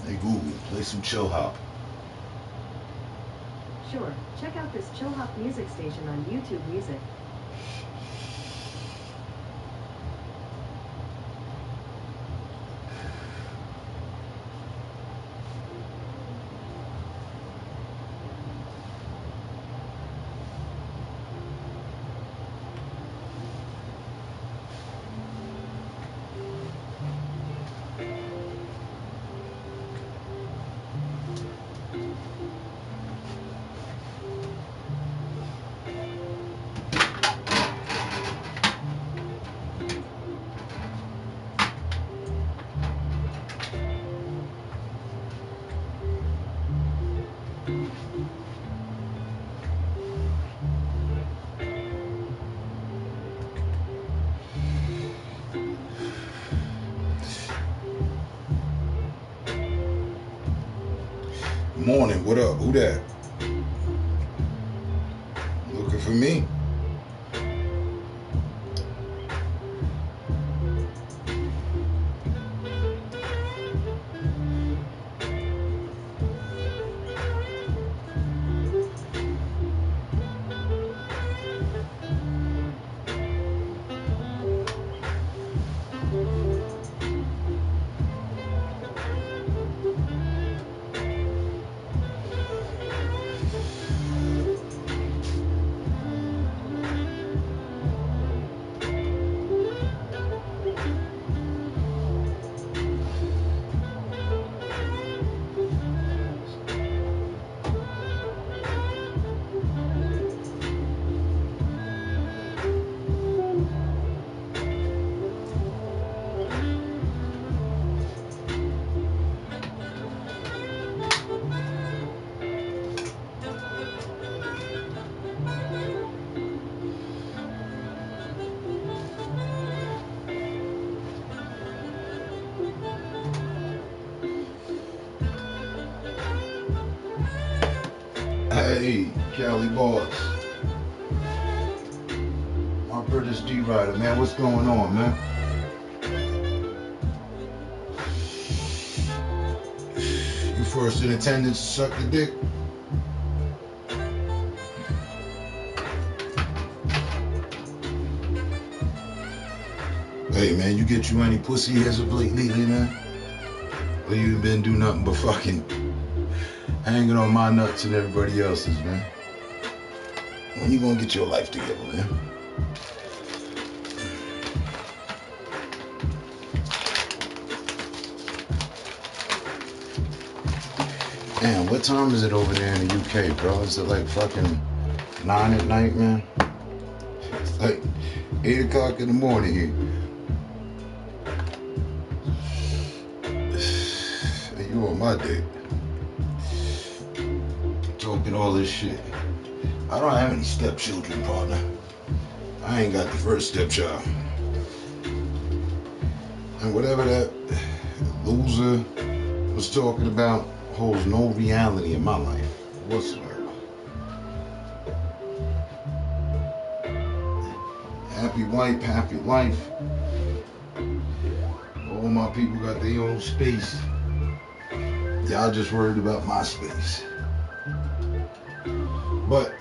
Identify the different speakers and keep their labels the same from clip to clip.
Speaker 1: Hey Google, play some chill hop.
Speaker 2: Sure, check out this chill hop music station on YouTube Music.
Speaker 1: Morning, what up? Who that? Looking for me? Hey, Cali Boss. My British D-Rider, man, what's going on, man? You first in attendance to suck the dick? Hey, man, you get you any pussy as of lately, man? Or you been do nothing but fucking hanging on my nuts and everybody else's, man? When you gonna get your life together, man? Damn, what time is it over there in the UK, bro? Is it like fucking 9 at night, man? It's like 8 o'clock in the morning here. You on my dick. Talking all this shit. I don't have any stepchildren, partner. I ain't got the first stepchild. And whatever that loser was talking about holds no reality in my life whatsoever. Happy wife, happy life. All my people got their own space. Y'all just worried about my space. But,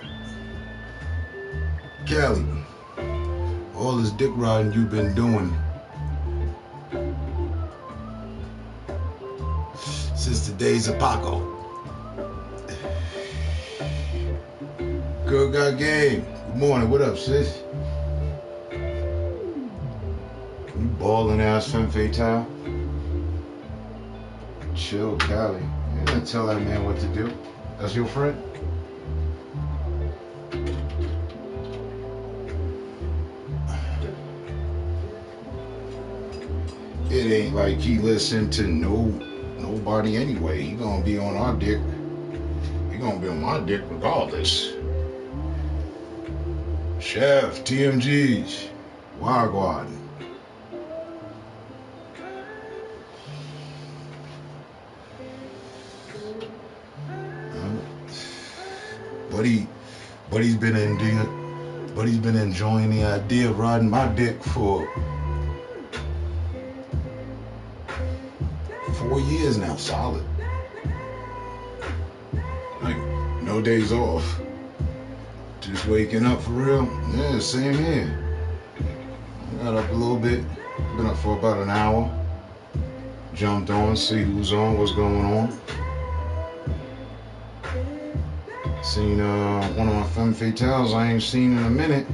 Speaker 1: Callie, all this dick riding you've been doing since the days of Paco. Girl got game. Good morning, what up, sis? You ballin' ass femme fatale? Chill, Callie. You didn't tell that man what to do. That's your friend? It ain't like he listened to nobody anyway. He gonna be on our dick. He gonna be on my dick regardless. Chef, TMGs, Wagwan. But he's been enjoying the idea of riding my dick for 4 years now, solid. Like, no days off. Just waking up for real. Yeah, same here. I got up a little bit. Been up for about an hour. Jumped on, see who's on, what's going on. Seen one of my femme fatales I ain't seen in a minute.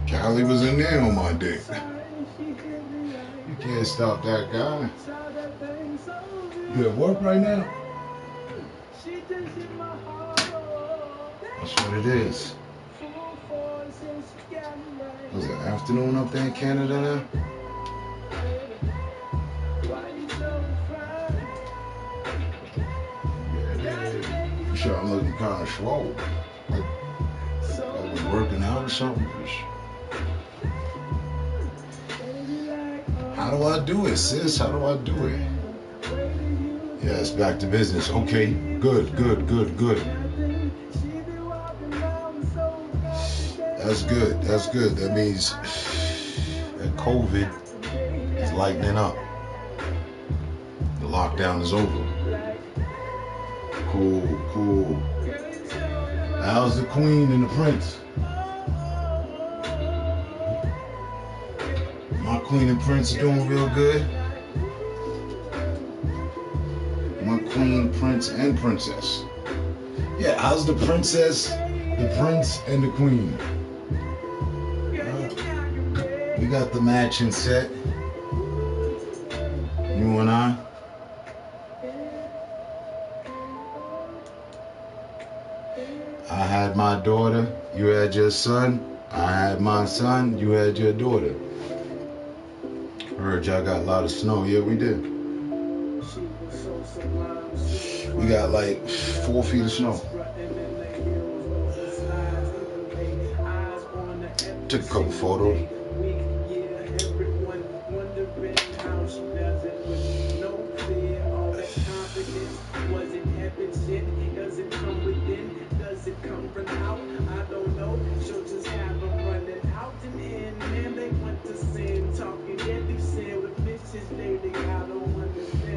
Speaker 1: Callie was in there on my dick. You can't stop that guy. You at work right now? That's what it is. Was it afternoon up there in Canada now? Yeah, sure, I'm looking kind of swole. Like, I was working out or something. How do I do it, sis? How do I do it? Yes, back to business. Okay, good. That's good. That means that COVID is lightening up. The lockdown is over. Cool. How's the queen and the prince? My queen and prince are doing real good. My queen, prince, and princess. Yeah, how's the princess, the prince, and the queen? We got the matching set. You and I. I had my daughter, you had your son. I had my son, you had your daughter. Heard y'all got a lot of snow. Yeah, we did. We got like 4 feet of snow. Took a couple photos.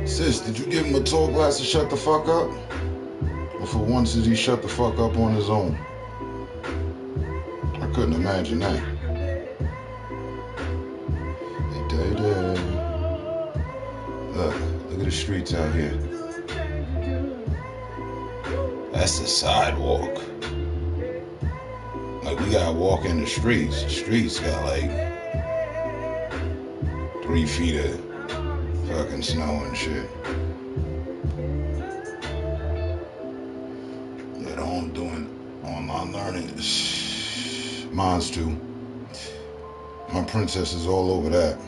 Speaker 1: Sis, did you give him a tall glass to shut the fuck up? Or for once did he shut the fuck up on his own? I couldn't imagine that. Look at the streets out here. That's the sidewalk. Like, we gotta walk in the streets. The streets got like 3 feet of fucking snow and shit. Yeah, I'm doing online learning. Mine's too. My princess is all over that.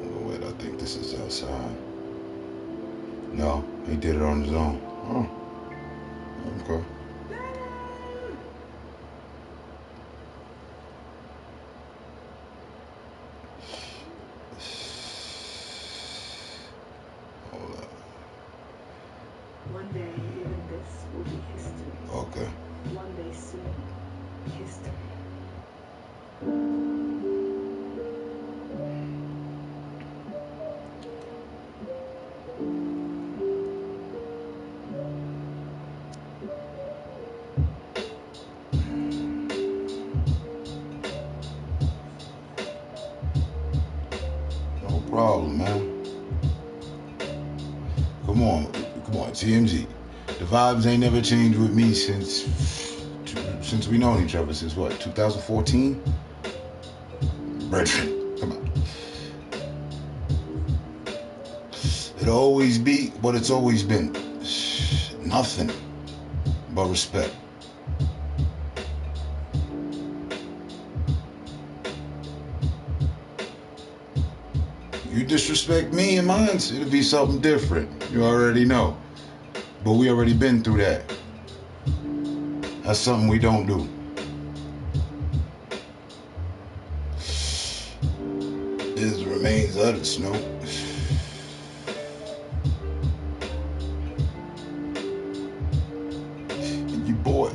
Speaker 1: Oh, wait, I think this is outside. No, he did it on his own. Oh, okay.
Speaker 2: One day, even this will be history.
Speaker 1: Okay.
Speaker 2: One day soon, history.
Speaker 1: No problem, man. Come on, TMZ. The vibes ain't never changed with me since we known each other, since what, 2014? Brethren, come on. It'll always be what it's always been. Nothing but respect. You disrespect me and mine, it'll be something different. You already know. But we already been through that. That's something we don't do. Is the remains of the snow. And your boy.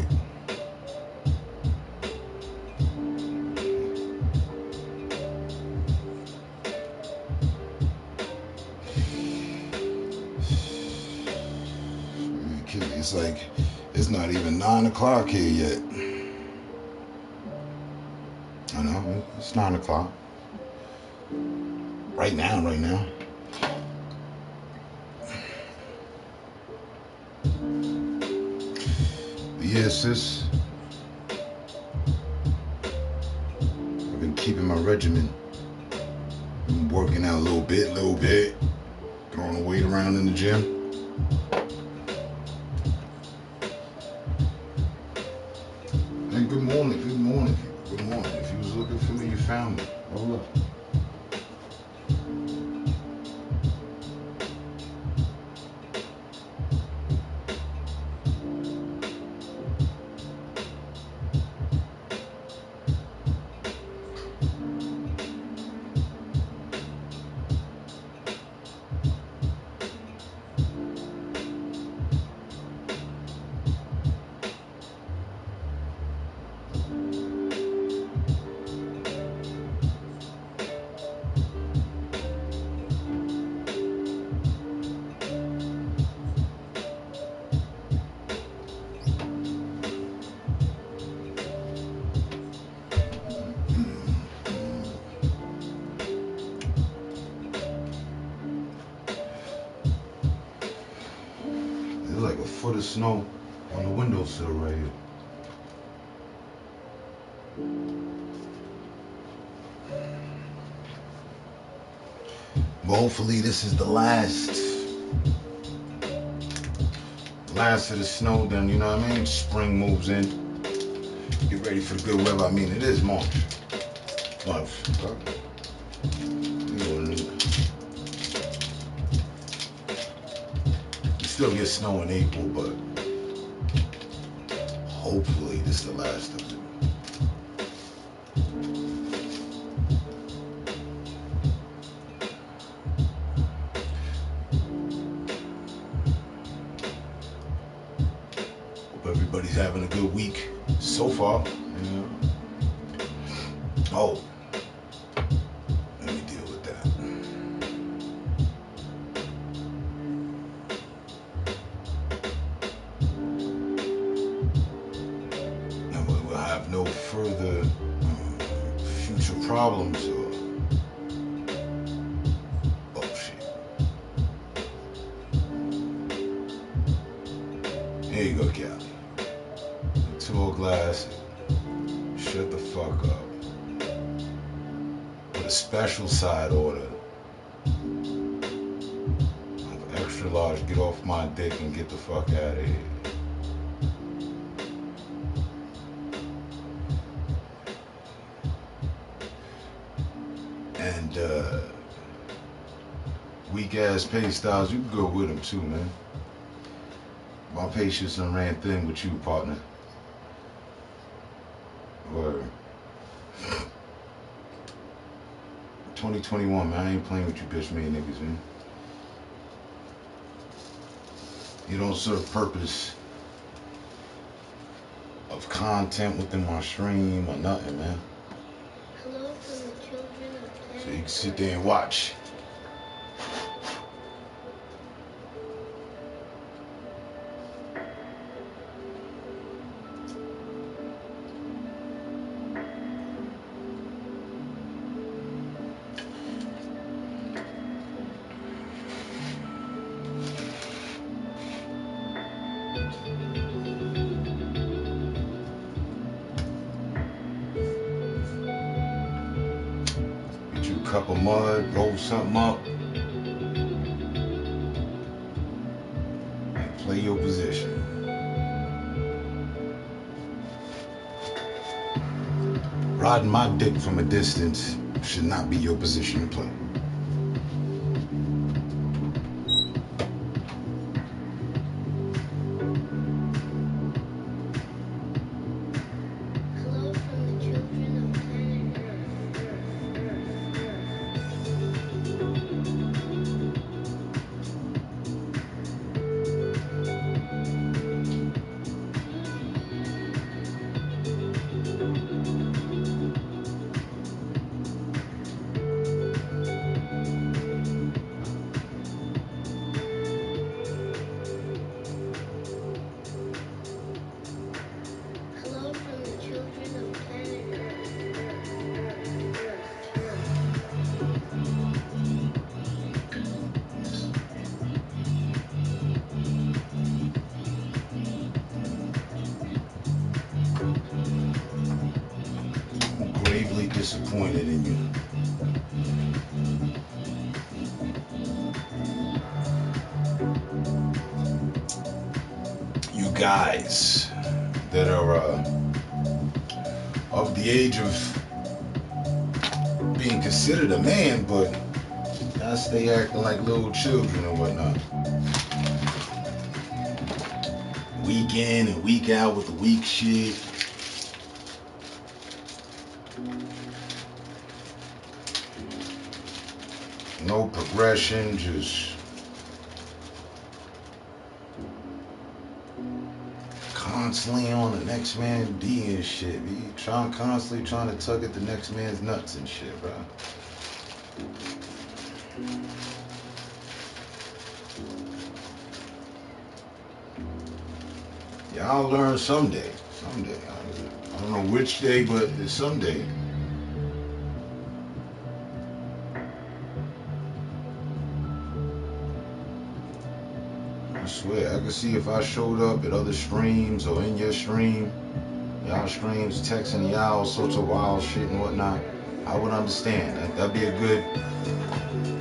Speaker 1: It's like, it's not even 9 o'clock here yet. I know, it's 9 o'clock. Right now. But yeah, sis, I've been keeping my regimen. Been working out a little bit, throwing the weight around in the gym. And good morning. If you was looking for me, you found me. Hold up. There's like a foot of snow on the windowsill right here. But hopefully this is the last of the snow, then, you know what I mean? Spring moves in. Get ready for the good weather. I mean, it is March. You still get snow in April, but hopefully this is the last of it. Hope everybody's having a good week so far. Yeah. Oh, let me deal with that. Now we'll have no further future problems or bullshit. Here you go, Callie. Two glass. Shut the fuck up. With a special side order of extra large. Get off my dick and get the fuck out of here. And weak ass pay styles, you can go with them too, man. My patience done ran thin with you, partner. Word. 2021, man. I ain't playing with you bitch made niggas, man. You don't serve purpose of content within my stream or nothing, man.
Speaker 3: Hello from the children of
Speaker 1: So you can sit there and watch. Get you a cup of mud, roll something up, and play your position. Riding my dick from a distance should not be your position to play.
Speaker 3: Hello from the children of planet Earth.
Speaker 1: disappointed in you. You guys that are of the age of being considered a man, but y'all stay acting like little children and whatnot. Week in and week out with the weak shit. No progression, just constantly on the next man D and shit. Be constantly trying to tug at the next man's nuts and shit, bro. Y'all learn someday. Someday. I don't know which day, but it's someday. I swear, I could see if I showed up at other streams or in your stream, y'all streams texting y'all all sorts of wild shit and whatnot, I would understand. That'd be a good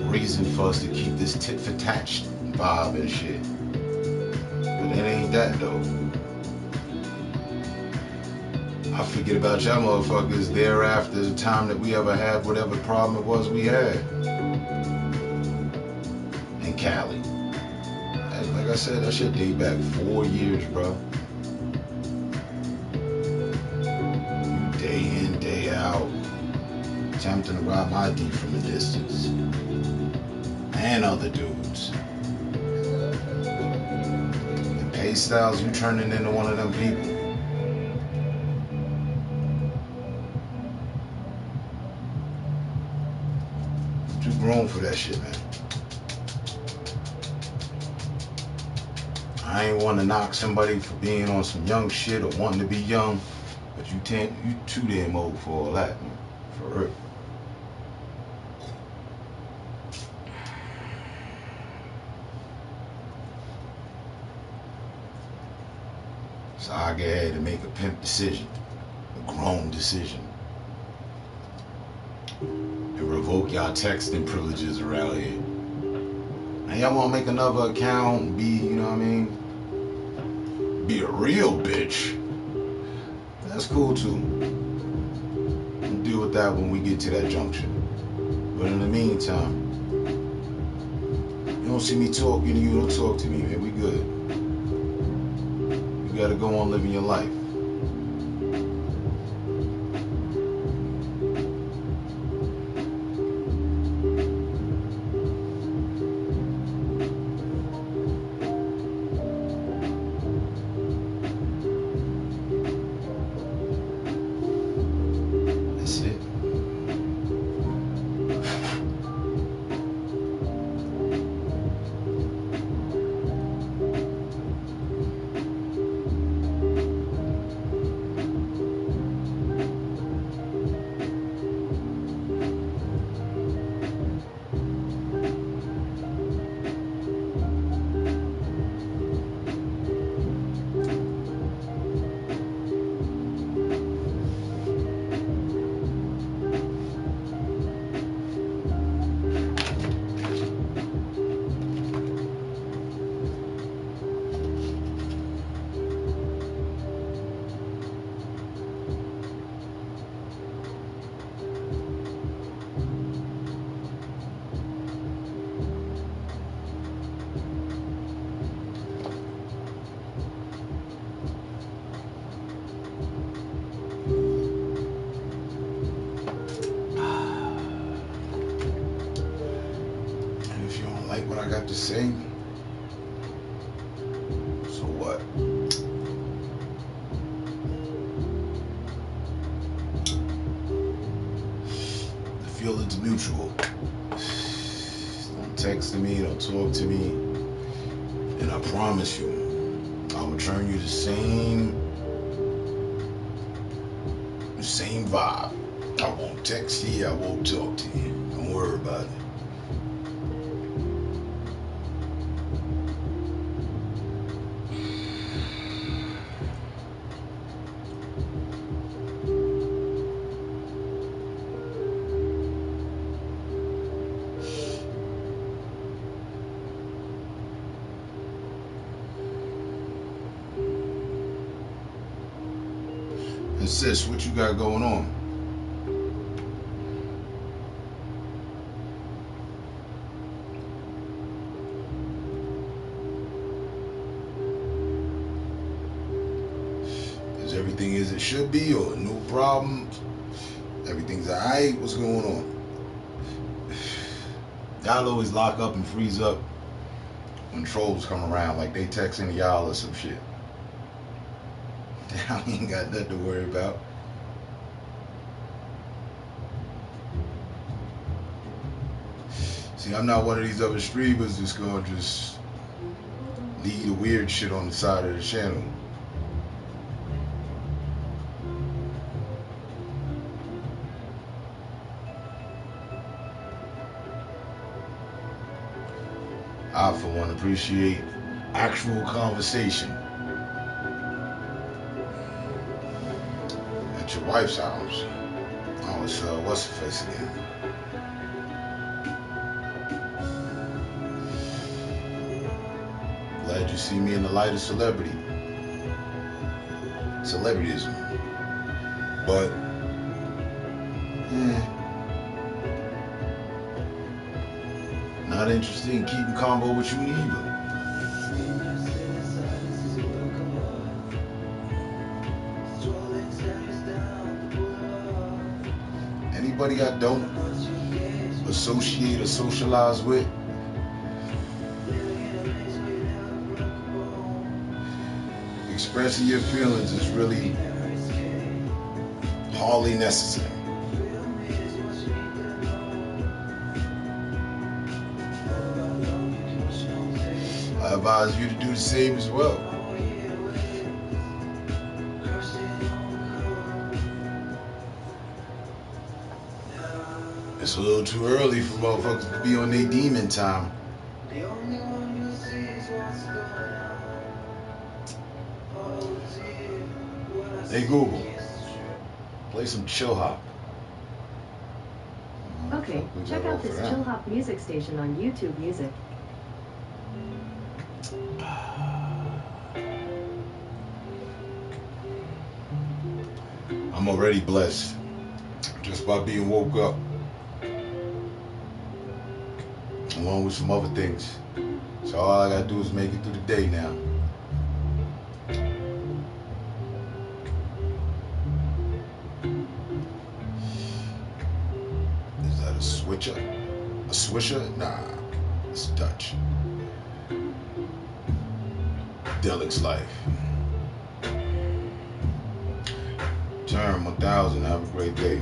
Speaker 1: reason for us to keep this tit for tat vibe and shit. But it ain't that though. I forget about y'all motherfuckers thereafter the time that we ever had whatever problem it was we had in Cali. Like I said, that shit date back 4 years, bro. Day in, day out, attempting to rob my D from a distance. And other dudes. And pay styles, you turning into one of them people. Too grown for that shit, man. I ain't want to knock somebody for being on some young shit or wanting to be young, but you too damn old for all that, man. For real. So I get ahead and make a pimp decision, a grown decision, and revoke y'all texting privileges around here. And y'all want to make another account and be, you know what I mean? Be a real bitch. That's cool too. We'll deal with that when we get to that junction. But in the meantime, you don't see me talking to you, don't talk to me, man. We good. You gotta go on living your life. What I got to say, so what? The feeling's mutual. Don't text me, don't talk to me, and I promise you, I'll return you the same vibe. I won't text you, I won't talk to you. Don't worry about it. And sis, what you got going on? Is everything as it should be, or no problems? Everything's alright? What's going on? Y'all always lock up and freeze up when trolls come around, like they texting y'all or some shit. Y'all ain't got nothing to worry about. See, I'm not one of these other streamers that's gonna just leave the weird shit on the side of the channel. I, for one, appreciate actual conversation at your wife's house. Oh, it's what's the face again? Glad you see me in the light of celebrityism. But, not interested in keeping combo with you either. Anybody I don't associate or socialize with, expressing your feelings is really hardly necessary. I advise you to do the same as well. It's a little too early for motherfuckers to be on their demon time. Hey Google, play some chill hop.
Speaker 2: Okay, check out this chill hop music station on YouTube Music.
Speaker 1: I'm already blessed just by being woke up, along with some other things. So all I gotta do is make it through the day now. Is that a switcher? A swisher? Nah, it's a touch. Delic's life. Term 1000. Have a great day.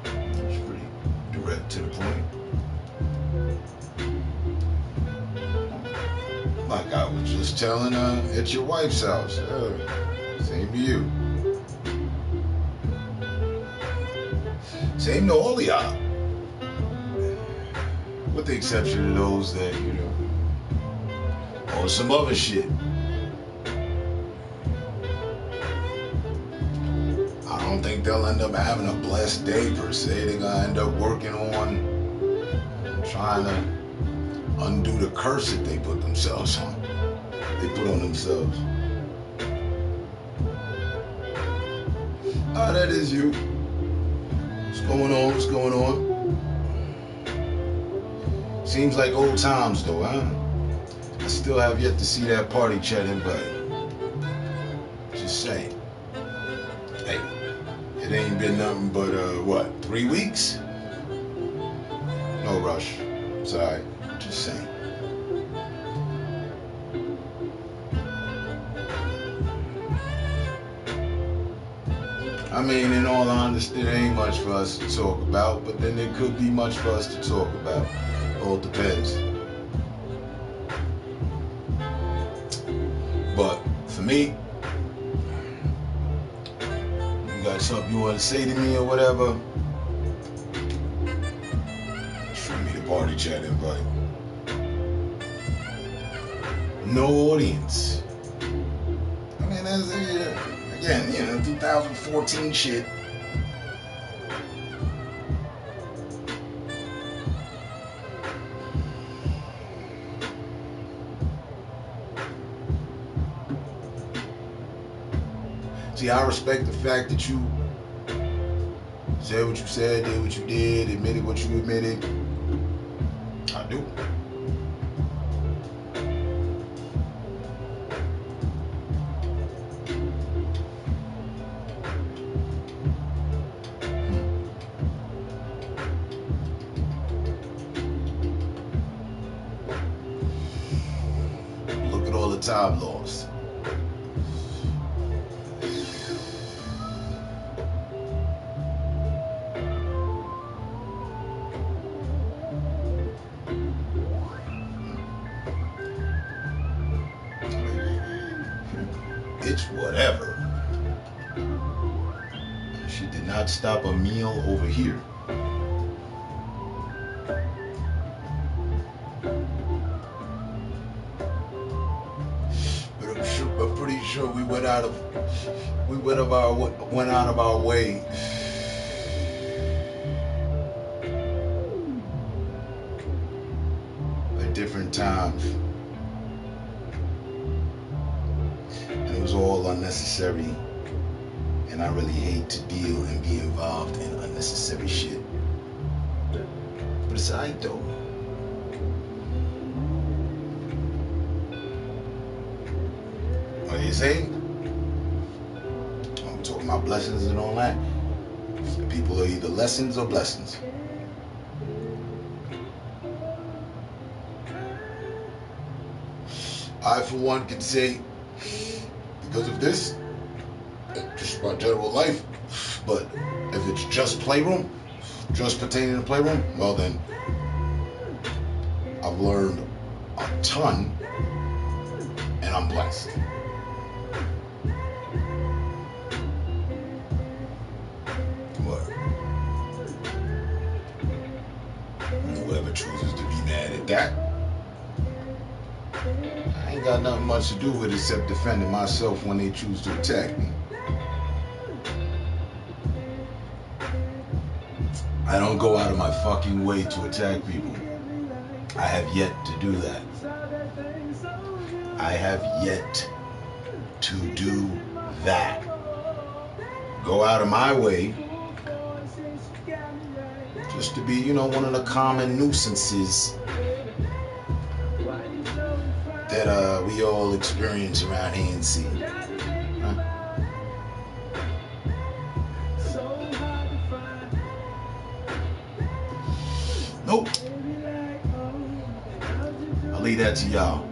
Speaker 1: It's pretty direct to the point. Like I was just telling at your wife's house. Same to you. Same to all of y'all. With the exception of those that, you know, or some other shit. I don't think they'll end up having a blessed day per se. They're gonna end up working on trying to undo the curse that they put themselves on. They put on themselves. Ah, that is you. What's going on? What's going on? Seems like old times though, huh? I still have yet to see that party chat invite. Just saying. Hey, it ain't been nothing but, what, 3 weeks? No rush. It's alright. Just saying. I mean, in all honesty, there ain't much for us to talk about, but then there could be much for us to talk about. All depends. But for me, you got something you want to say to me or whatever, shoot me the party chat invite. No audience. I mean, that's again, you know, 2014 shit. See, I respect the fact that you said what you said, did what you did, admitted what you admitted. I do. Look at all the time lost. It's whatever. She did not stop a meal over here. But I'm pretty sure we went out of our way at different times. And it was all unnecessary. And I really hate to deal and be involved in unnecessary shit. But it's alright though. What do you say? I'm talking about blessings and all that. People are either lessons or blessings. I, for one, can say, because of this, just my general life, but if it's just playroom, just pertaining to playroom, well then, I've learned a ton, and I'm blessed. What? Whoever chooses to be mad at that, I ain't got nothing much to do with except defending myself when they choose to attack me. I don't go out of my fucking way to attack people. I have yet to do that. I have yet to do that. Go out of my way just to be, one of the common nuisances that we all experience around here and see. Nope. I'll leave that to y'all.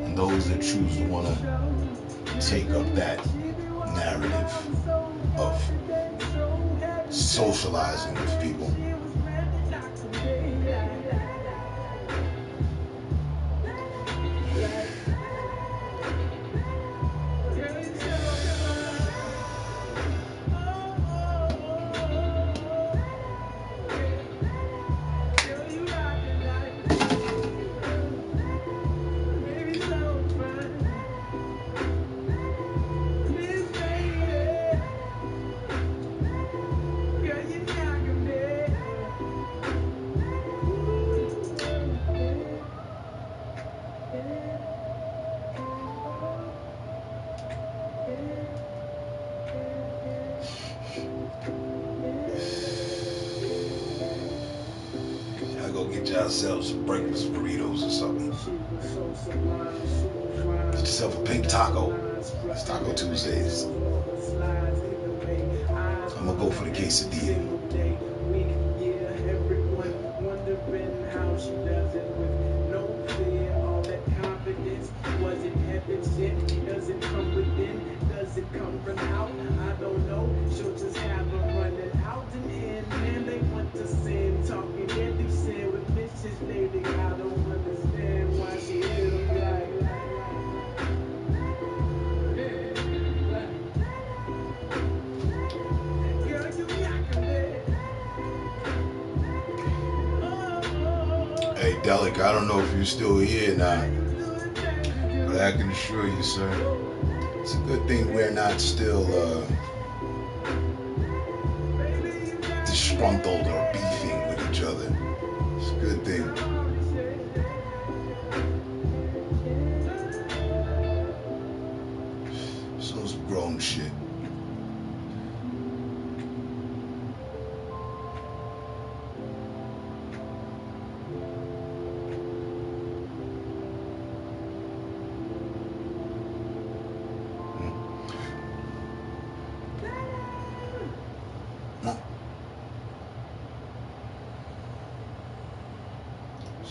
Speaker 1: And those that choose to want to take up that narrative of socializing with people. Go get yourself some breakfast burritos or something. Get yourself a pink taco. It's Taco Tuesdays. I'm gonna go for the quesadilla. Does it come within? Does it come from out? I don't know. She'll just have them running out and in. Man, they want to sin. Talking every sin with Mrs. Lady. I don't understand why she hit them like. Girl, you knocking it. Hey, Delic, I don't know if you're still here now. But I can assure you, sir, it's a good thing we're not still disgruntled or beefing with each other. It's a good thing. As soon as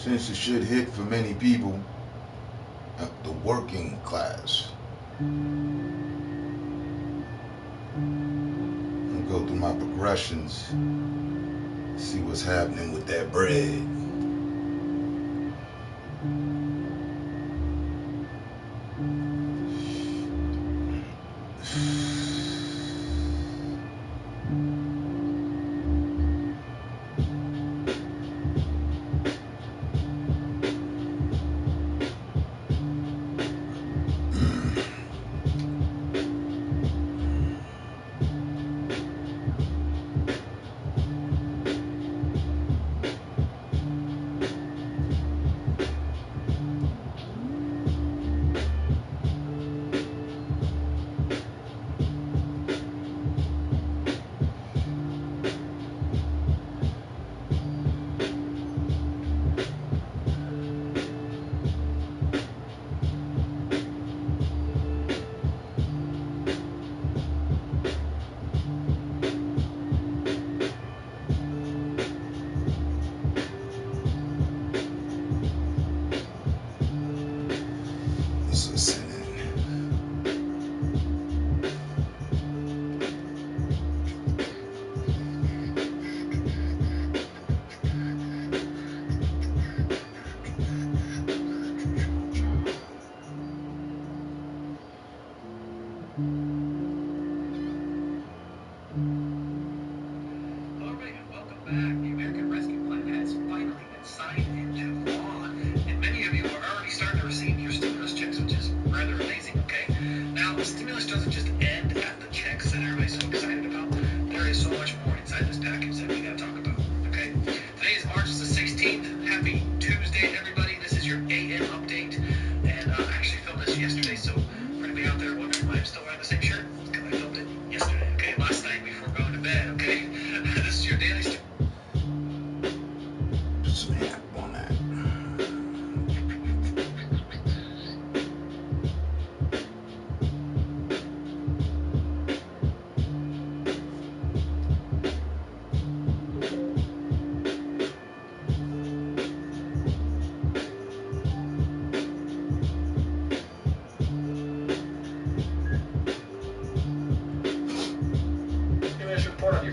Speaker 1: censorship hit for many people, the working class. I'll go through my progressions, see what's happening with that bread.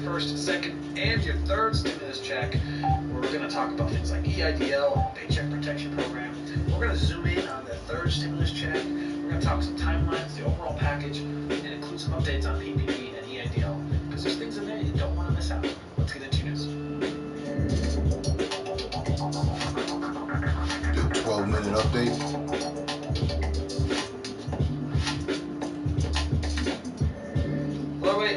Speaker 4: First, second, and your third stimulus check, where we're going to talk about things like EIDL and Paycheck Protection Program. We're going to zoom in on the third stimulus check. We're going to talk some timelines, the overall package, and include some updates on PPP and EIDL, because there's things in there you don't want to miss out. Let's get into news.
Speaker 1: The 12-minute update.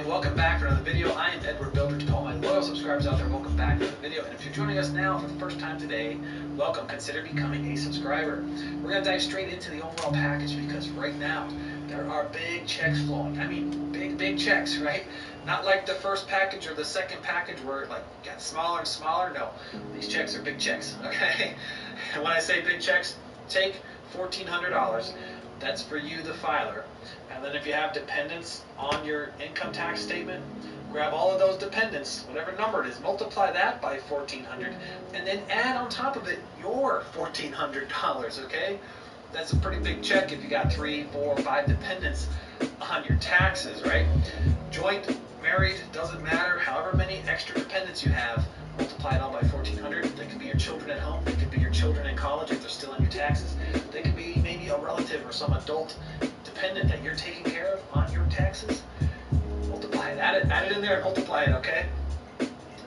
Speaker 4: Welcome back for another video. I am Edward Builder. To all my loyal subscribers out there, welcome back for another video. And if you're joining us now for the first time today, welcome. Consider becoming a subscriber. We're going to dive straight into the overall package because right now there are big checks flowing. I mean, big checks, right? Not like the first package or the second package where it like got smaller and smaller. No, these checks are big checks, okay? And when I say big checks, take $1,400. That's for you, the filer. And then if you have dependents on your income tax statement, grab all of those dependents, whatever number it is, multiply that by $1,400, and then add on top of it your $1,400, okay? That's a pretty big check if you got 3, 4, 5 dependents on your taxes, right? Joint, married, doesn't matter. However many extra dependents you have, multiply it all by $1,400. They could be your children at home. They could be your children in college if they're still on your taxes. They could be maybe a relative or some adult dependent that you're taking care of on your taxes. Multiply it. Add it in there and multiply it, okay?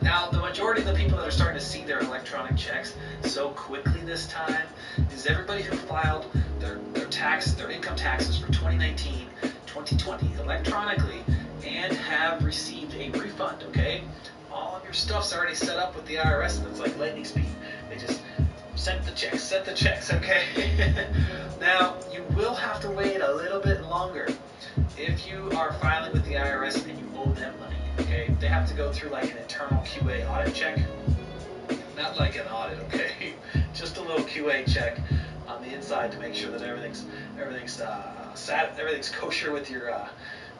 Speaker 4: Now, the majority of the people that are starting to see their electronic checks so quickly this time is everybody who filed their income taxes for 2019, 2020 electronically and have received a refund, okay? All of your stuff's already set up with the IRS and it's like lightning speed. They just sent the checks, okay? Now, you will have to wait a little bit longer if you are filing with the IRS and you owe them money, okay? They have to go through like an internal QA audit check. Not like an audit, okay? Just a little QA check on the inside to make sure that everything's kosher with your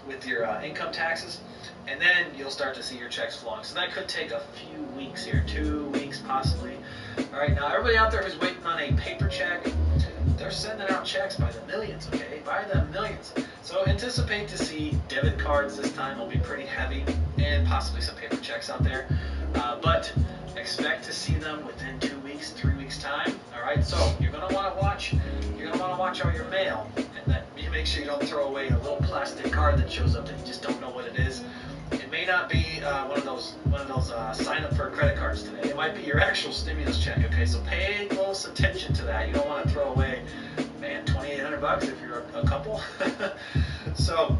Speaker 4: with your income taxes, and then you'll start to see your checks flowing. So that could take a few weeks here, 2 weeks possibly. All right, now everybody out there who's waiting on a paper check, they're sending out checks by the millions, okay? By the millions. So anticipate to see debit cards this time. Will be pretty heavy, and possibly some paper checks out there. But expect to see them within 2 weeks, 3 weeks time. All right. So you're gonna want to watch. You're gonna want to watch all your mail, and that you make sure you don't throw away a little plastic card that shows up that you just don't know what it is. It may not be one of those sign up for credit cards today. It might be your actual stimulus check. Okay. So pay close attention to that. You don't want to throw away, man, $2,800 if you're a couple. So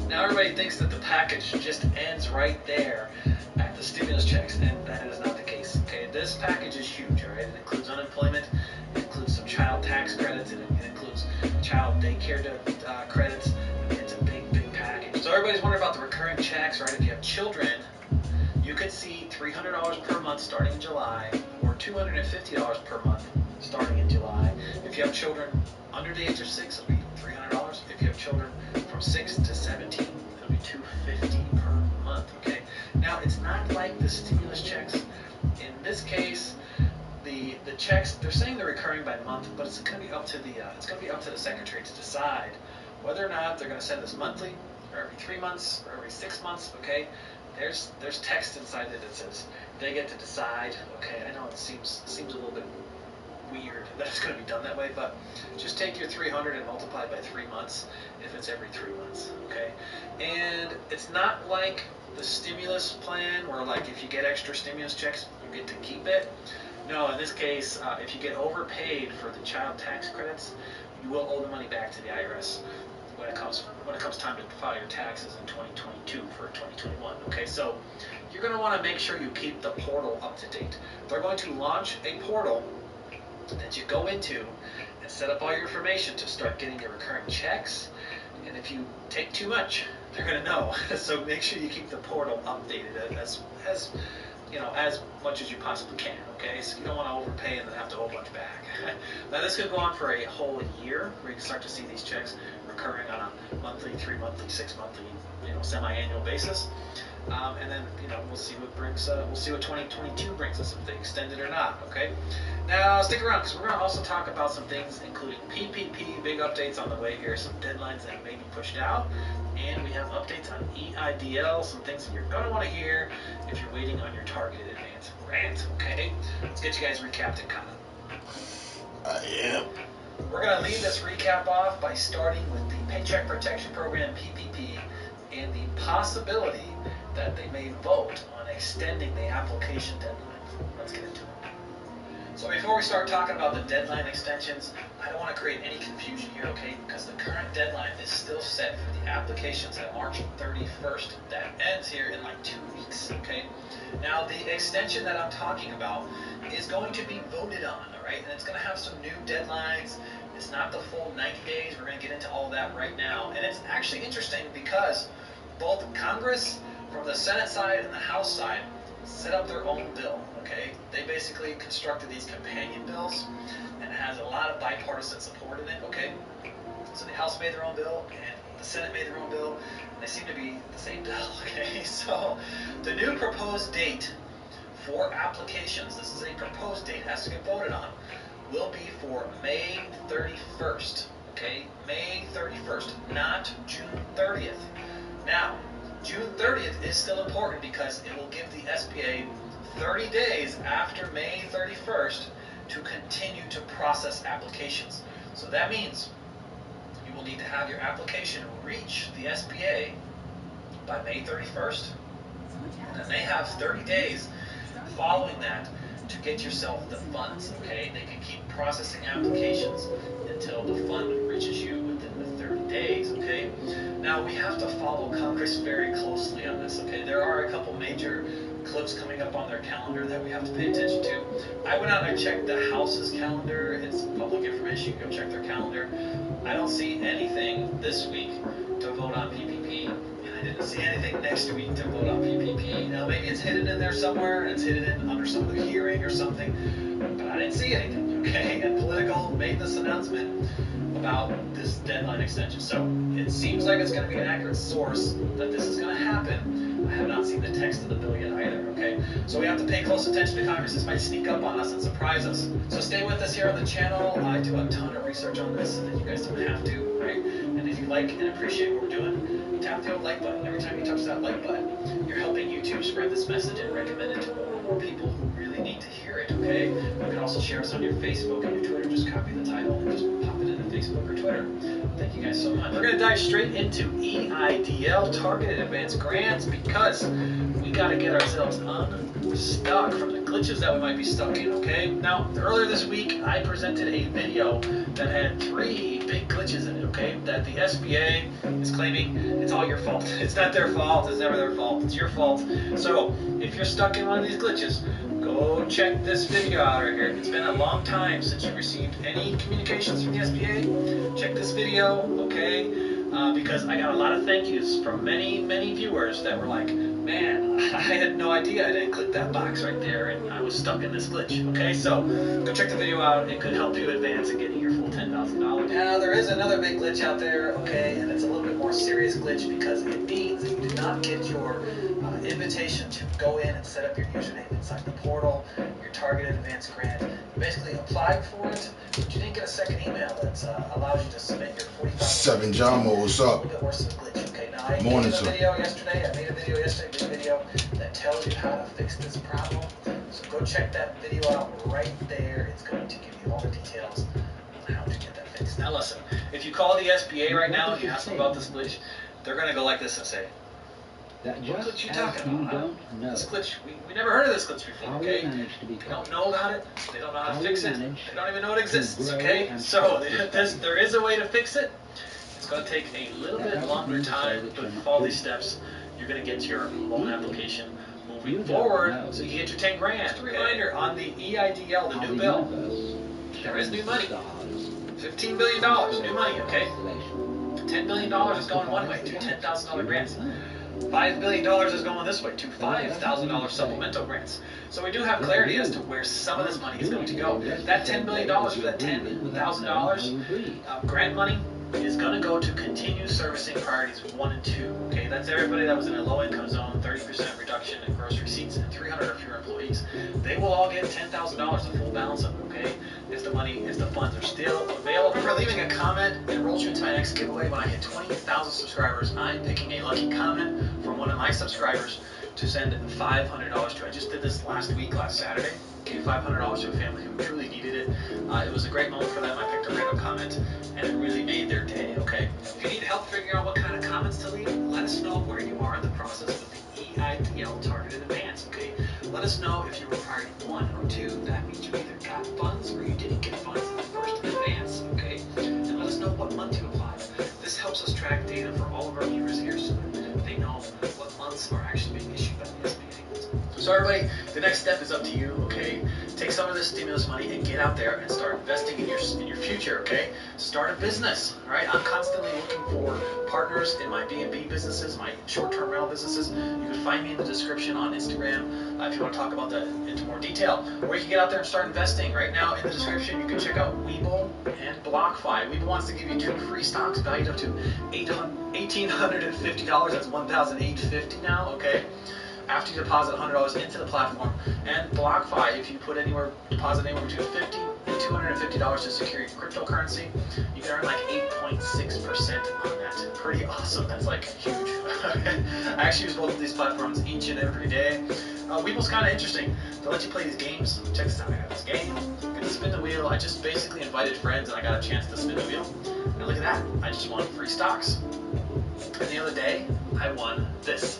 Speaker 4: now everybody thinks that the package just ends right there at the stimulus checks, and that is not the case. Okay, this package is huge. All right, it includes unemployment, it includes some child tax credits, it includes child daycare credits. It's a big package. So everybody's wondering about the recurring checks, right? If you have children, you could see $300 per month starting in July, or $250 per month starting in July. If you have children under the age of 6, it'll be $300. If you have children from 6 to 17, it'll be $250 per month. Okay. Now it's not like the stimulus checks. In this case, the checks, they're saying they're recurring by month, but it's going to be up to the secretary to decide whether or not they're going to send this monthly, or every 3 months, or every 6 months. Okay. There's text inside it that says they get to decide. Okay. I know it seems a little bit weird that it's going to be done that way, but just take your 300 and multiply it by 3 months if it's every 3 months, okay? And it's not like the stimulus plan where, like, if you get extra stimulus checks, you get to keep it. No, in this case, if you get overpaid for the child tax credits, you will owe the money back to the IRS when it comes time to file your taxes in 2022 for 2021, okay? So you're going to want to make sure you keep the portal up to date. They're going to launch a portal that you go into and set up all your information to start getting your recurring checks. And if you take too much, they're going to know. So make sure you keep the portal updated as much as you possibly can. Okay, so you don't want to overpay and then have to owe a bunch back. Now this could go on for a whole year, where you can start to see these checks recurring on a monthly, 3 monthly, 6 monthly, semi-annual basis. And then we'll see what 2022 brings us, if they extend it or not. Okay. Now stick around, because we're going to also talk about some things, including PPP, big updates on the way here, some deadlines that may be pushed out, and we have updates on EIDL, some things that you're going to want to hear if you're waiting on your targeted advance rant. Okay. Let's get you guys recapped and caught up.
Speaker 1: I am.
Speaker 4: We're going to leave this recap off by starting with the Paycheck Protection Program, PPP, and the possibility that they may vote on extending the application deadline. Let's get into it. So before we start talking about the deadline extensions, I don't want to create any confusion here, okay? Because the current deadline is still set for the applications at March 31st. That ends here in like 2 weeks, okay? Now the extension that I'm talking about is going to be voted on, all right? And it's going to have some new deadlines. It's not the full 90 days. We're going to get into all that right now. And it's actually interesting because both Congress, from the Senate side and the House side, set up their own bill, okay? They basically constructed these companion bills, and it has a lot of bipartisan support in it, okay? So the House made their own bill, and the Senate made their own bill, and they seem to be the same bill, okay? So the new proposed date for applications, this is a proposed date, has to get voted on, will be for May 31st, okay? May 31st, not June 30th. Now, June 30th is still important because it will give the SBA 30 days after May 31st to continue to process applications. So that means you will need to have your application reach the SBA by May 31st, and then they have 30 days following that to get yourself the funds, okay? They can keep processing applications until the fund reaches you within the 30 days, okay? Now, we have to follow Congress very closely on this, okay? There are a couple major clips coming up on their calendar that we have to pay attention to. I went out and checked the House's calendar. It's public information. You can go check their calendar. I don't see anything this week to vote on PPP, and I didn't see anything next week to vote on PPP. Now, maybe it's hidden in there somewhere, and it's hidden in under some of the hearing or something, but I didn't see anything. okay? And Political made this announcement about this deadline extension. So it seems like it's going to be an accurate source that this is going to happen. I have not seen the text of the bill yet either, okay? So we have to pay close attention to Congress. This might sneak up on us and surprise us. So stay with us here on the channel. I do a ton of research on this so that you guys don't have to, right? And if you like and appreciate what we're doing, tap the old like button. Every time you touch that like button, you're helping YouTube spread this message and recommend it to more and more people who really need to hear it, okay? You can also share us on your Facebook and your Twitter. Just copy the title and just pop it into Facebook or Twitter. Thank you guys so much. We're going to dive straight into EIDL, Targeted Advanced Grants, because we got to get ourselves unstuck from the glitches that we might be stuck in, okay? Now, earlier this week, I presented a video that had 3 big glitches in it, okay? That the SBA is claiming it's all your fault. It's not their fault. It's never their fault. It's your fault. So, if you're stuck in one of these glitches, go check this video out right here. It's been a long time since you received any communications from the SBA. Check this video, okay? Because I got a lot of thank yous from many viewers that were like, man, I had no idea I didn't click that box right there and I was stuck in this glitch, okay? So go check the video out. It could help you advance in getting your full $10,000. Now, there is another big glitch out there, okay? And it's a little bit more serious glitch because it means that you did not get your invitation to go in and set up your username inside the portal, your targeted advanced grant. You basically applied for it, but you didn't get a second email that allows you to submit your 45.
Speaker 1: 7 John Mo, what's
Speaker 4: A
Speaker 1: up?
Speaker 4: little bit worse than a glitch, okay? Now, I
Speaker 1: Morning,
Speaker 4: made a
Speaker 1: sir.
Speaker 4: video yesterday. I made a video that tells you how to fix this problem. So go check that video out right there. It's going to give you all the details on how to get that fixed. Now listen, if you call the SBA right now and you ask them about this glitch, they're going to go like this and say,
Speaker 5: That
Speaker 4: what
Speaker 5: just
Speaker 4: glitch you
Speaker 5: as
Speaker 4: talking
Speaker 5: you
Speaker 4: about? Huh?
Speaker 5: don't know
Speaker 4: This glitch, we never heard of this glitch before,
Speaker 5: how we
Speaker 4: okay?
Speaker 5: manage to be
Speaker 4: They don't know about it. They don't know how to fix it.
Speaker 5: manage
Speaker 4: They don't even know it exists,
Speaker 5: grow
Speaker 4: okay?
Speaker 5: and
Speaker 4: So
Speaker 5: prosper.
Speaker 4: there is a way to fix it. It's going to take a little
Speaker 5: That
Speaker 4: bit
Speaker 5: doesn't
Speaker 4: longer
Speaker 5: mean to say
Speaker 4: time,
Speaker 5: that
Speaker 4: but
Speaker 5: you're
Speaker 4: with
Speaker 5: not
Speaker 4: all
Speaker 5: doing
Speaker 4: these
Speaker 5: it.
Speaker 4: steps, you're going to get your loan application
Speaker 5: You
Speaker 4: moving
Speaker 5: don't
Speaker 4: forward,
Speaker 5: know.
Speaker 4: so you get your 10 grand. Just a reminder on the EIDL, the
Speaker 5: How
Speaker 4: new
Speaker 5: the
Speaker 4: bill,
Speaker 5: universe
Speaker 4: there is new money.
Speaker 5: stars
Speaker 4: $15 billion, new money, okay?
Speaker 5: constellation.
Speaker 4: $10 billion is going one way, to $10,000 grants. $5 billion is going this way, to $5,000 supplemental grants. So we do have clarity as to where some of this money is going to go. That $10 billion for that $10,000 grant money is going to go to continue servicing priorities 1 and 2. Okay, that's everybody that was in a low-income zone, 30% reduction in gross receipts, and 300 or fewer employees. They will all get $10,000, the full balance of it. Okay, if the funds are still available. For leaving a comment, it enrolls you into my next giveaway. When I hit 20,000 subscribers, I'm picking a lucky comment from one of my subscribers to send $500 to. I just did this last Saturday. Gave $500 to a family who truly needed it. It was a great moment for them. I picked a random comment, and it really made their day, okay? If you need help figuring out what kind of comments to leave, let us know where you are in the process with the EIDL Targeted Advance, okay? Let us know if you were priority 1 or 2. That means you either got funds or you didn't get funds in the first advance, okay? And let us know what month you applied. This helps us track data for all of our viewers here so that they know what months are actually being issued by the SBA. So everybody, the next step is up to you, okay? Take some of this stimulus money and get out there and start investing in your future, okay? Start a business, all right? I'm constantly looking for partners in my B&B businesses, my short-term rental businesses. You can find me in the description on Instagram if you want to talk about that into more detail. Or you can get out there and start investing. Right now in the description, you can check out Webull and BlockFi. Webull wants to give you 2 free stocks valued up to $1,850. That's $1,850 now, okay? After you deposit $100 into the platform. And BlockFi, if you deposit anywhere between $50 and $250 to secure your cryptocurrency, you can earn like 8.6% on that. Pretty awesome. That's like huge. I actually use both of these platforms each and every day. Webull's kind of interesting. They'll let you play these games. Check this out. I got this game. I'm going to spin the wheel. I just basically invited friends and I got a chance to spin the wheel. And look at that. I just won free stocks. And the other day, I won this.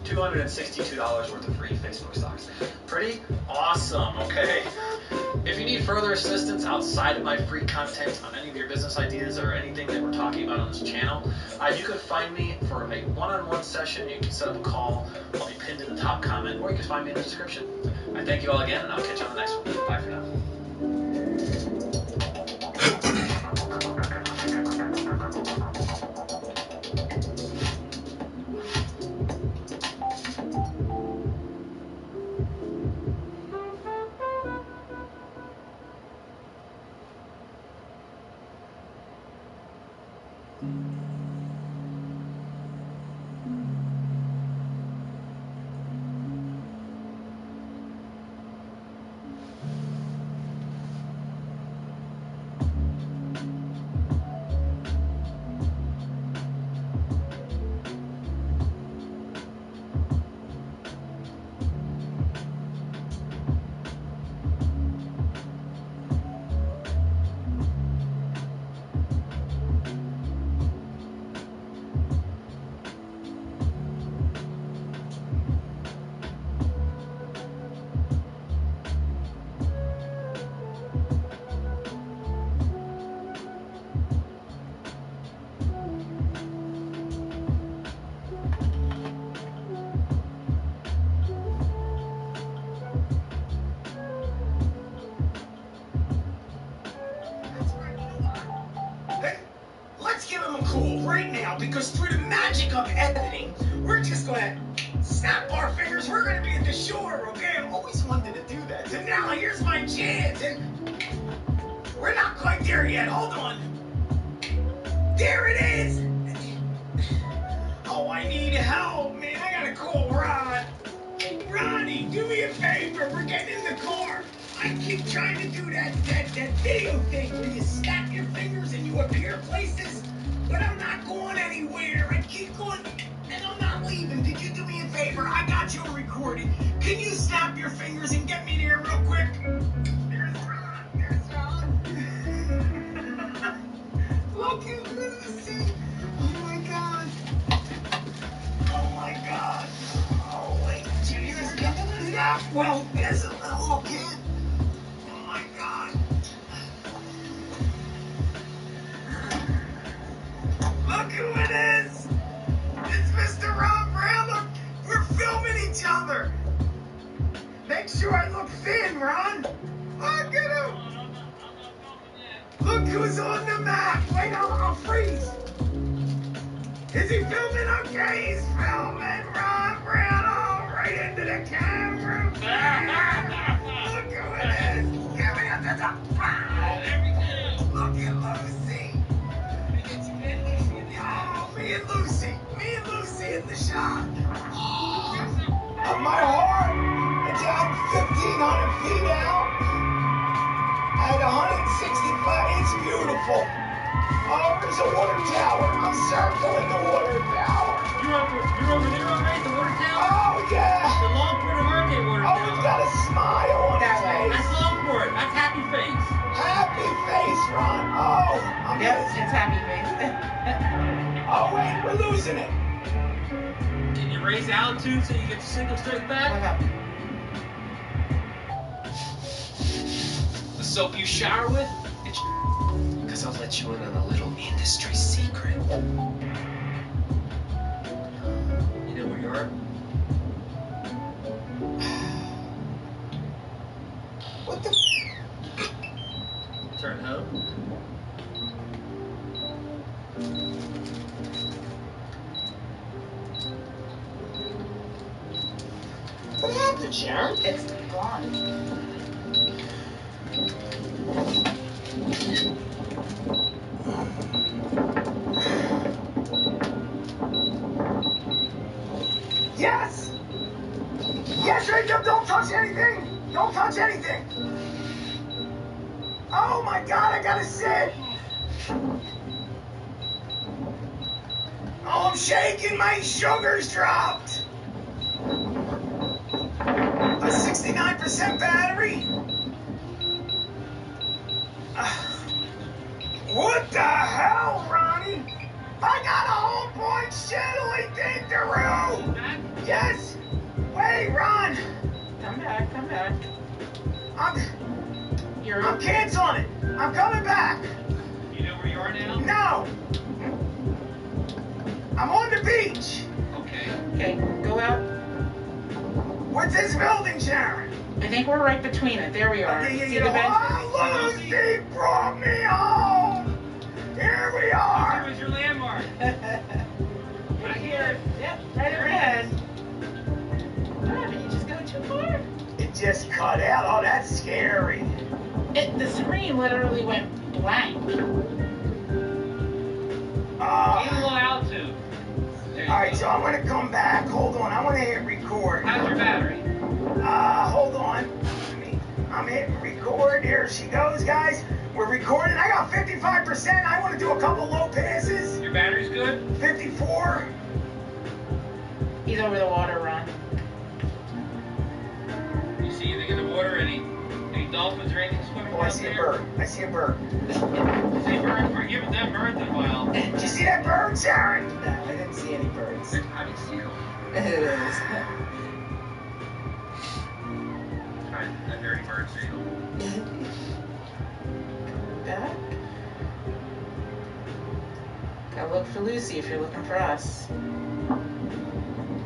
Speaker 4: $262 worth of free Facebook stocks. Pretty awesome, okay? If you need further assistance outside of my free content on any of your business ideas or anything that we're talking about on this channel, you can find me for a one-on-one session. You can set up a call. I'll be pinned in the top comment, or you can find me in the description. I thank you all again, and I'll catch you on the next one. Bye for now.
Speaker 6: now because through the magic of editing, we're just gonna snap our fingers. We're gonna be at the shore, okay? I've always wanted to do that. So now here's my chance. And we're not quite there yet. Hold on. There it is. Oh, I need help, man. I gotta call Ron. Ronnie, do me a favor. We're getting in the car. I keep trying to do that video thing where you snap your fingers and you appear places, but I'm not going anywhere. I keep going, and I'm not leaving. Did you do me a favor? I got you recorded. Can you snap your fingers and get me there real quick? There's Ron. There's Ron. Look at Lucy. Oh my God. Oh my God. Oh wait. Jesus. Yeah. Well, there's a little kid. Oh my God. Look who it is. It's Mr. Ron Brown. Look, we're filming each other. Make sure I look thin, Ron. Look at him. Look who's on the map. Wait, I'll freeze. Is he filming? Okay, he's filming. Ron Brown, oh, right into the camera. Look who it is. Give me a top. Look at Lucy. Oh, me and Lucy in the shot. Oh, my heart. It's at 1,500 feet out. At 165, it's beautiful. Oh, there's a water tower. I'm circling the water tower.
Speaker 5: You're over there already, the water tower?
Speaker 6: Oh, yeah.
Speaker 5: The Longport of Hurricane water
Speaker 6: Oh,
Speaker 5: tower.
Speaker 6: he's got a smile on his face.
Speaker 5: That's Longport. That's Happy Face.
Speaker 6: Happy face, Ron. Oh, I'm
Speaker 7: Yep, it's happy face.
Speaker 6: Oh, wait, we're losing it.
Speaker 5: Can you raise altitude so you get the signal straight back?
Speaker 7: Okay.
Speaker 4: The soap you shower with? It's because I'll let you in on a little industry secret.
Speaker 5: You know where you are?
Speaker 6: What the?
Speaker 5: Turn home.
Speaker 6: What happened, Sharon?
Speaker 7: It's gone.
Speaker 6: Yes! Yes, Jacob, don't touch anything! Don't touch anything! Oh my God, I gotta sit! Oh, I'm shaking, my sugar's dropped! A 69% battery? What the hell, Ronnie? I got a whole point shittily kangaroo! Yes! Wait, Ron!
Speaker 7: Come back, come back.
Speaker 6: I'm
Speaker 7: You're
Speaker 6: canceling it! I'm coming back!
Speaker 5: You know where you are now?
Speaker 6: No! I'm on the beach!
Speaker 5: Okay.
Speaker 7: okay. Go out.
Speaker 6: What's this building, Sharon?
Speaker 7: I think we're right between it. There we are. See the bench?
Speaker 6: Oh, Lucy brought me home! Here we are!
Speaker 5: Where's your landmark?
Speaker 7: Right here. Yep, right ahead. What happened? You just go too far?
Speaker 6: It just cut out. Oh, that's scary.
Speaker 7: The screen literally went blank.
Speaker 5: Gain a little altitude. There you
Speaker 6: Alright,
Speaker 5: go.
Speaker 6: so I'm gonna come back. Hold on, I wanna hit record.
Speaker 5: How's your battery?
Speaker 6: Hold on. I'm hitting record. Here she goes, guys. We're recording. I got 55%. I wanna do a couple low passes.
Speaker 5: Your battery's good?
Speaker 6: 54.
Speaker 7: He's over the water, Ron.
Speaker 5: You see anything in the water? Any dolphins or anything swimming
Speaker 6: Oh, I
Speaker 5: around
Speaker 6: see a
Speaker 5: there?
Speaker 6: bird. I see a bird.
Speaker 5: See birds? We're giving them birds a while.
Speaker 6: Did you see that bird, Sharon?
Speaker 7: No, I didn't see any birds.
Speaker 5: They're probably seals.
Speaker 7: It is.
Speaker 5: A dirty bird seal.
Speaker 7: Back. Gotta look for Lucy if you're looking for us.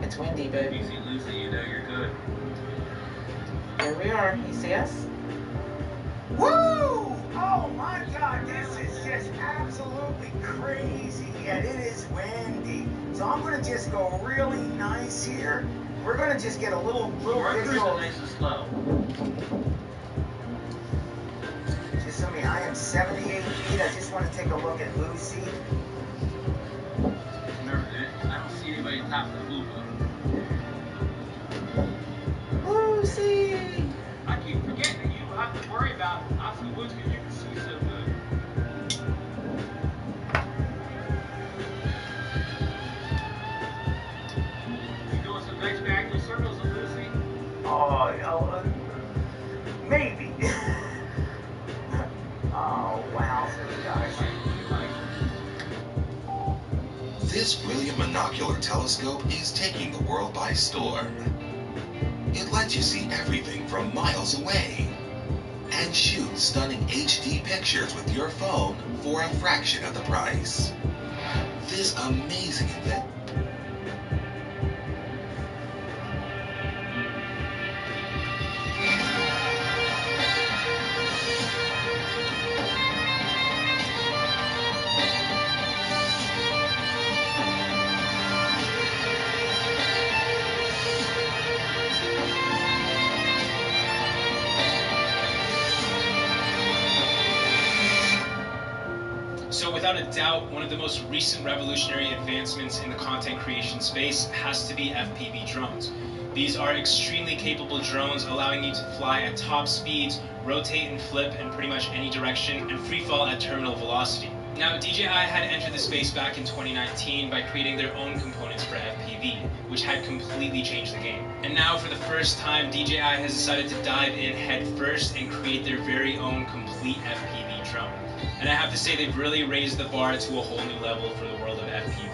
Speaker 7: It's windy,
Speaker 5: If
Speaker 7: babe.
Speaker 5: you see Lucy, you know you're good.
Speaker 7: There we are. You see us?
Speaker 6: Woo! Oh My God, this is just absolutely crazy, and it is windy. So I'm gonna just go really nice here. We're gonna just get a little
Speaker 5: We're
Speaker 6: video.
Speaker 5: cruising nice and slow.
Speaker 6: Just I mean, I am 78 feet. I just want to take a look at Lucy.
Speaker 5: Remember, I don't see anybody top of the loop.
Speaker 6: Lucy!
Speaker 5: I keep forgetting that you have to worry about off the woods because you can see so good. You doing some nice diagonal circles on Lucy?
Speaker 6: Oh, maybe. Oh, wow.
Speaker 8: This brilliant monocular telescope is taking the world by storm. It lets you see everything from miles away and shoot stunning HD pictures with your phone for a fraction of the price. This amazing invention.
Speaker 9: So without a doubt, one of the most recent revolutionary advancements in the content creation space has to be FPV drones. These are extremely capable drones, allowing you to fly at top speeds, rotate and flip in pretty much any direction, and free fall at terminal velocity. Now, DJI had entered the space back in 2019 by creating their own components for FPV, which had completely changed the game. And now, for the first time, DJI has decided to dive in head first and create their very own complete FPV drone. And I have to say, they've really raised the bar to a whole new level for the world of FPV.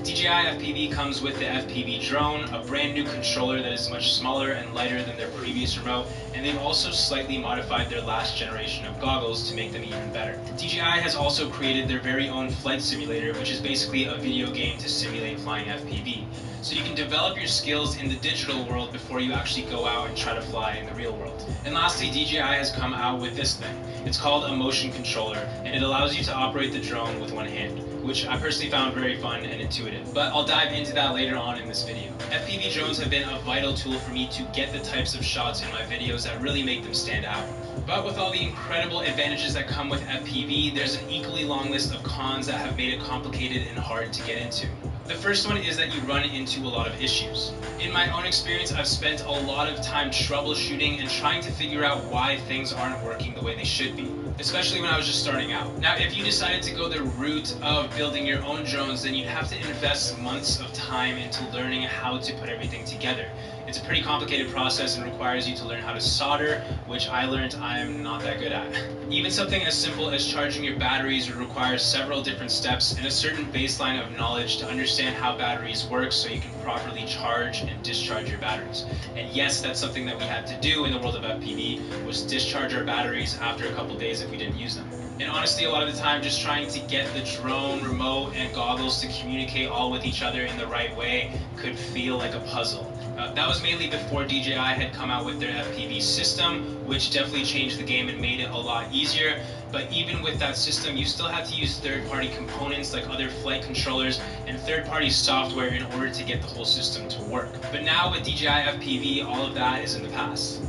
Speaker 9: DJI FPV comes with the FPV drone, a brand new controller that is much smaller and lighter than their previous remote, and they've also slightly modified their last generation of goggles to make them even better. DJI has also created their very own flight simulator, which is basically a video game to simulate flying FPV. So you can develop your skills in the digital world before you actually go out and try to fly in the real world. And lastly, DJI has come out with this thing. It's called a motion controller, and it allows you to operate the drone with one hand, which I personally found very fun and intuitive. But I'll dive into that later on in this video. FPV drones have been a vital tool for me to get the types of shots in my videos that really make them stand out. But with all the incredible advantages that come with FPV, there's an equally long list of cons that have made it complicated and hard to get into. The first one is that you run into a lot of issues. In my own experience, I've spent a lot of time troubleshooting and trying to figure out why things aren't working the way they should be, especially when I was just starting out. Now, if you decided to go the route of building your own drones, then you'd have to invest months of time into learning how to put everything together. It's a pretty complicated process and requires you to learn how to solder, which I learned I'm not that good at. Even something as simple as charging your batteries requires several different steps and a certain baseline of knowledge to understand how batteries work so you can properly charge and discharge your batteries. And yes, that's something that we had to do in the world of FPV, was discharge our batteries after a couple days if we didn't use them. And honestly, a lot of the time, just trying to get the drone, remote, and goggles to communicate all with each other in the right way could feel like a puzzle. That was mainly before DJI had come out with their FPV system, which definitely changed the game and made it a lot easier. But even with that system, you still had to use third-party components like other flight controllers and third-party software in order to get the whole system to work. But now with DJI FPV, all of that is in the past.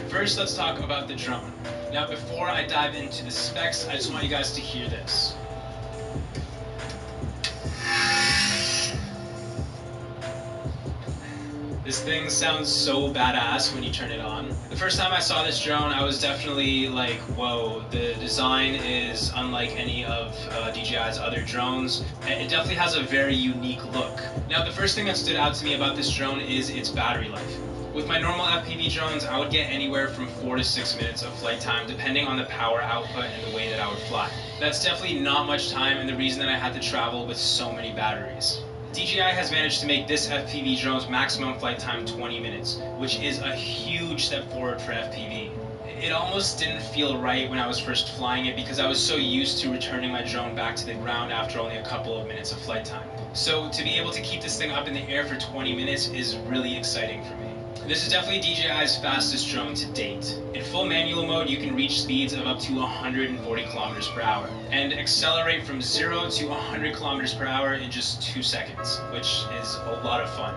Speaker 9: First, let's talk about the drone. Now, before I dive into the specs, I just want you guys to hear this. This thing sounds so badass when you turn it on. The first time I saw this drone, I was definitely like, whoa, the design is unlike any of DJI's other drones. It definitely has a very unique look. Now, the first thing that stood out to me about this drone is its battery life. With my normal FPV drones, I would get anywhere from 4 to 6 minutes of flight time, depending on the power output and the way that I would fly. That's definitely not much time, and the reason that I had to travel with so many batteries. DJI has managed to make this FPV drone's maximum flight time 20 minutes, which is a huge step forward for FPV. It almost didn't feel right when I was first flying it because I was so used to returning my drone back to the ground after only a couple of minutes of flight time. So to be able to keep this thing up in the air for 20 minutes is really exciting for me. This is definitely DJI's fastest drone to date. In full manual mode, you can reach speeds of up to 140 kilometers per hour and accelerate from 0 to 100 kilometers per hour in just 2 seconds, which is a lot of fun.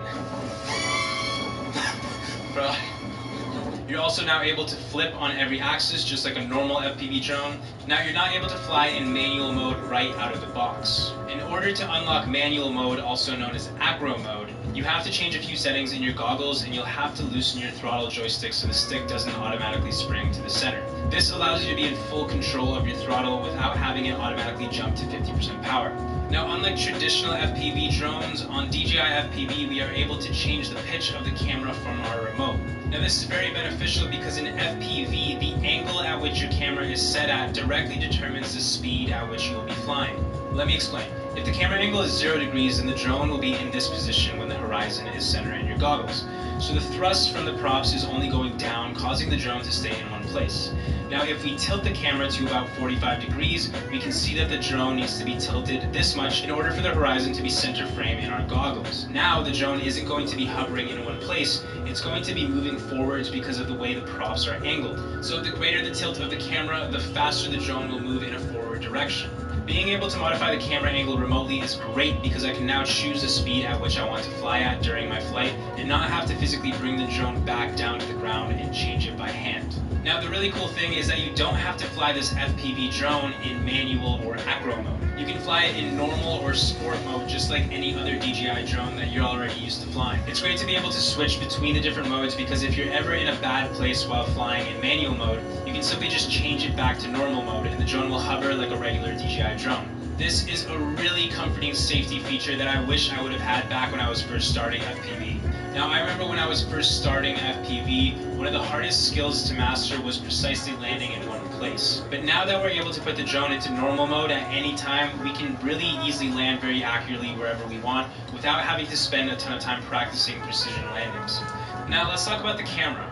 Speaker 9: You're also now able to flip on every axis just like a normal FPV drone. Now you're not able to fly in manual mode right out of the box. In order to unlock manual mode, also known as acro mode, you have to change a few settings in your goggles and you'll have to loosen your throttle joystick so the stick doesn't automatically spring to the center. This allows you to be in full control of your throttle without having it automatically jump to 50% power. Now, unlike traditional FPV drones, on DJI FPV we are able to change the pitch of the camera from our remote. Now this is very beneficial because in FPV, the angle at which your camera is set at directly determines the speed at which you will be flying. Let me explain. If the camera angle is 0 degrees, then the drone will be in this position when the horizon is center in your goggles. So the thrust from the props is only going down, causing the drone to stay in one place. Now if we tilt the camera to about 45 degrees, we can see that the drone needs to be tilted this much in order for the horizon to be center frame in our goggles. Now the drone isn't going to be hovering in one place, it's going to be moving forwards because of the way the props are angled. So the greater the tilt of the camera, the faster the drone will move in a forward direction. Being able to modify the camera angle remotely is great because I can now choose the speed at which I want to fly at during my flight and not have to physically bring the drone back down to the ground and change it by hand. Now the really cool thing is that you don't have to fly this FPV drone in manual or acro mode. You can fly it in normal or sport mode just like any other DJI drone that you're already used to flying. It's great to be able to switch between the different modes because if you're ever in a bad place while flying in manual mode, you can simply just change it back to normal mode and the drone will hover like a regular DJI drone. This is a really comforting safety feature that I wish I would have had back when I was first starting FPV. Now I remember when I was first starting FPV, one of the hardest skills to master was precisely landing in one place. But now that we're able to put the drone into normal mode at any time, we can really easily land very accurately wherever we want without having to spend a ton of time practicing precision landings. Now let's talk about the camera.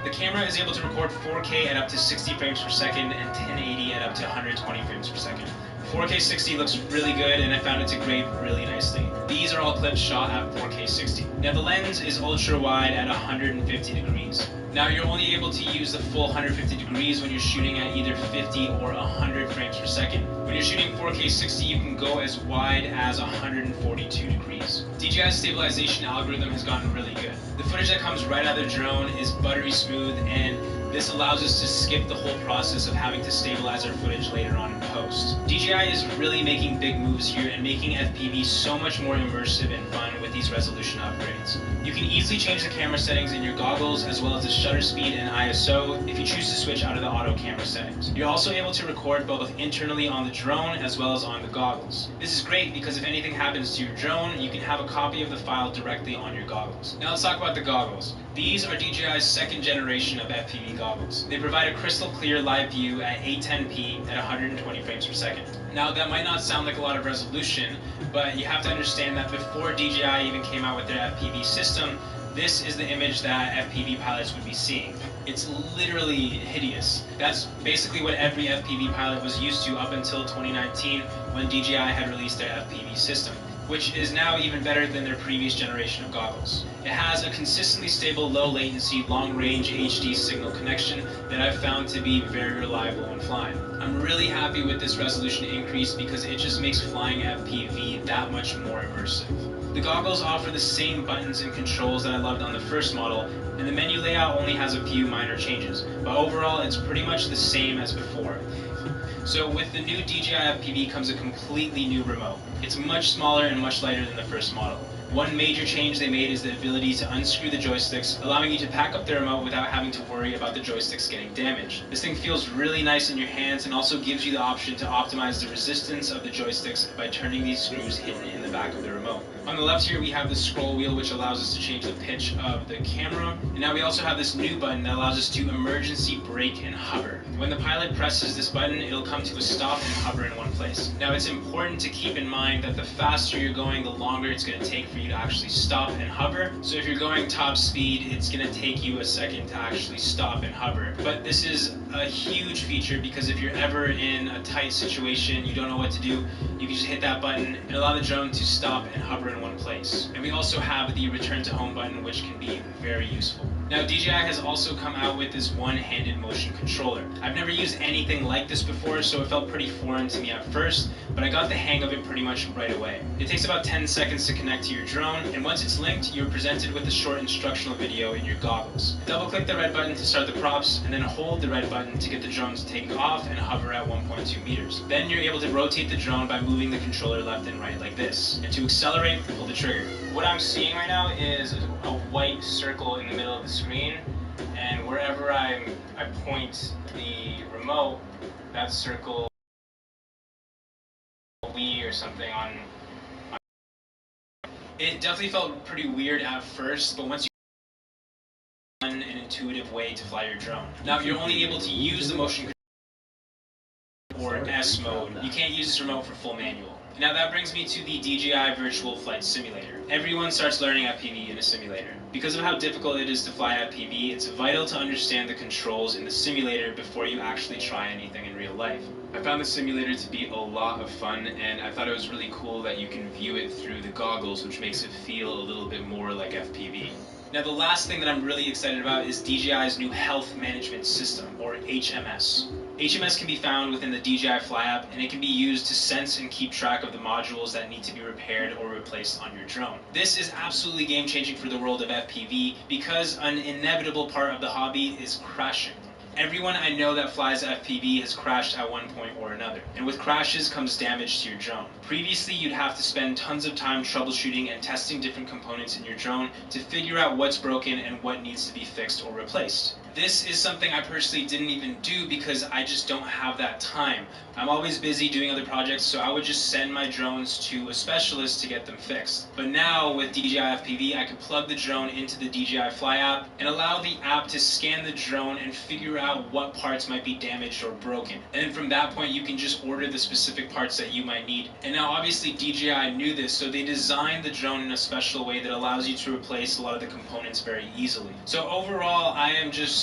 Speaker 9: The camera is able to record 4K at up to 60 frames per second and 1080 at up to 120 frames per second. 4K 60 looks really good and I found it to grade really nicely. These are all clips shot at 4K 60. Now the lens is ultra wide at 150 degrees. Now you're only able to use the full 150 degrees when you're shooting at either 50 or 100 frames per second. When you're shooting 4K 60, you can go as wide as 142 degrees. DJI's stabilization algorithm has gotten really good. The footage that comes right out of the drone is buttery smooth and this allows us to skip the whole process of having to stabilize our footage later on in post. DJI is really making big moves here and making FPV so much more immersive and fun with these resolution upgrades. You can easily change the camera settings in your goggles as well as the shutter speed and ISO if you choose to switch out of the auto camera settings. You're also able to record both internally on the drone as well as on the goggles. This is great because if anything happens to your drone, you can have a copy of the file directly on your goggles. Now let's talk about the goggles. These are DJI's second generation of FPV goggles. They provide a crystal clear live view at 810p at 120 frames per second. Now that might not sound like a lot of resolution, but you have to understand that before DJI even came out with their FPV system, this is the image that FPV pilots would be seeing. It's literally hideous. That's basically what every FPV pilot was used to up until 2019 when DJI had released their FPV system, which is now even better than their previous generation of goggles. It has a consistently stable, low latency, long range HD signal connection that I've found to be very reliable when flying. I'm really happy with this resolution increase because it just makes flying FPV that much more immersive. The goggles offer the same buttons and controls that I loved on the first model, and the menu layout only has a few minor changes, but overall it's pretty much the same as before. So with the new DJI FPV comes a completely new remote. It's much smaller and much lighter than the first model. One major change they made is the ability to unscrew the joysticks, allowing you to pack up the remote without having to worry about the joysticks getting damaged. This thing feels really nice in your hands and also gives you the option to optimize the resistance of the joysticks by turning these screws hidden in the back of the remote. On the left here we have the scroll wheel which allows us to change the pitch of the camera, and now we also have this new button that allows us to emergency brake and hover. When the pilot presses this button, it'll come to a stop and hover in one place. Now it's important to keep in mind that the faster you're going, the longer it's going to take for you to actually stop and hover. So if you're going top speed, it's going to take you a second to actually stop and hover. But this is a huge feature because if you're ever in a tight situation, you don't know what to do, you can just hit that button and allow the drone to stop and hover in one place. And we also have the return to home button, which can be very useful. Now, DJI has also come out with this one-handed motion controller. I've never used anything like this before, so it felt pretty foreign to me at first, but I got the hang of it pretty much right away. It takes about 10 seconds to connect to your drone, and once it's linked, you're presented with a short instructional video in your goggles. Double-click the red button to start the props, and then hold the red button to get the drone to take off and hover at 1.2 meters. Then you're able to rotate the drone by moving the controller left and right like this. And to accelerate, pull the trigger. What I'm seeing right now is a white circle in the middle of the screen, and wherever I point the remote, that circle Wii or something on. It definitely felt pretty weird at first, but once you an intuitive way to fly your drone. Now, you're only able to use the motion or S mode. You can't use this remote for full manual. Now that brings me to the DJI Virtual Flight Simulator. Everyone starts learning FPV in a simulator. Because of how difficult it is to fly FPV, it's vital to understand the controls in the simulator before you actually try anything in real life. I found the simulator to be a lot of fun, and I thought it was really cool that you can view it through the goggles, which makes it feel a little bit more like FPV. Now, the last thing that I'm really excited about is DJI's new Health Management System, or HMS. HMS can be found within the DJI Fly app, and it can be used to sense and keep track of the modules that need to be repaired or replaced on your drone. This is absolutely game-changing for the world of FPV because an inevitable part of the hobby is crashing. Everyone I know that flies FPV has crashed at one point or another, and with crashes comes damage to your drone. Previously, you'd have to spend tons of time troubleshooting and testing different components in your drone to figure out what's broken and what needs to be fixed or replaced. This is something I personally didn't even do because I just don't have that time. I'm always busy doing other projects, so I would just send my drones to a specialist to get them fixed. But now with DJI FPV, I can plug the drone into the DJI Fly app and allow the app to scan the drone and figure out what parts might be damaged or broken. And then from that point, you can just order the specific parts that you might need. And now obviously DJI knew this, so they designed the drone in a special way that allows you to replace a lot of the components very easily. So overall, I am just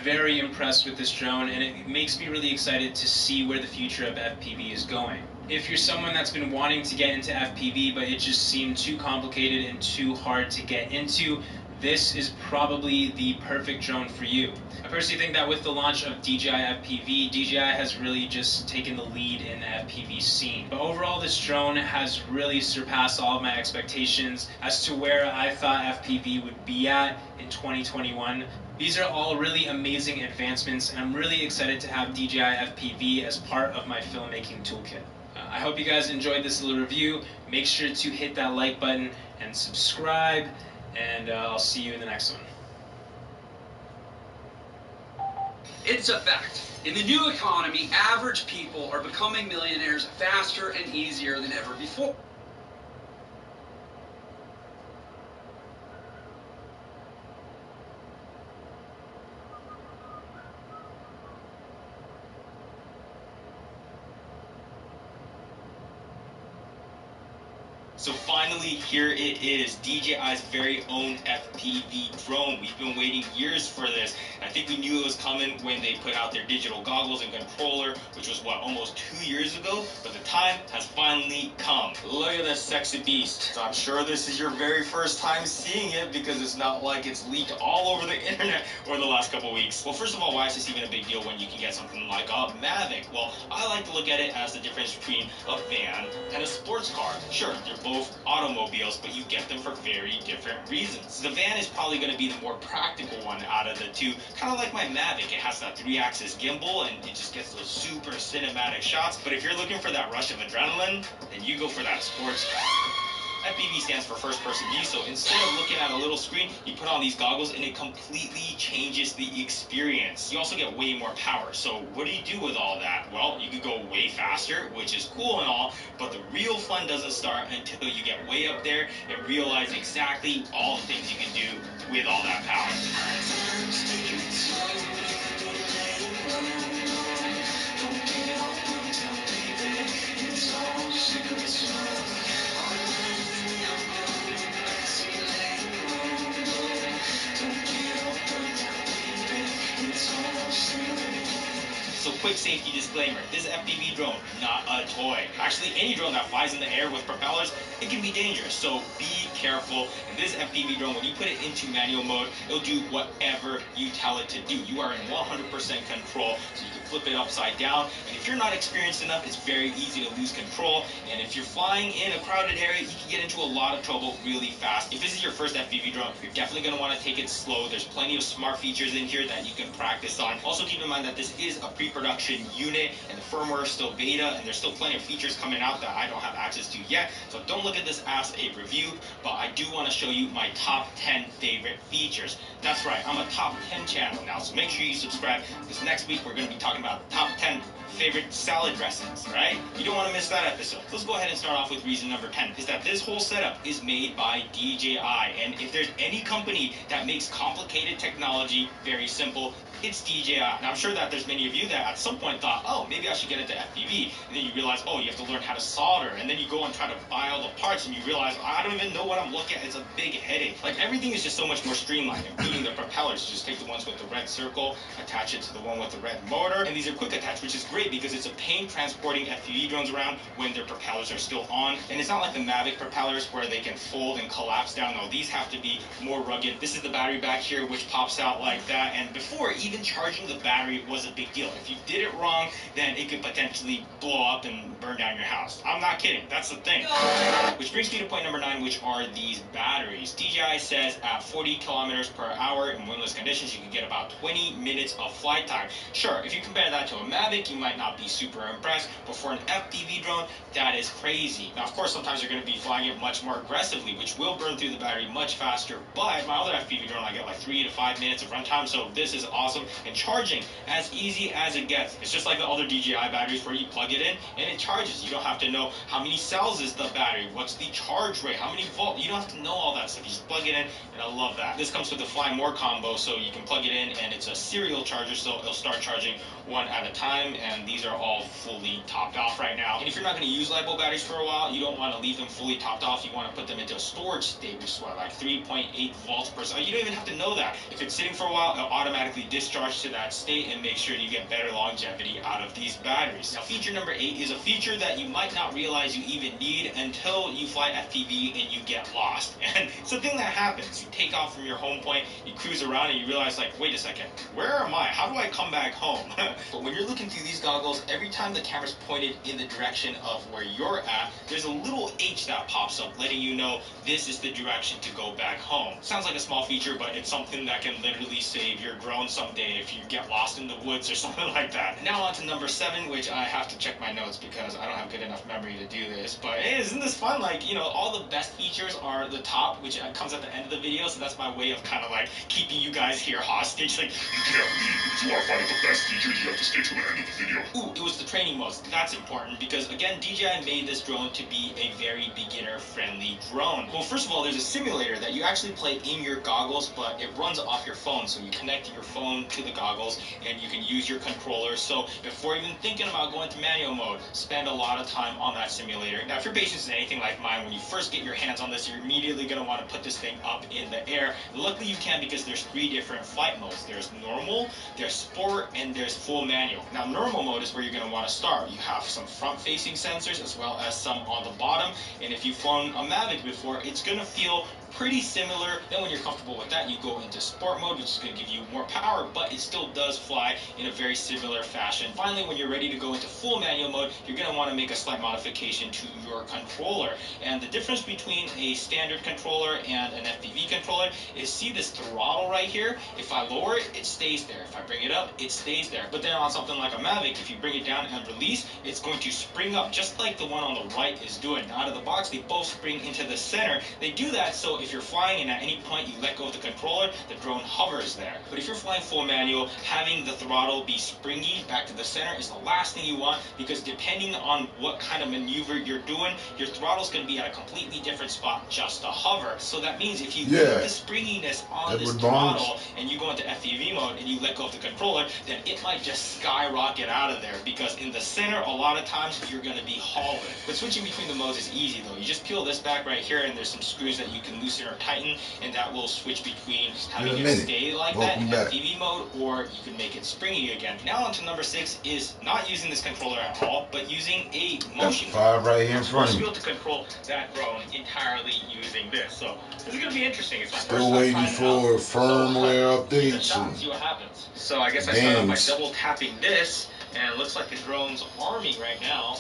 Speaker 9: very impressed with this drone, and it makes me really excited to see where the future of FPV is going. If you're someone that's been wanting to get into FPV, but it just seemed too complicated and too hard to get into, this is probably the perfect drone for you. I personally think that with the launch of DJI FPV, DJI has really just taken the lead in the FPV scene. But overall, this drone has really surpassed all of my expectations as to where I thought FPV would be at in 2021. These are all really amazing advancements, and I'm really excited to have DJI FPV as part of my filmmaking toolkit. I hope you guys enjoyed this little review. Make sure to hit that like button and subscribe, and I'll see you in the next one.
Speaker 10: It's a fact. In the new economy, average people are becoming millionaires faster and easier than ever before.
Speaker 11: So finally, here it is, DJI's very own FPV drone. We've been waiting years for this. I think we knew it was coming when they put out their digital goggles and controller, which was, what, almost 2 years ago? But the time has finally come. Look at this sexy beast. So I'm sure this is your very first time seeing it because it's not like it's leaked all over the internet over the last couple weeks. Well, first of all, why is this even a big deal when you can get something like a Mavic? Well, I like to look at it as the difference between a van and a sports car. Sure, they're both automobiles, but you get them for very different reasons. The van is probably going to be the more practical one out of the two, kind of like my Mavic. It has that 3-axis gimbal and it just gets those super cinematic shots. But if you're looking for that rush of adrenaline, then you go for that sports car. FPV stands for first person view, so instead of looking at a little screen, you put on these goggles and it completely changes the experience. You also get way more power. So what do you do with all that? Well, you could go way faster, which is cool and all, but the real fun doesn't start until you get way up there and realize exactly all the things you can do with all that power. quick safety disclaimer. This FPV drone, not a toy. Actually, any drone that flies in the air with propellers, it can be dangerous, so be careful. And this FPV drone, when you put it into manual mode, it'll do whatever you tell it to do. You are in 100% control, so you can flip it upside down. And if you're not experienced enough, it's very easy to lose control. And if you're flying in a crowded area, you can get into a lot of trouble really fast. If this is your first FPV drone, you're definitely going to want to take it slow. There's plenty of smart features in here that you can practice on. Also keep in mind that this is a pre-production unit and the firmware is still beta, and there's still plenty of features coming out that I don't have access to yet. So don't look at this as a review, but I do want to show you my top 10 favorite features. That's right, I'm a top 10 channel now, so make sure you subscribe, because next week we're going to be talking about top 10 favorite salad dressings, right? You don't want to miss that episode. So let's go ahead and start off with reason number 10, is that this whole setup is made by DJI, and if there's any company that makes complicated technology very simple, it's DJI. And I'm sure that there's many of you that at some point thought, oh, maybe I should get into FPV, and then you realize, oh, you have to learn how to solder, and then you go and try to buy all the parts, and you realize, I don't even know what I'm looking at. It's a big headache. Like, everything is just so much more streamlined, including the propellers. You just take the ones with the red circle, attach it to the one with the red motor, and these are quick attach, which is great because it's a pain transporting FPV drones around when their propellers are still on. And it's not like the Mavic propellers where they can fold and collapse down. No, these have to be more rugged. This is the battery back here, which pops out like that. And before, even charging the battery was a big deal. If you did it wrong, then it could potentially blow up and burn down your house. I'm not kidding. That's the thing. Which brings me to point number 9, which are these batteries. DJI says at 40 kilometers per hour in windless conditions, you can get about 20 minutes of flight time. Sure, if you compare that to a Mavic, you might not be super impressed, but for an FPV drone, that is crazy. Now, of course, sometimes you're going to be flying it much more aggressively, which will burn through the battery much faster, but my other FPV drone, I get like 3 to 5 minutes of runtime, so this is awesome. And charging, as easy as it gets. It's just like the other DJI batteries where you plug it in and it charges. You don't have to know how many cells is the battery, what's the charge rate, how many volts. You don't have to know all that stuff. You just plug it in, and I love that. This comes with the Fly More combo, so you can plug it in, and it's a serial charger, so it'll start charging one at a time, and these are all fully topped off right now. And if you're not going to use LiPo batteries for a while, you don't want to leave them fully topped off. You want to put them into a storage state, which is what, like 3.8 volts per cell. You don't even have to know that. If it's sitting for a while, it'll automatically discharge to that state and make sure you get better longevity out of these batteries. Now, feature number 8 is a feature that you might not realize you even need until you fly FPV and you get lost. And it's a thing that happens. You take off from your home point, you cruise around, and you realize, like, wait a second, where am I? How do I come back home? But when you're looking through these goggles, every time the camera's pointed in the direction of where you're at, there's a little H that pops up letting you know this is the direction to go back home. Sounds like a small feature, but it's something that can literally save your drone someday if you get lost in the woods or something like that. Now on to number 7, which I have to check my notes because I don't have good enough memory to do this. But hey, isn't this fun? Like, you know, all the best features are the top, which comes at the end of the video, so that's my way of kind of like keeping you guys here hostage. Like, you can't leave. If you want to find out the best features, you have to stay till the end of the video. Ooh, it was the training modes. That's important because, again, DJI made this drone to be a very beginner-friendly drone. Well, first of all, there's a simulator that you actually play in your goggles, but it runs off your phone. So you connect your phone to the goggles, and you can use your controller. So before even thinking about going to manual mode, spend a lot of time on that simulator. Now, if your patience is anything like mine, when you first get your hands on this, you're immediately going to want to put this thing up in the air. Luckily, you can because there's 3 different flight modes. There's normal, there's sport, and there's full manual. Now, normal mode is where you're going to want to start. You have some front-facing sensors as well as some on the bottom. And if you've flown a Mavic before, it's going to feel pretty similar. Then when you're comfortable with that, you go into sport mode, which is going to give you more power, but it still does fly in a very similar fashion. Finally, when you're ready to go into full manual mode, you're going to want to make a slight modification to your controller. And the difference between a standard controller and an FPV controller is, see this throttle right here? If I lower it, it stays there. If I bring it up, it stays there. But then on something like a Mavic, if you bring it down and release, it's going to spring up just like the one on the right is doing. Out of the box, they both spring into the center. They do that so if you're flying and at any point you let go of the controller, the drone hovers there. But if you're flying full manual, having the throttle be springy back to the center is the last thing you want, because depending on what kind of maneuver you're doing, your throttle's going to be at a completely different spot just to hover. So that means if you leave the springiness on this throttle and you go into FPV mode and you let go of the controller, then it might just skyrocket out of there, because in the center, a lot of times you're going to be hovering. But switching between the modes is easy though. You just peel this back right here, and there's some screws that you can loosen loosen or tighten, and that will switch between having
Speaker 1: In a
Speaker 11: it
Speaker 1: minute.
Speaker 11: stay like
Speaker 1: Welcome
Speaker 11: that in
Speaker 1: back.
Speaker 11: FPV mode, or you can make it springy again. Now on to number 6 is not using this controller at all, but using a motion control.
Speaker 1: F5 right here in front of
Speaker 11: You're
Speaker 1: me.
Speaker 11: supposed to control that drone entirely using this. So this is going to be interesting. It's my
Speaker 1: Still
Speaker 11: first time
Speaker 1: waiting
Speaker 11: trying it
Speaker 1: for
Speaker 11: out.
Speaker 1: firmware
Speaker 11: Give it a
Speaker 1: updates
Speaker 11: shot,
Speaker 1: and
Speaker 11: see what happens. So I guess I start off by
Speaker 1: games.
Speaker 11: double tapping this, and it looks like the drone's arming right now.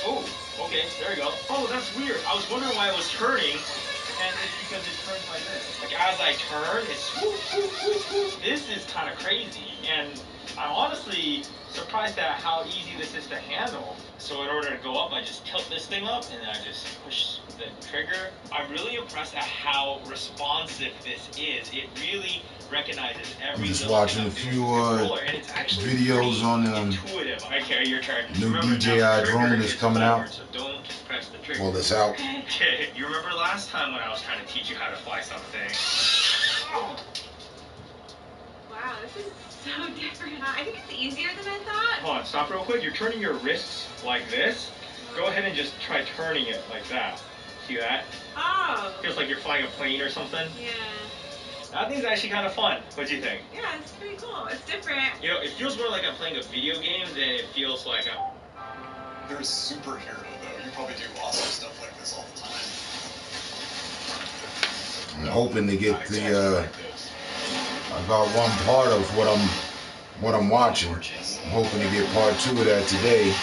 Speaker 11: Oh, okay, there we go. Oh, that's weird. I was wondering why it was turning, and it's because it turns like this. Like as I turn, it's whoop, whoop, whoop, whoop. This is kind of crazy, and I'm honestly surprised at how easy this is to handle. So in order to go up, I just tilt this thing up, and then I just push the trigger. I'm really impressed at how responsive this is. It really recognizes every
Speaker 1: I'm just
Speaker 11: little
Speaker 1: watching
Speaker 11: thing
Speaker 1: a
Speaker 11: I'm doing
Speaker 1: few
Speaker 11: with the controller, and it's actually
Speaker 1: videos on
Speaker 11: intuitive. Okay, your turn.
Speaker 1: new
Speaker 11: Remember,
Speaker 1: DJI
Speaker 11: now, the trigger
Speaker 1: drone is coming
Speaker 11: forward,
Speaker 1: out.
Speaker 11: so don't press the trigger.
Speaker 1: Well, that's out.
Speaker 11: Okay, you remember last time when I was trying to teach you how to fly something? Oh.
Speaker 7: Wow, this is so different. I think it's easier than I thought.
Speaker 11: Hold on, stop real quick. You're turning your wrists like this. Go ahead and just try turning it like that. See that?
Speaker 7: Oh.
Speaker 11: Feels like you're flying a plane or something.
Speaker 7: Yeah.
Speaker 11: That thing's actually kind of fun. What do you think?
Speaker 7: Yeah, it's pretty cool. It's different.
Speaker 11: You know, it feels more like I'm playing a video game than it feels like I'm...
Speaker 12: You're a superhero, though. You probably do awesome stuff like this all the time.
Speaker 1: I'm hoping to get the I got one part of what I'm watching. I'm hoping to get part 2 of that today.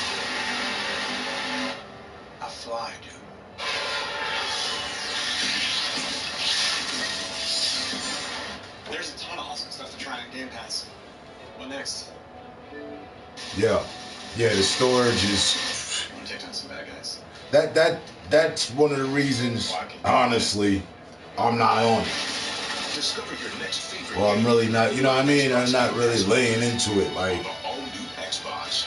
Speaker 12: I fly, dude. There's a ton of awesome stuff to try on Game Pass. What next?
Speaker 1: Yeah, the storage is.
Speaker 12: You want to take down some bad guys?
Speaker 1: That's one of the reasons. Honestly, I'm not on it.
Speaker 8: Discover your next favorite.
Speaker 1: Well, I'm really not. You know what I mean? I'm not really laying into it. Like,
Speaker 8: The all-new Xbox.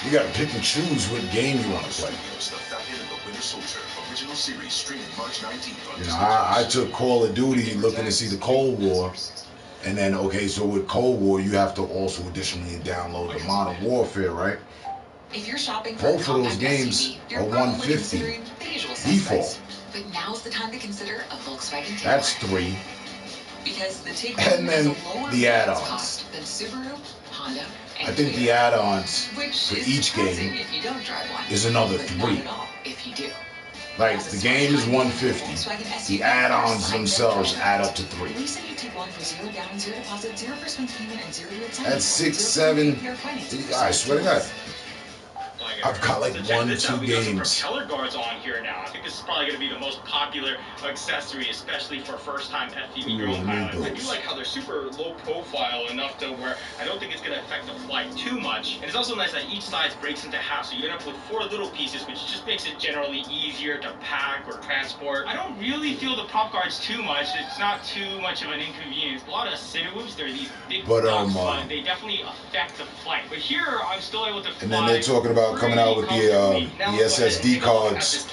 Speaker 1: you gotta pick and choose what game you want to play.
Speaker 8: Studios, The Falcon and the Winter Soldier original series streaming March 19th on
Speaker 1: You know, I took Call of Duty looking to see the Cold War, and then okay, so with Cold War you have to also additionally download the Modern Warfare, right?
Speaker 13: If you're shopping for
Speaker 1: Both of those games
Speaker 13: you're
Speaker 1: are
Speaker 13: probably
Speaker 1: 150
Speaker 13: considering the usual
Speaker 1: default.
Speaker 13: suspects. But now's the time to consider a Volkswagen Tiguan.
Speaker 1: That's 3.
Speaker 13: Because the Tiguan
Speaker 1: And
Speaker 13: has
Speaker 1: then
Speaker 13: a lower
Speaker 1: the
Speaker 13: maintenance
Speaker 1: add-ons.
Speaker 13: cost than Subaru, Honda, and
Speaker 1: I think
Speaker 13: Toyota,
Speaker 1: the add-ons
Speaker 13: which
Speaker 1: for
Speaker 13: is
Speaker 1: each
Speaker 13: surprising
Speaker 1: game
Speaker 13: if you don't drive one,
Speaker 1: is another
Speaker 13: but
Speaker 1: 3.
Speaker 13: not at all if you do.
Speaker 1: Like the game is 150. The add-ons themselves add up to 3.
Speaker 13: Lease a new Tiguan for 0 down, 0 deposit, 0 first month payment, and 0 year time.
Speaker 1: That's 6, 7. I swear to God. I've got like
Speaker 11: So check
Speaker 1: 1,
Speaker 11: this
Speaker 1: 2
Speaker 11: out. We got some
Speaker 1: games.
Speaker 11: propeller guards on here now. I think this is probably going to be the most popular accessory, especially for first-time FPV drone pilots. I do like how they're super low profile enough to where I don't think it's going to affect the flight too much. And it's also nice that each side breaks into half, so you end up with 4 little pieces, which just makes it generally easier to pack or transport. I don't really feel the prop guards too much. It's not too much of an inconvenience. A lot of Cinewoos, they're these big blocks, but they definitely affect the flight. But here, I'm still able to fly.
Speaker 1: And then they're talking about coming out with the SSD cards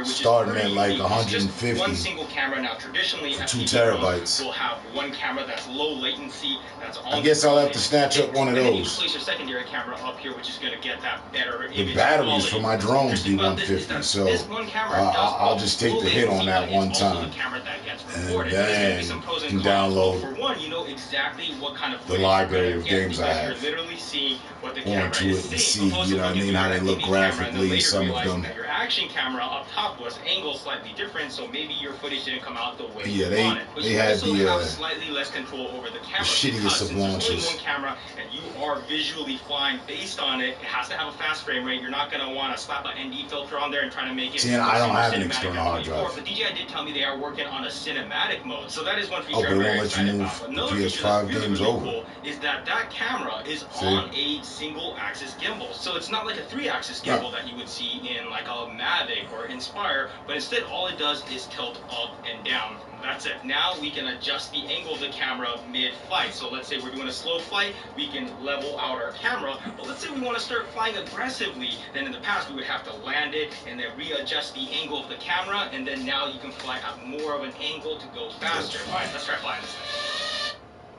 Speaker 1: starting at like 150
Speaker 11: one single camera. Now traditionally
Speaker 1: for 2 terabytes.
Speaker 11: will have one camera that's low latency, that's on
Speaker 1: I guess I'll have to snatch up one of
Speaker 11: and then you
Speaker 1: those.
Speaker 11: place your secondary camera up here, which is going to get that better
Speaker 1: The
Speaker 11: image
Speaker 1: batteries
Speaker 11: quality.
Speaker 1: for my drones be 150, so I'll just take the hit on that one time, and then can download
Speaker 11: for one, you know exactly what kind of
Speaker 1: the library of games I
Speaker 11: you're
Speaker 1: have
Speaker 11: literally seeing what the camera
Speaker 1: onto
Speaker 11: is
Speaker 1: it and
Speaker 11: seeing.
Speaker 1: see, you know what I mean, how they look graphically, some of them.
Speaker 11: That your action camera up top was angled slightly different, so maybe your footage didn't come out the way
Speaker 1: Yeah,
Speaker 11: you wanted. But
Speaker 1: they
Speaker 11: you
Speaker 1: had
Speaker 11: also
Speaker 1: the
Speaker 11: have slightly less control over the camera.
Speaker 1: shittiest
Speaker 11: because
Speaker 1: of
Speaker 11: since there's
Speaker 1: launches.
Speaker 11: only one camera and you are visually flying based on it, it has to have a fast frame rate. You're not going to want to slap an ND filter on there and try to make it.
Speaker 1: See, and I don't have an
Speaker 11: cinematic
Speaker 1: external
Speaker 11: at
Speaker 1: hard
Speaker 11: 24,
Speaker 1: drive.
Speaker 11: But DJI did tell me they are working on a cinematic mode, so that is one feature
Speaker 1: Oh, but
Speaker 11: I'm
Speaker 1: it
Speaker 11: very
Speaker 1: won't let you
Speaker 11: excited
Speaker 1: move
Speaker 11: about.
Speaker 1: the
Speaker 11: Another feature
Speaker 1: PS5
Speaker 11: that's really,
Speaker 1: games
Speaker 11: really
Speaker 1: over.
Speaker 11: cool is that that camera is on a single axis gimbal. So it's not like a 3-axis gimbal that you would see in like a Mavic or Inspire, but instead all it does is tilt up and down. That's it. Now we can adjust the angle of the camera mid-flight. So let's say we're doing a slow flight, we can level out our camera. But let's say we want to start flying aggressively, then in the past we would have to land it and then readjust the angle of the camera, and then now you can fly at more of an angle to go faster. All right, let's try flying this thing.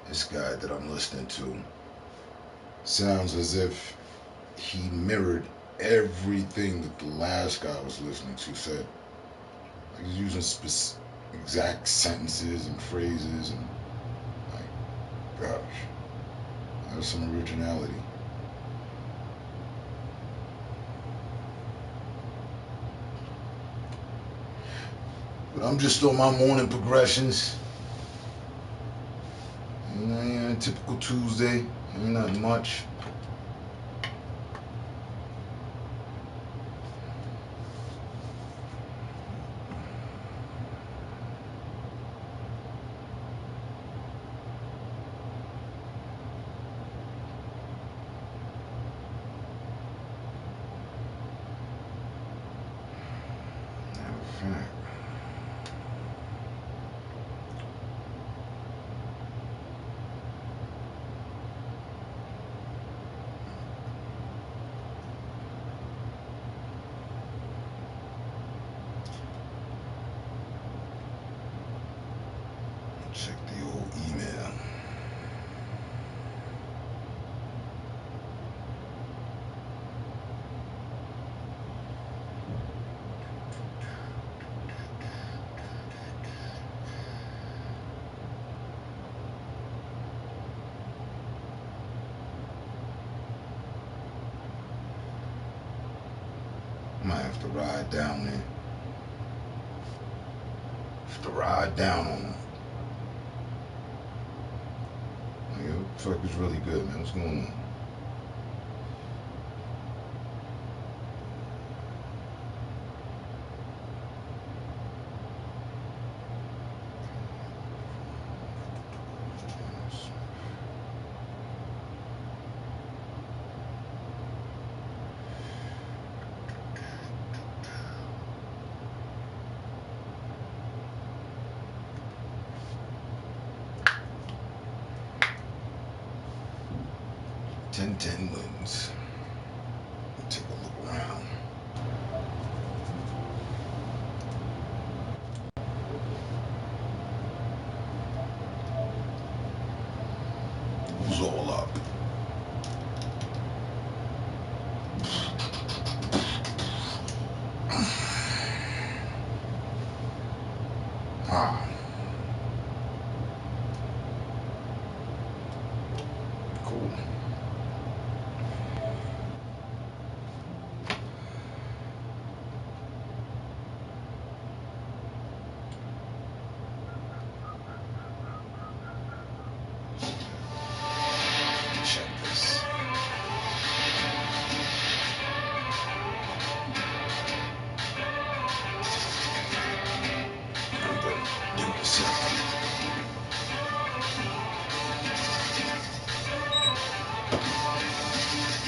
Speaker 1: This guy that I'm listening to sounds as if he mirrored everything that the last guy I was listening to said. Like he's using exact sentences and phrases and like, gosh, that's some originality. But I'm just on my morning progressions. You know, yeah, typical Tuesday, ain't nothing much. Matter of fact, check the old email. I might have to ride down there. Have to ride down on them. Like, the fuck is really good, man. What's going on? Ten wins. Take a look around. Who's all up? Ah. Cool. Check this. I'm gonna do this.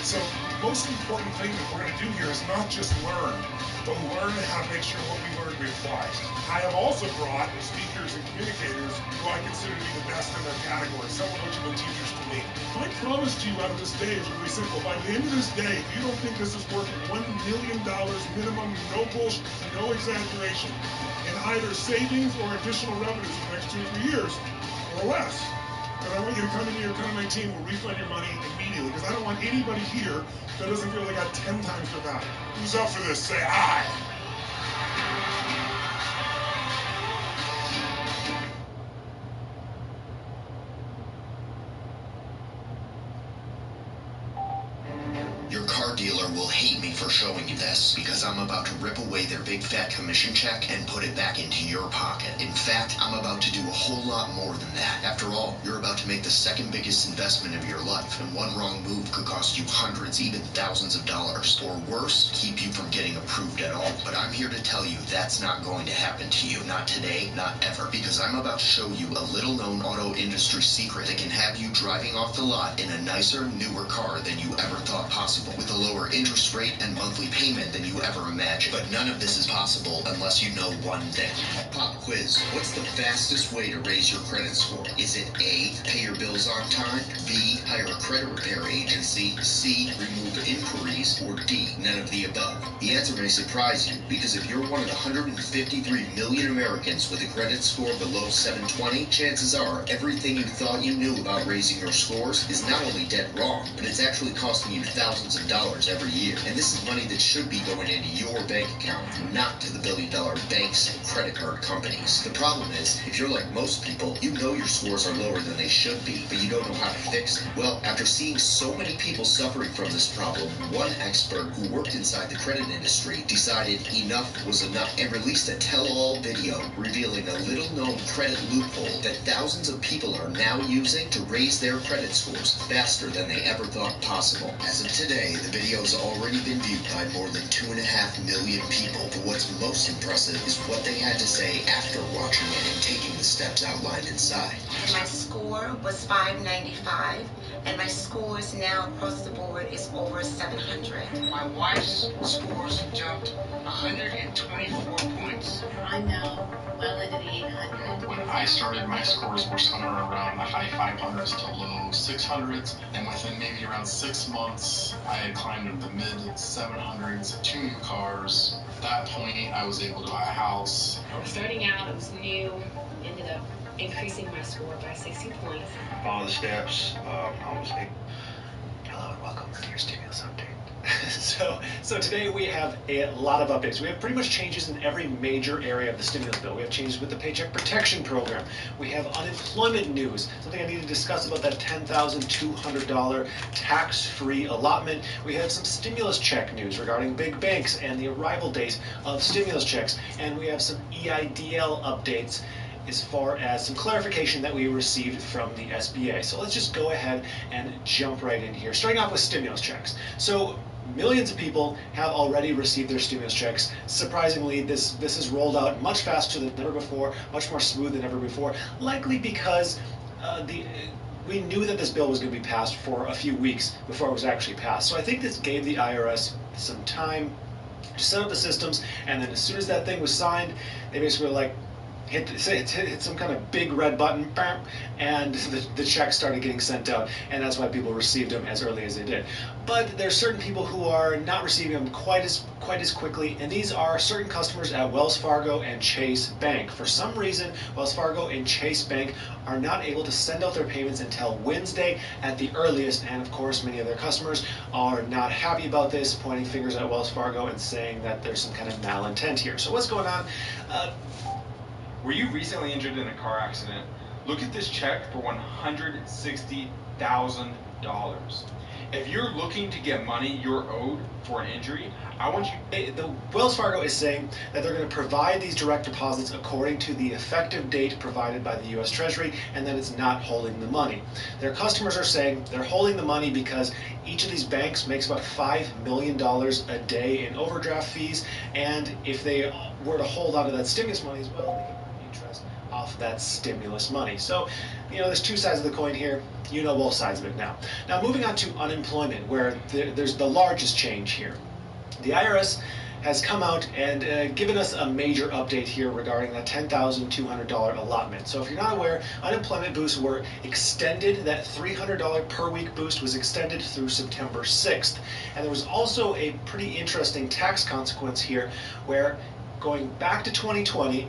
Speaker 14: So, most important thing that we're going to do here is not just learn, but learn how to make sure what we learned we apply. I have also brought speakers and communicators who I consider to be the best in their category, some of which have been teachers to me. My promise to you out of this day is really simple. By the end of this day, if you don't think this is worth $1 million minimum, no bullshit, no exaggeration, in either savings or additional revenues in the next 2 or 3 years, or less, but I want you to come into your Economy team, we'll refund your money immediately, because I don't want anybody here that doesn't feel they got 10 times their value. Who's up for this? Say aye.
Speaker 15: Your car dealer will hate me for showing you this, because I'm about to rip away their big fat commission check and put it back into your pocket. In fact, I'm about to do a whole lot more than that. After all, you're about to make the second biggest investment of your life, and one wrong move could cost you hundreds, even thousands of dollars. Or worse, keep you from getting approved at all. But I'm here to tell you that's not going to happen to you. Not today, not ever. Because I'm about to show you a little-known auto industry secret that can have you driving off the lot in a nicer, newer car than you ever thought possible, with a lower interest rate and monthly payment than you ever imagined. But none of this is possible unless you know one thing. Pop quiz. What's the fastest way to raise your credit score? Is it A, pay your bills on time, B, hire a credit repair agency, C, remove inquiries, or D, none of the above? The answer may surprise you, because if you're one of the 153 million Americans with a credit score below 720, chances are everything you thought you knew about raising your scores is not only dead wrong, but it's actually costing you thousands of dollars every every year. And this is money that should be going into your bank account, not to the billion-dollar banks and credit card companies. The problem is, if you're like most people, you know your scores are lower than they should be, but you don't know how to fix it. Well, after seeing so many people suffering from this problem, one expert who worked inside the credit industry decided enough was enough and released a tell-all video revealing a little-known credit loophole that thousands of people are now using to raise their credit scores faster than they ever thought possible. As of today, the video has already been viewed by more than 2.5 million people, but what's most impressive is what they had to say after watching it and taking the steps outlined inside.
Speaker 16: And my score was 595, and my scores now across the board is over 700.
Speaker 5: My wife's scores jumped 124 points.
Speaker 17: I'm now well into the 800.
Speaker 18: When I started, my scores were somewhere around the high 500s to low 600s, and within maybe around 6 months, I had climbed into the mid 700s, 2 new cars. At that point, I was able to buy a house.
Speaker 17: Starting out, I was new, ended up increasing my score by 60 points.
Speaker 19: Follow the steps. I was able.
Speaker 4: Hello and welcome to your stimulus update. So today we have a lot of updates. We have pretty much changes in every major area of the stimulus bill. We have changes with the Paycheck Protection Program. We have unemployment news, something I need to discuss about that $10,200 tax-free allotment. We have some stimulus check news regarding big banks and the arrival date of stimulus checks. And we have some EIDL updates as far as some clarification that we received from the SBA. So let's just go ahead and jump right in here. Starting off with stimulus checks. So millions of people have already received their stimulus checks. Surprisingly, this is rolled out much faster than ever before, much more smooth than ever before, likely because we knew that this bill was going to be passed for a few weeks before it was actually passed. So I think this gave the IRS some time to set up the systems, and then as soon as that thing was signed, they basically were like, hit some kind of big red button, bam, and the checks started getting sent out, and that's why people received them as early as they did. But there's certain people who are not receiving them quite as quickly, and these are certain customers at Wells Fargo and Chase Bank. For some reason, Wells Fargo and Chase Bank are not able to send out their payments until Wednesday at the earliest, and of course many of their customers are not happy about this, pointing fingers at Wells Fargo and saying that there's some kind of malintent here. So what's going on?
Speaker 20: Were you recently injured in a car accident? Look at this check for $160,000. If you're looking to get money you're owed for an injury, I want you...
Speaker 4: The Wells Fargo is saying that they're going to provide these direct deposits according to the effective date provided by the U.S. Treasury, and that it's not holding the money. Their customers are saying they're holding the money because each of these banks makes about $5 million a day in overdraft fees, and if they were to hold on to that stimulus money as well, they can earn interest off that stimulus money. So, there's two sides of the coin here. You know both sides of it now. Now, moving on to unemployment, where there's the largest change here. The IRS has come out and given us a major update here regarding that $10,200 allotment. So if you're not aware, unemployment boosts were extended. That $300 per week boost was extended through September 6th. And there was also a pretty interesting tax consequence here where going back to 2020,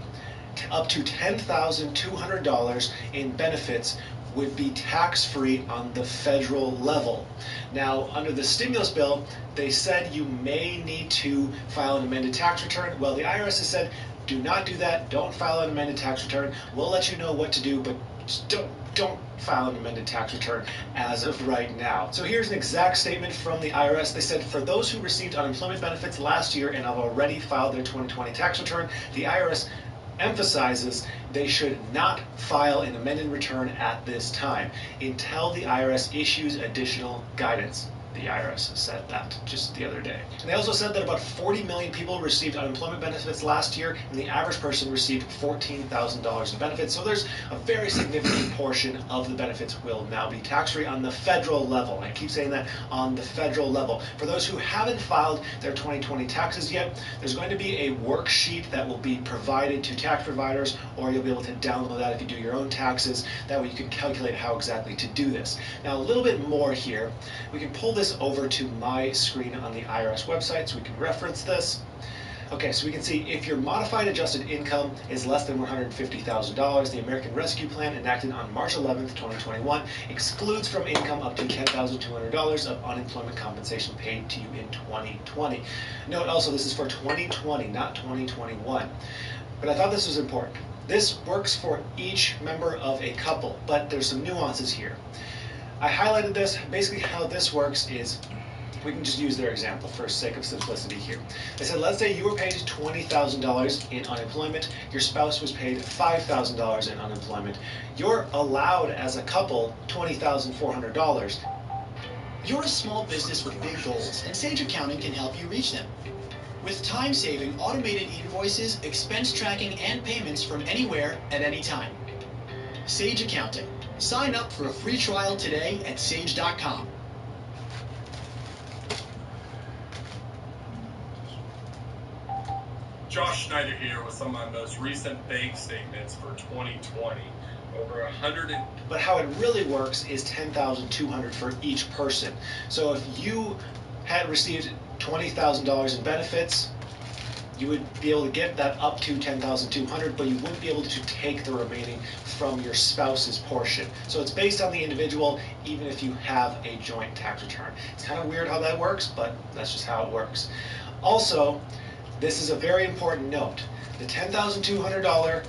Speaker 4: up to $10,200 in benefits would be tax-free on the federal level. Now, under the stimulus bill, they said you may need to file an amended tax return. Well, the IRS has said, do not do that. Don't file an amended tax return. We'll let you know what to do, but just don't file an amended tax return as of right now. So here's an exact statement from the IRS. They said, for those who received unemployment benefits last year and have already filed their 2020 tax return, the IRS emphasizes they should not file an amended return at this time until the IRS issues additional guidance. The IRS said that just the other day. And they also said that about 40 million people received unemployment benefits last year, and the average person received $14,000 in benefits. So there's a very significant portion of the benefits will now be tax-free on the federal level. And I keep saying that, on the federal level. For those who haven't filed their 2020 taxes yet, there's going to be a worksheet that will be provided to tax providers, or you'll be able to download that if you do your own taxes. That way you can calculate how exactly to do this. Now, a little bit more here. We can pull this over to my screen on the IRS website so we can reference this.
Speaker 21: Okay, so we can see if your modified adjusted income is less than $150,000, the American Rescue Plan enacted on March 11th, 2021 excludes from income up to $10,200 of unemployment compensation paid to you in 2020. Note also this is for 2020, not 2021. But I thought this was important. This works for each member of a couple, but there's some nuances here. I highlighted this. Basically how this works is, we can just use their example for sake of simplicity here. They said, let's say you were paid $20,000 in unemployment, your spouse was paid $5,000 in unemployment. You're allowed as a couple $20,400.
Speaker 22: You're a small business with big goals, and Sage Accounting can help you reach them. With time-saving automated invoices, expense tracking, and payments from anywhere at any time. Sage Accounting. Sign up for a free trial today at sage.com.
Speaker 23: Josh Schneider here with some of my most recent bank statements for 2020. Over 100.
Speaker 21: But how it really works is $10,200 for each person. So if you had received $20,000 in benefits, you would be able to get that up to $10,200, but you wouldn't be able to take the remaining from your spouse's portion. So it's based on the individual, even if you have a joint tax return. It's kind of weird how that works, but that's just how it works. Also, this is a very important note. The $10,200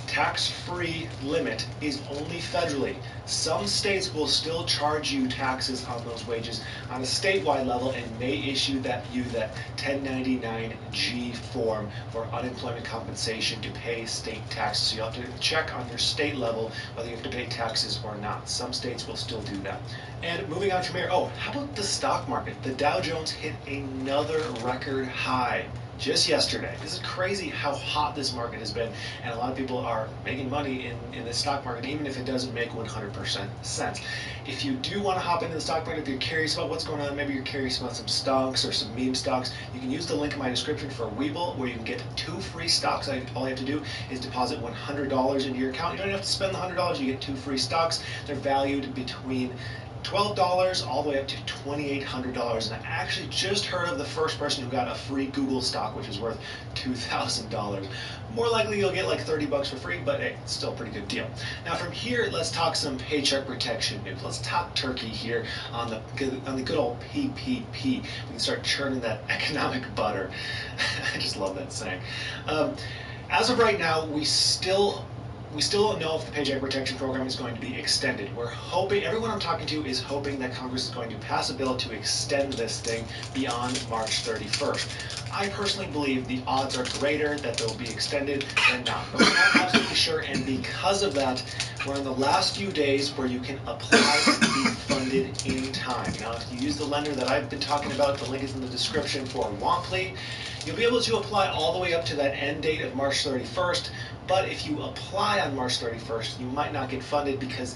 Speaker 21: tax-free limit is only federally. Some states will still charge you taxes on those wages on a statewide level and may issue that 1099-G form for unemployment compensation to pay state taxes. So you have to check on your state level whether you have to pay taxes or not. Some states will still do that. And moving on from here, how about the stock market? The Dow Jones hit another record high just yesterday. This is crazy how hot this market has been, and a lot of people are making money in the stock market, even if it doesn't make 100% sense. If you do want to hop into the stock market, if you're curious about what's going on, maybe you're curious about some stocks or some meme stocks, you can use the link in my description for Webull, where you can get 2 free stocks. All you have to do is deposit $100 into your account. You don't have to spend the $100, you get 2 free stocks. They're valued between $12 all the way up to $2,800, and I actually just heard of the first person who got a free Google stock, which is worth $2,000. More likely you'll get like $30 for free, but hey, it's still a pretty good deal. Now from here, let's talk some paycheck protection news. Let's talk turkey here on the good old PPP. We can start churning that economic butter. I just love that saying. As of right now, we still don't know if the Paycheck Protection Program is going to be extended. We're hoping, everyone I'm talking to is hoping that Congress is going to pass a bill to extend this thing beyond March 31st. I personally believe the odds are greater that they'll be extended than not, but we're not absolutely sure, and because of that, we're in the last few days where you can apply to be funded in time. Now, if you use the lender that I've been talking about, the link is in the description for Womply, you'll be able to apply all the way up to that end date of March 31st, but if you apply on March 31st, you might not get funded because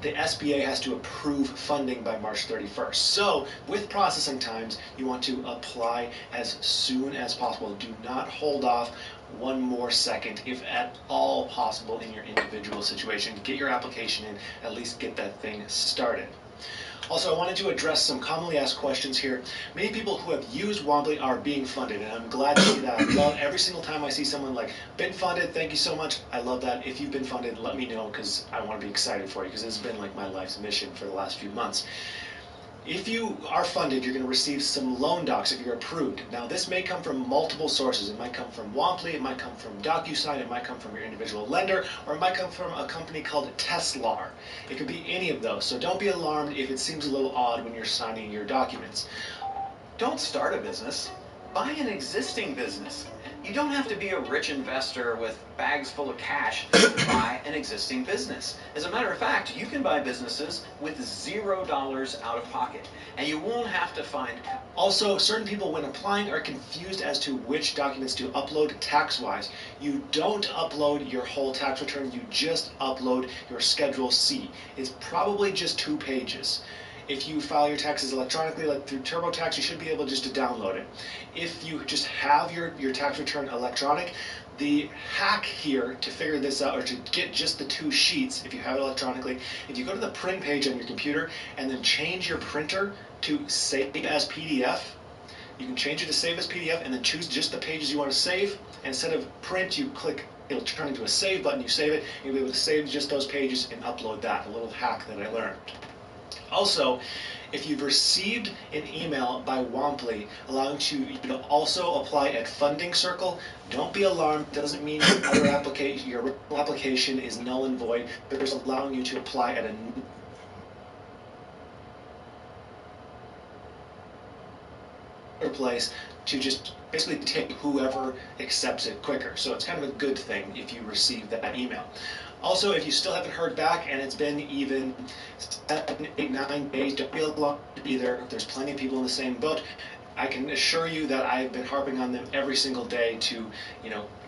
Speaker 21: the SBA has to approve funding by March 31st. So, with processing times, you want to apply as soon as possible. Do not hold off one more second, if at all possible in your individual situation. Get your application in, at least get that thing started. Also, I wanted to address some commonly asked questions here. Many people who have used Womply are being funded, and I'm glad to see that. I love every single time I see someone like, been funded, thank you so much. I love that. If you've been funded, let me know, because I want to be excited for you, because this has been like my life's mission for the last few months. If you are funded, you're going to receive some loan docs if you're approved. Now, this may come from multiple sources. It might come from Womply, it might come from DocuSign, it might come from your individual lender, or it might come from a company called Teslar. It could be any of those, so don't be alarmed if it seems a little odd when you're signing your documents.
Speaker 24: Don't start a business. Buy an existing business. You don't have to be a rich investor with bags full of cash to buy an existing business. As a matter of fact, you can buy businesses with $0 out of pocket, and you won't have to find...
Speaker 21: Also, certain people when applying are confused as to which documents to upload tax-wise. You don't upload your whole tax return, you just upload your Schedule C. It's probably just 2 pages. If you file your taxes electronically, like through TurboTax, you should be able just to download it. If you just have your tax return electronic, the hack here to figure this out, or to get just the 2 sheets, if you have it electronically, if you go to the print page on your computer and then change your printer to save as PDF, You can change it to save as PDF and then choose just the pages you want to save. And instead of print, you click, it'll turn into a save button, you save it, you'll be able to save just those pages and upload that, a little hack that I learned. Also, if you've received an email by Womply allowing you to also apply at Funding Circle, don't be alarmed. It doesn't mean your application is null and void. They're just allowing you to apply at a place to just basically take whoever accepts it quicker. So it's kind of a good thing if you receive that email. Also, if you still haven't heard back and it's been even 7, 8, 9 days, don't be alarmed either. There's plenty of people in the same boat. I can assure you that I've been harping on them every single day to,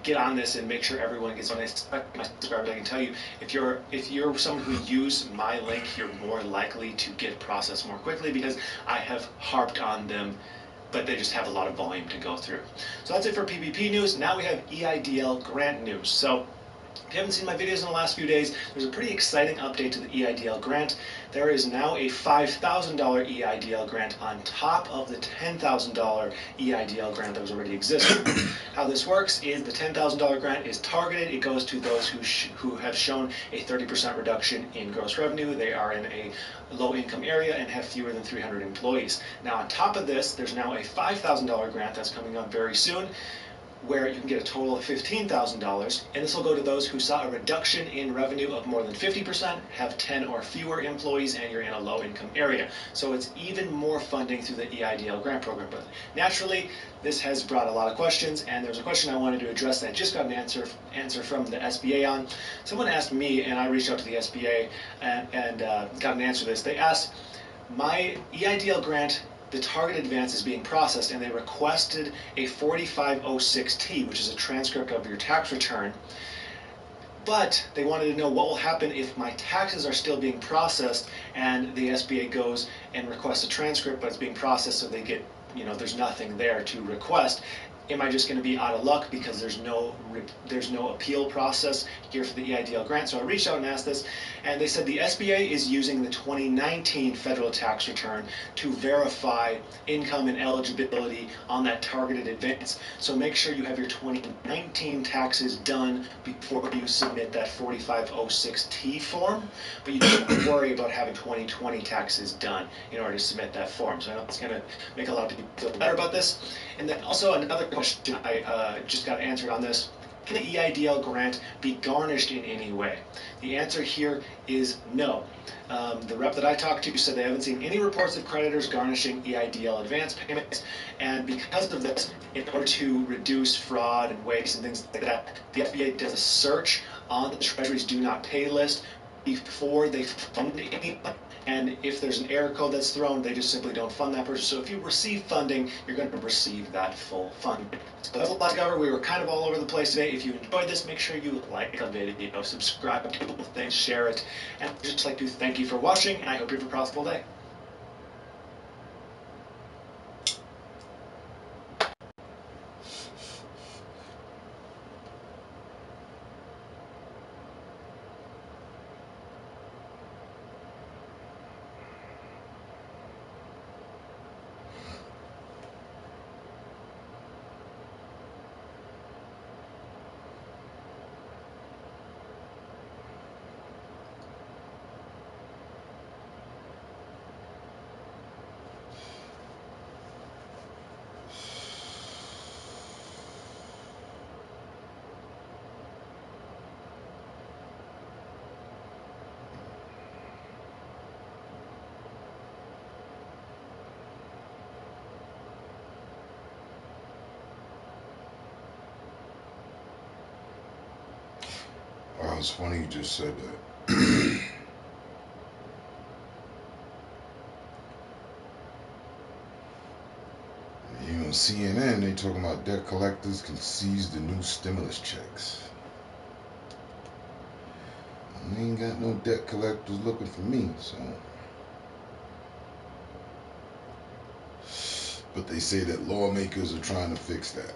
Speaker 21: get on this and make sure everyone gets on this. My subscribers, I can tell you, if you're someone who uses my link, you're more likely to get processed more quickly because I have harped on them, but they just have a lot of volume to go through. So that's it for PPP news. Now we have EIDL grant news. So if you haven't seen my videos in the last few days, there's a pretty exciting update to the EIDL grant. There is now a $5,000 EIDL grant on top of the $10,000 EIDL grant that was already existing. How this works is the $10,000 grant is targeted. It goes to those who have shown a 30% reduction in gross revenue. They are in a low-income area and have fewer than 300 employees. Now, on top of this, there's now a $5,000 grant that's coming up very soon, where you can get a total of $15,000, and this will go to those who saw a reduction in revenue of more than 50%, have 10 or fewer employees, and you're in a low-income area. So it's even more funding through the EIDL grant program. But naturally, this has brought a lot of questions, and there's a question I wanted to address that I just got an answer from the SBA on. Someone asked me, and I reached out to the SBA and got an answer to this. They asked, my EIDL grant, the target advance is being processed, and they requested a 4506T, which is a transcript of your tax return. But they wanted to know what will happen if my taxes are still being processed and the SBA goes and requests a transcript, but it's being processed, so they get, there's nothing there to request. Am I just going to be out of luck because there's no appeal process here for the EIDL grant? So I reached out and asked this, and they said the SBA is using the 2019 federal tax return to verify income and eligibility on that targeted advance. So make sure you have your 2019 taxes done before you submit that 4506T form, but you don't have to worry about having 2020 taxes done in order to submit that form. So I know it's going to make a lot of people feel better about this. And then also another question I just got answered on this. Can the EIDL grant be garnished in any way? The answer here is no. The rep that I talked to said they haven't seen any reports of creditors garnishing EIDL advance payments, and because of this, in order to reduce fraud and waste and things like that, the SBA does a search on the Treasury's Do Not Pay list before they fund anyone. And if there's an error code that's thrown, they just simply don't fund that person. So if you receive funding, you're going to receive that full fund. So that's a lot to cover. We were kind of all over the place today. If you enjoyed this, make sure you like the video, subscribe to things, share it. And I'd just like to thank you for watching, and I hope you have a prosperous day.
Speaker 1: Wow, it's funny you just said that. On CNN, they talking about debt collectors can seize the new stimulus checks. We ain't got no debt collectors looking for me, so. But they say that lawmakers are trying to fix that.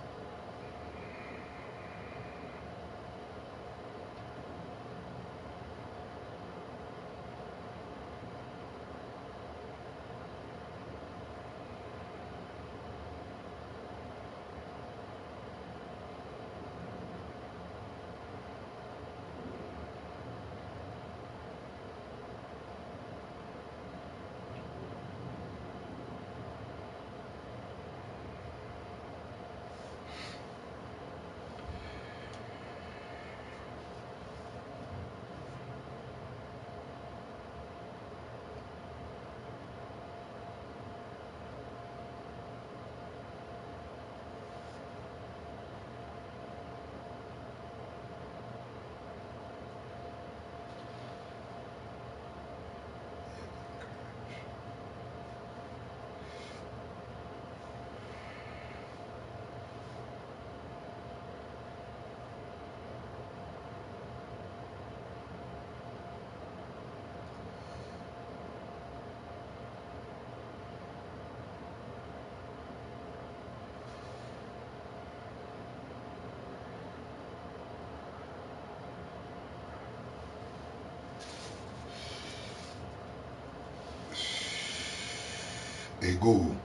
Speaker 1: Hey Google,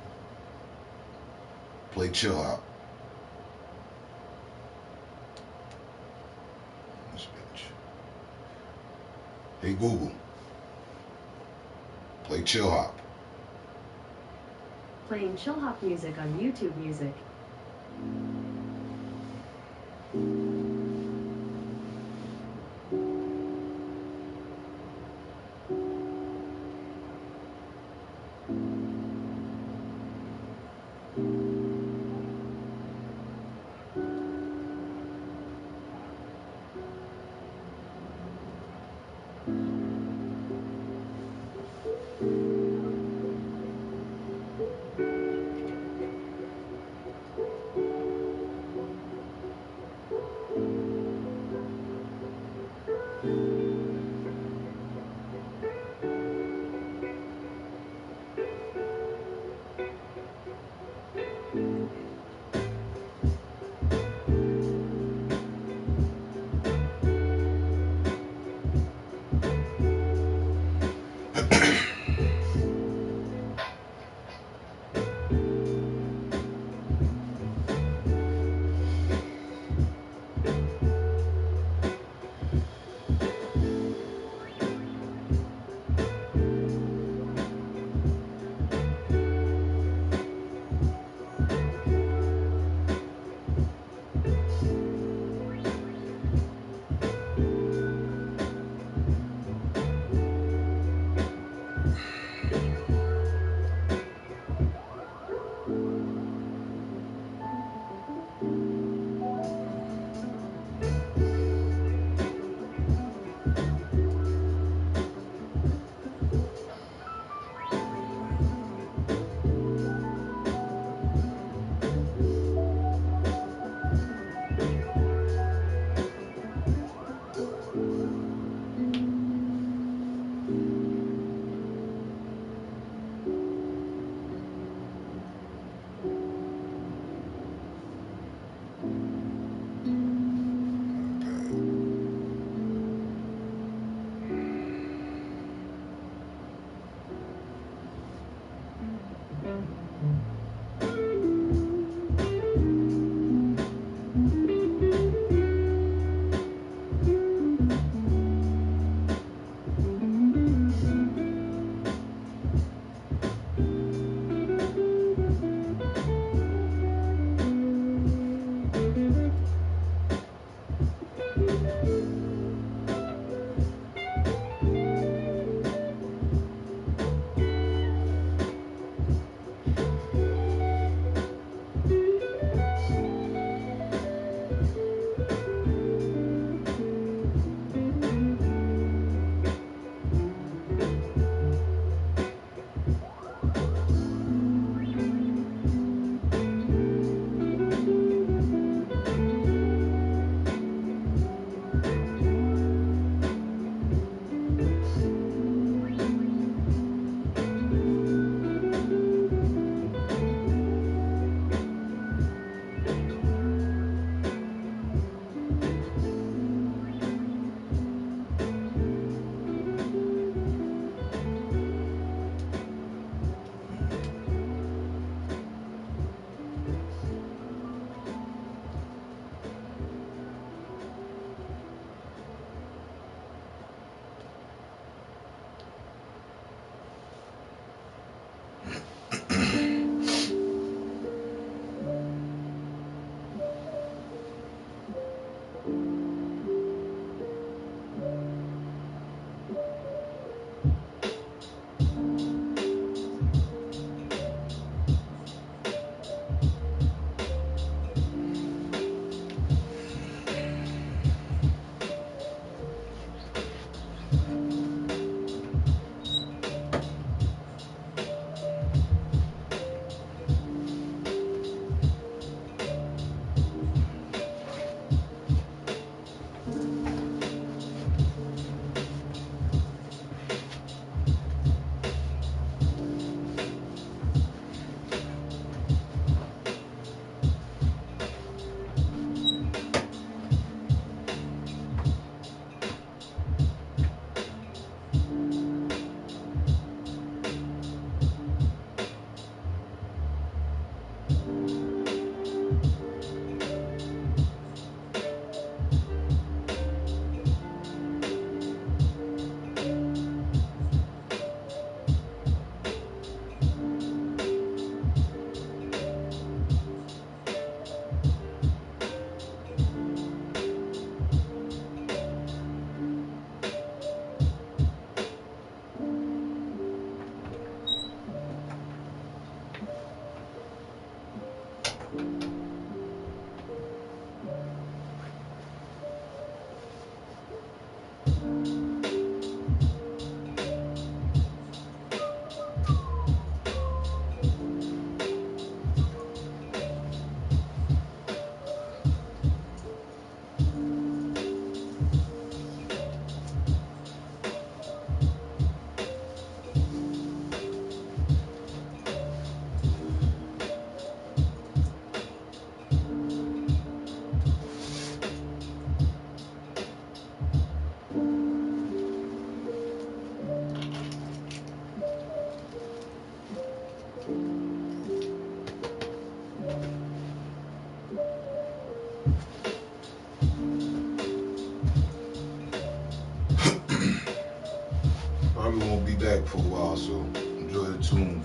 Speaker 1: play Chill Hop. This bitch. Hey Google, play Chill Hop.
Speaker 2: Playing Chill Hop music on YouTube Music.
Speaker 1: back for a while, so enjoy the tunes.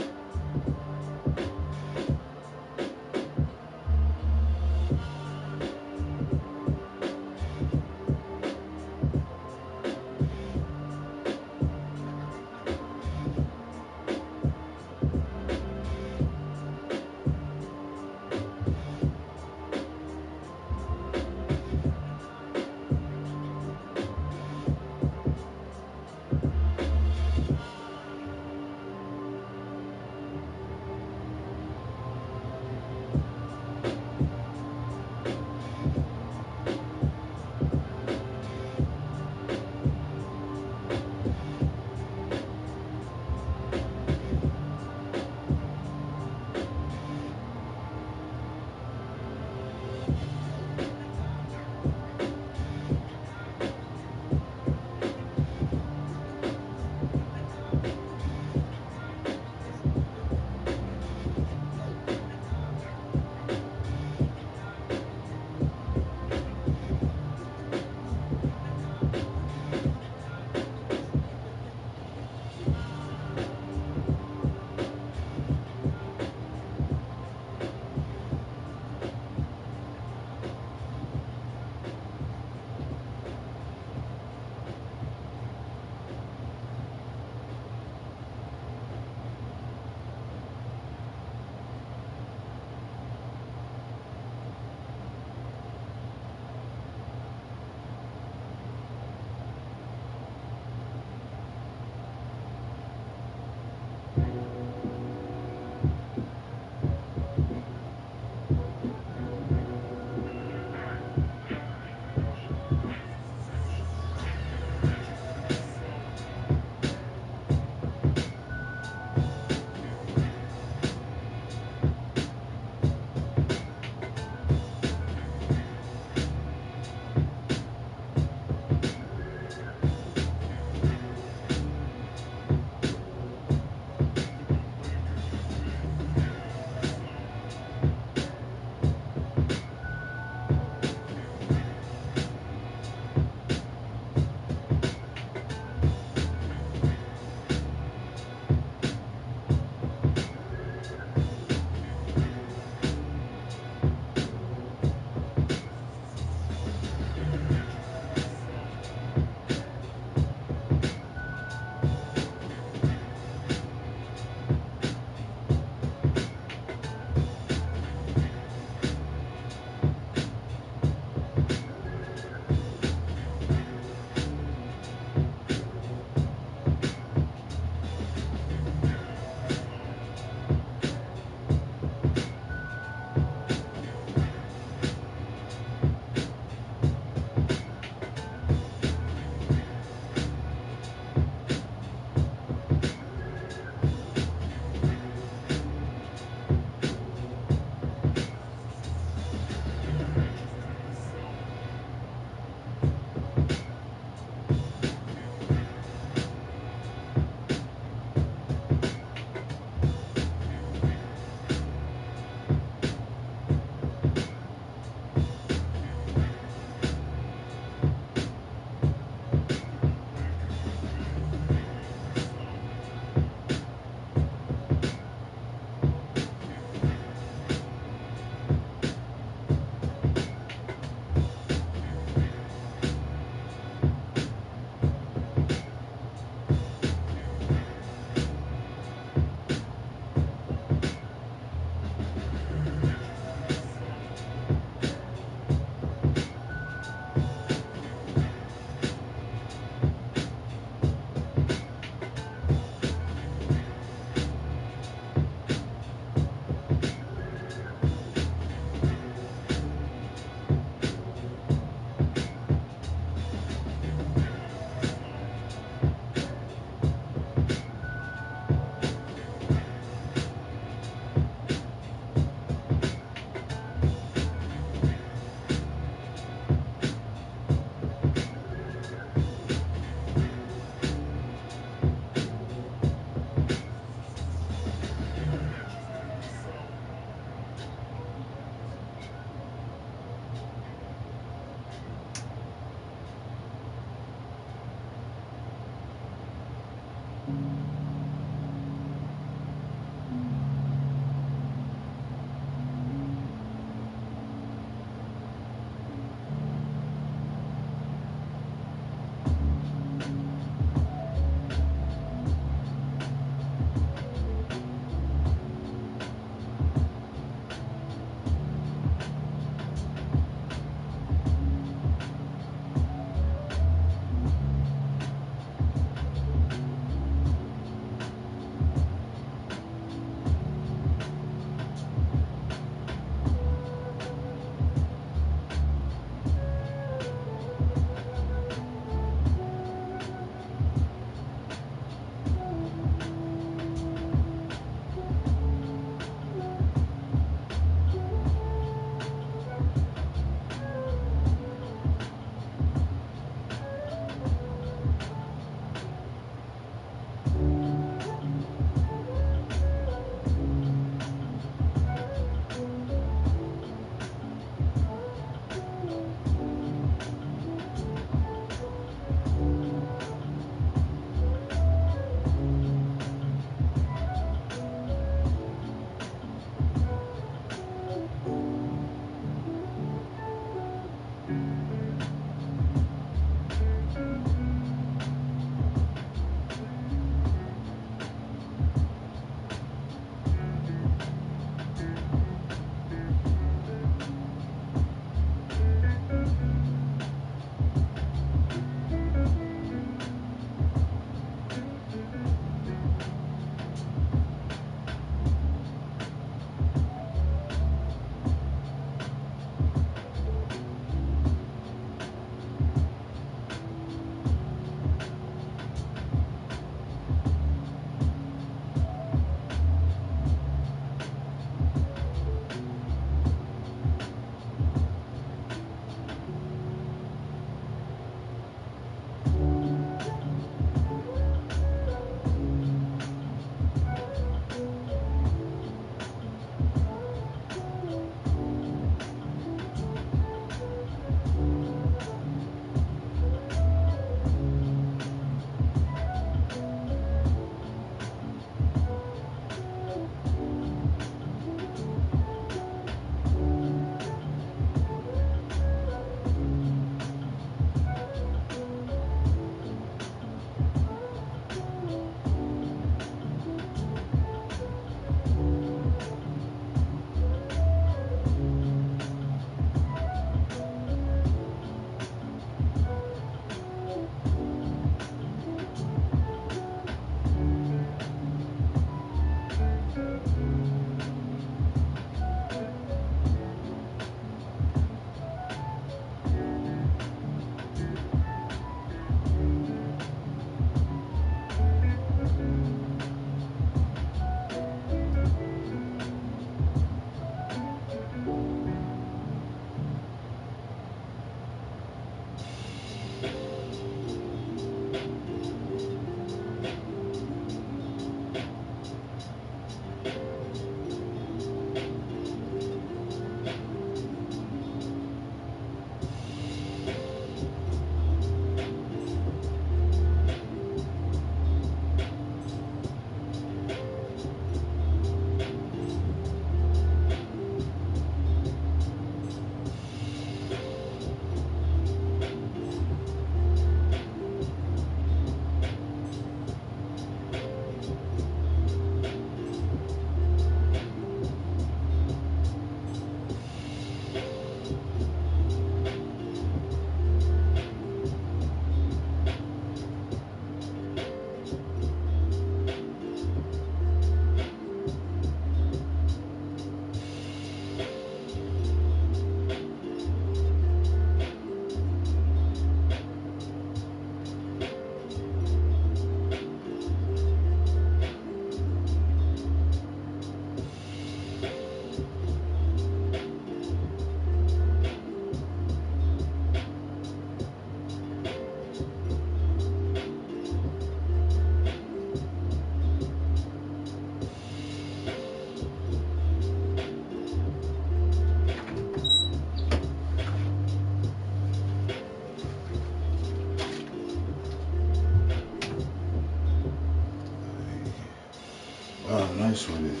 Speaker 1: nice with it.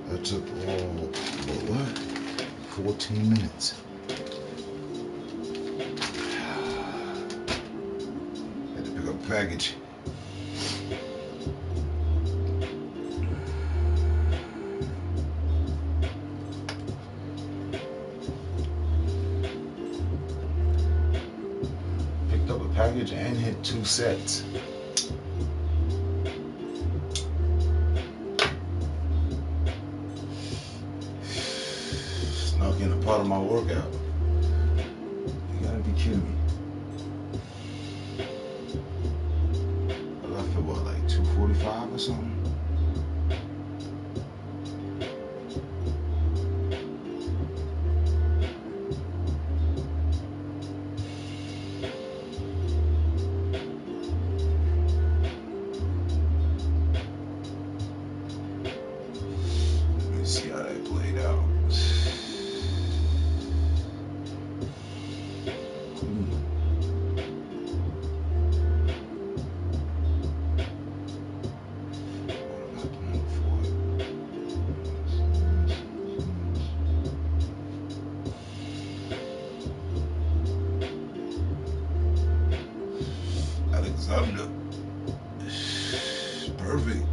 Speaker 1: That took all, what? 14 minutes. Had to pick up a package. Picked up a package and hit 2 sets. Snuck in a part of my workout. You gotta be kidding me. I left at what, like 2:45 or something? See how that played out. Alexander. Perfect.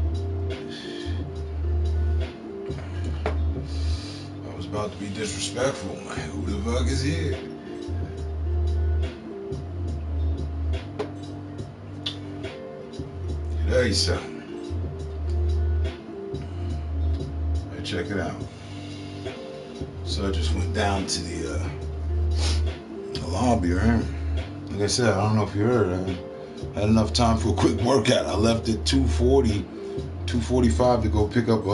Speaker 1: I was about to be disrespectful. Who the fuck is here? Hey, son. Hey, check it out. So I just went down to the lobby, right? Like I said, I don't know if you heard. I had enough time for a quick workout. I left at 2:40, 2:45 to go pick up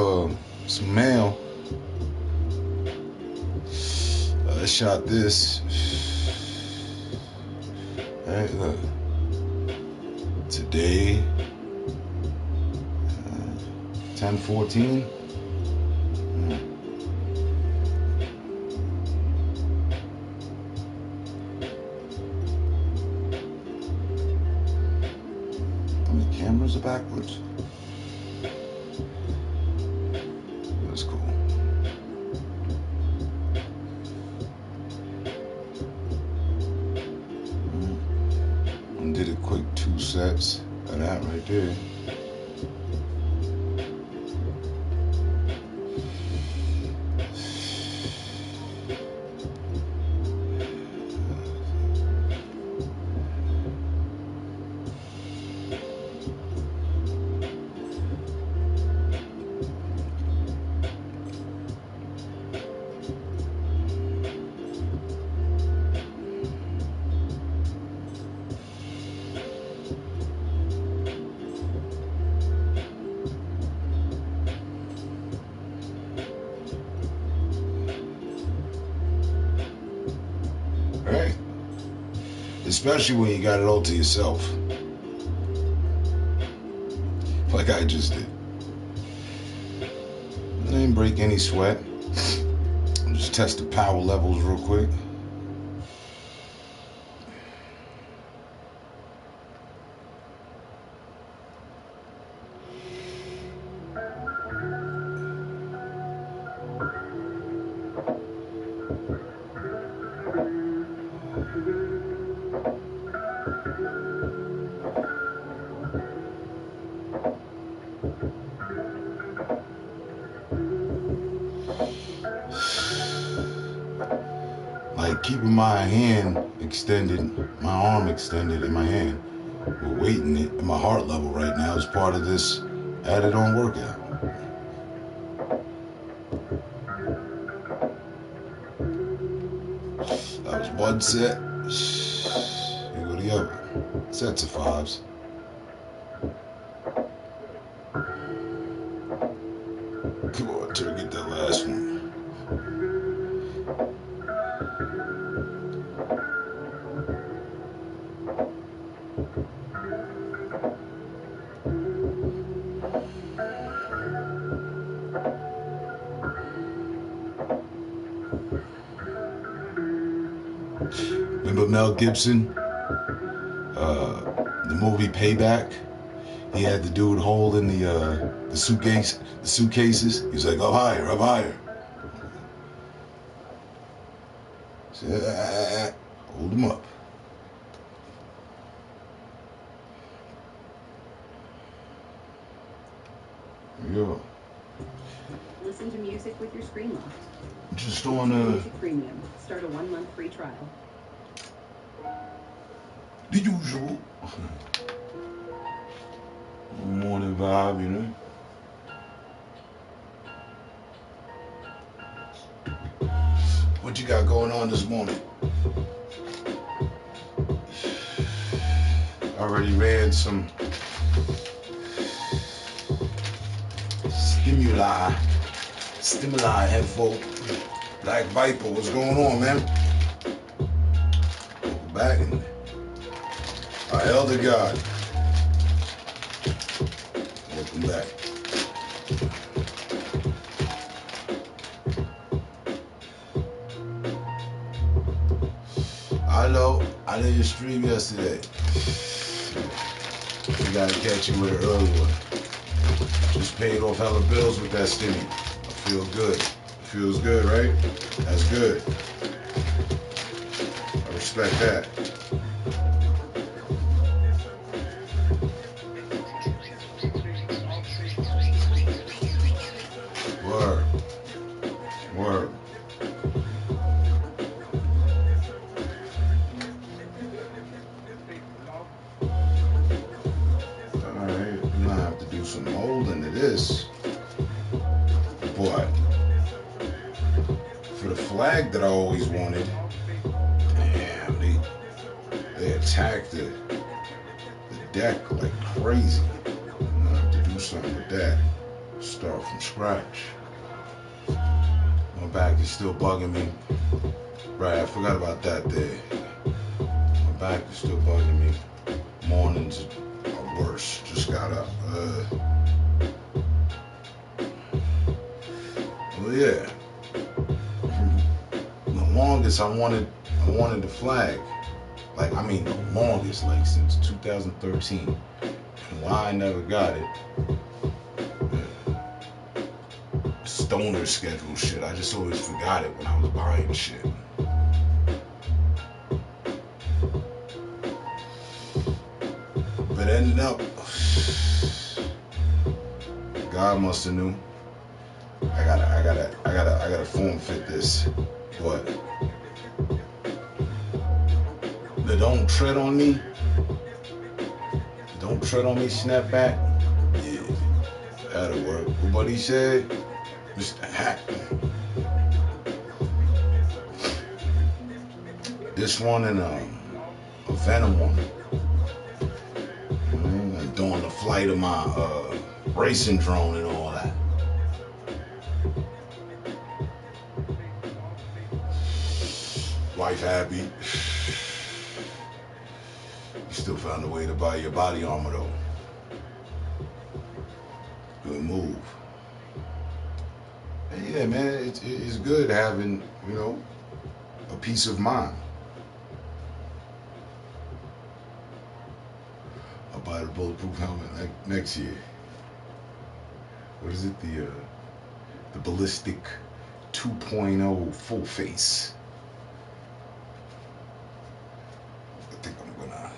Speaker 1: some mail. I shot this. Hey, look. Today, 10:14. The cameras are backwards. That's cool. And did a quick 2 sets of that right there. Right? Especially when you got it all to yourself. Like I just did. I didn't break any sweat. Just test the power levels real quick. Like keeping my hand extended, my arm extended in my hand, with weight in it, and my heart level right now is part of this added on workout. That was one set. Here go the other. Sets of 5s. Come on, till we get that last one. Remember Mel Gibson? The movie Payback? He had the dude holding the suitcases. He's like, up higher, up higher. So, hold him up. There you go.
Speaker 2: Listen to music with your screen locked.
Speaker 1: Just on
Speaker 2: Music Premium. Start a 1-month free trial.
Speaker 1: The usual. Morning vibe, you know. What you got going on this morning? Already ran some stimuli info. Black Viper, what's going on, man? Welcome back. Our elder God. Welcome back. I know, I didn't stream yesterday. We gotta catch you with an early one. Just paid off hella bills with that stimmy. I feel good. Feels good, right? That's good. I respect that. Word. Word. Alright, I'm gonna have to do some molding to this. But for the flag that I always wanted, damn, they attacked the deck like crazy. I'm gonna have to do something with that. Start from scratch. My back is still bugging me. Right, I forgot about that day. My back is still bugging me. Mornings are worse. Just got up. Well, yeah. The longest I wanted the flag. Like, I mean, the longest, like since 2013. And why I never got it. Stoner schedule shit. I just always forgot it when I was buying shit. But ended up, God must have knew. I gotta form fit this. But the don't tread on me. Don't tread on me, snap back. Yeah, that'll work. What he said, Mr. Hat. This one and a Venom one. I'm doing the flight of my racing drone and all that. Wife happy. You still found a way to buy your body armor though. Good move. And yeah, man, it's good having, you know, a peace of mind. I'll buy the bulletproof helmet next year. What is it? The ballistic 2.0 full face. I think I'm gonna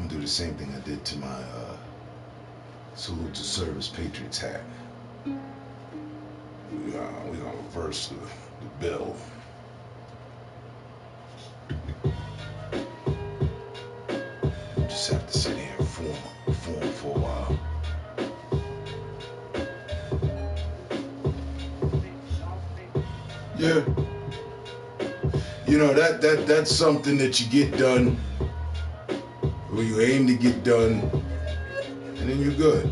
Speaker 1: do the same thing I did to my salute to service Patriots hat. We're gonna reverse the bill. Just have to sit here and form for a while. Yeah. You know, that's something that you get done, or you aim to get done, and then you're good.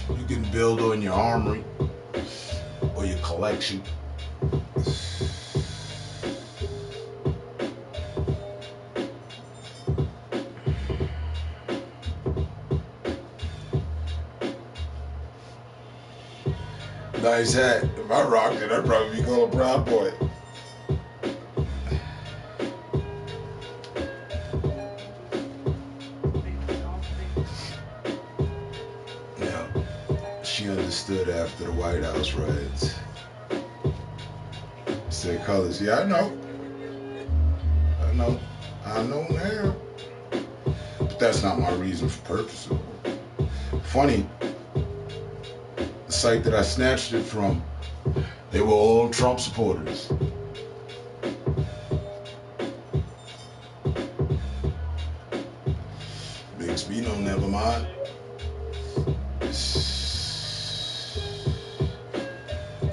Speaker 1: You can build on your armory or your collection. Nice hat. If I rocked it, I'd probably be called Proud Boy. she understood after the White House riots. Said colors. Yeah, I know. I know now. But that's not my reason for purchasing it. Funny, the site that I snatched it from, they were all Trump supporters. Bixby, no, never mind.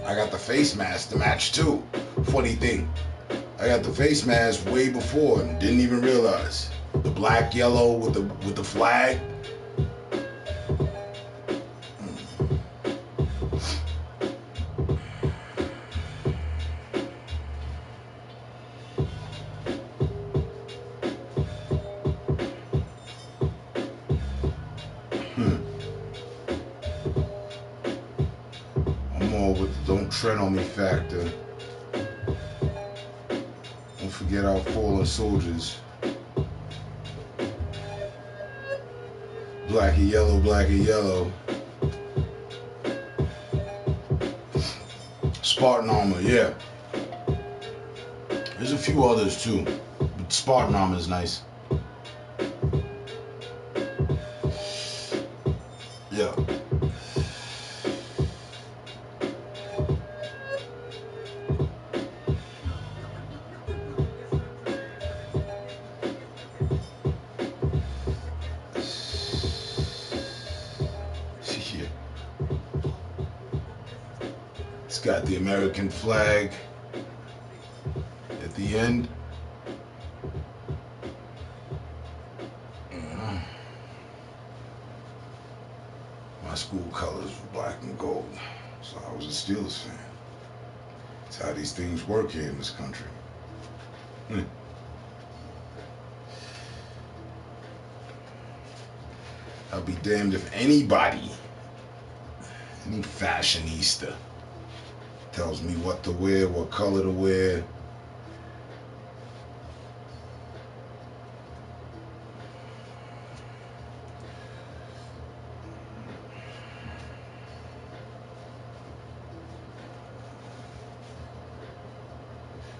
Speaker 1: I got the face mask to match too. Funny thing, I got the face mask way before and didn't even realize. The black, yellow with the flag. I'm all with the don't tread on me factor. Don't forget our fallen soldiers. Black and yellow, black and yellow. Spartan armor, yeah. There's a few others too, but Spartan armor is nice. Yeah. It's got the American flag at the end. My school colors were black and gold, so I was a Steelers fan. That's how these things work here in this country. I'll be damned if anybody, any fashionista, tells me what to wear, what color to wear.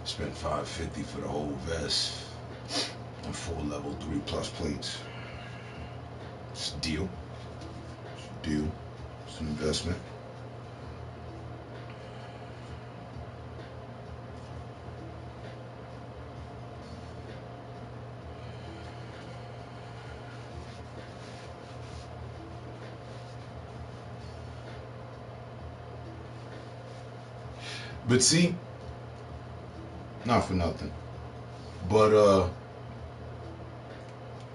Speaker 1: Spent $550 for the whole vest and 4 level 3+ plates. It's a deal. It's a deal. It's an investment. But see, not for nothing, but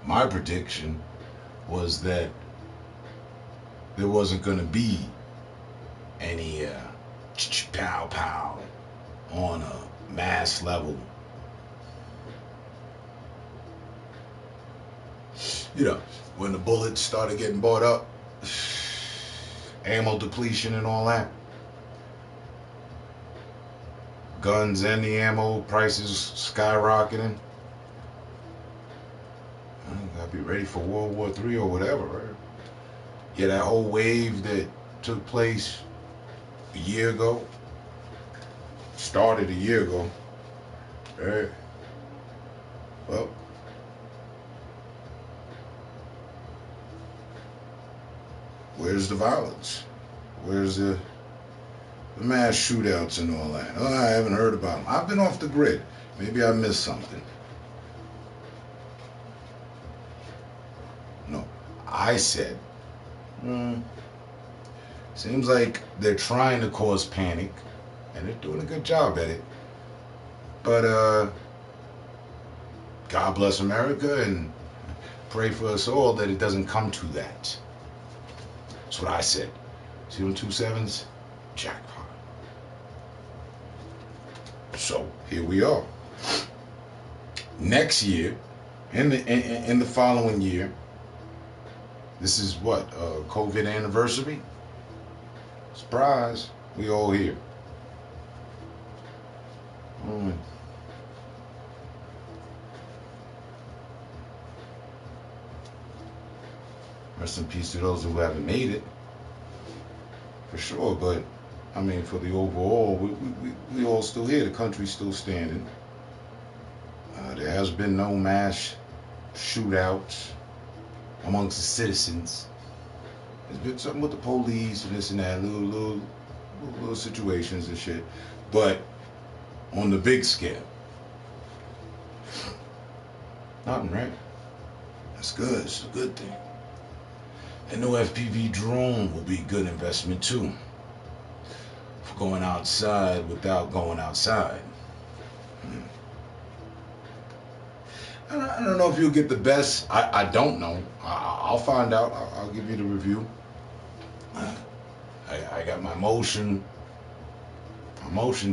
Speaker 1: my prediction was that there wasn't going to be any pow pow on a mass level. You know, when the bullets started getting bought up, ammo depletion and all that. Guns and the ammo prices skyrocketing. I gotta be ready for World War III or whatever, right? Yeah, that whole wave that took place a year ago, started a year ago, right? Well, where's the violence? Where's the mass shootouts and all that? Oh, I haven't heard about them. I've been off the grid. Maybe I missed something. No, I said, seems like they're trying to cause panic, and they're doing a good job at it. But God bless America, and pray for us all that it doesn't come to that. That's what I said. See them 27s? Jackpot. So here we are. Next year, in the following year, this is what, COVID anniversary? Surprise, we all here. Rest in peace to those who haven't made it. for sure. But I mean, for the overall, we all still here. The country's still standing. There has been no mass shootouts amongst the citizens. There's been something with the police and this and that, little situations and shit. But on the big scale, nothing, right? That's good. It's a good thing. A new FPV drone will be a good investment too. For going outside without going outside. I don't know if you'll get the best. I don't know. I'll find out. I'll give you the review. I got my motion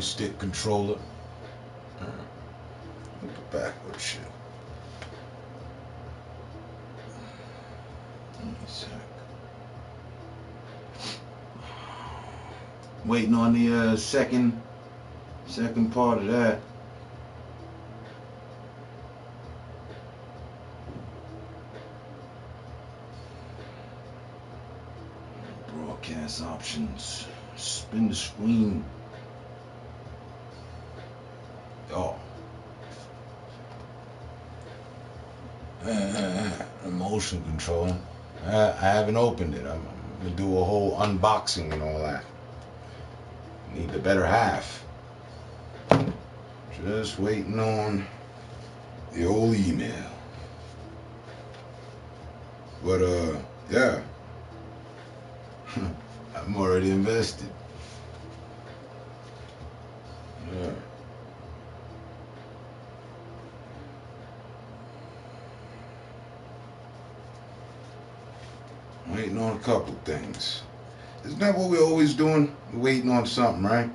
Speaker 1: stick controller. Look the backward shit. Give me a sec. Waiting on the second part of that. Broadcast options. Spin the screen. Oh. Motion control. I haven't opened it. I'm gonna do a whole unboxing and all that. Need the better half. Just waiting on the old email. But yeah. I'm already invested. Yeah. Waiting on a couple things. Isn't that what we're always doing? We're waiting on something, right?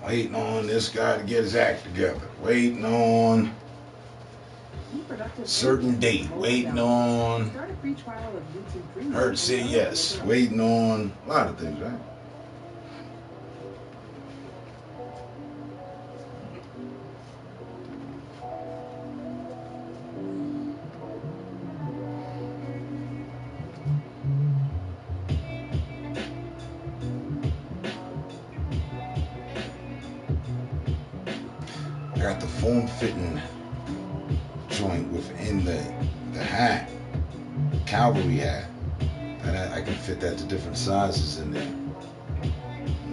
Speaker 1: Waiting on this guy to get his act together. Waiting on certain date. Waiting on her to say yes. Waiting on a lot of things, right? I got the form fitting joint within the hat, cavalry hat, and I can fit that to different sizes in there.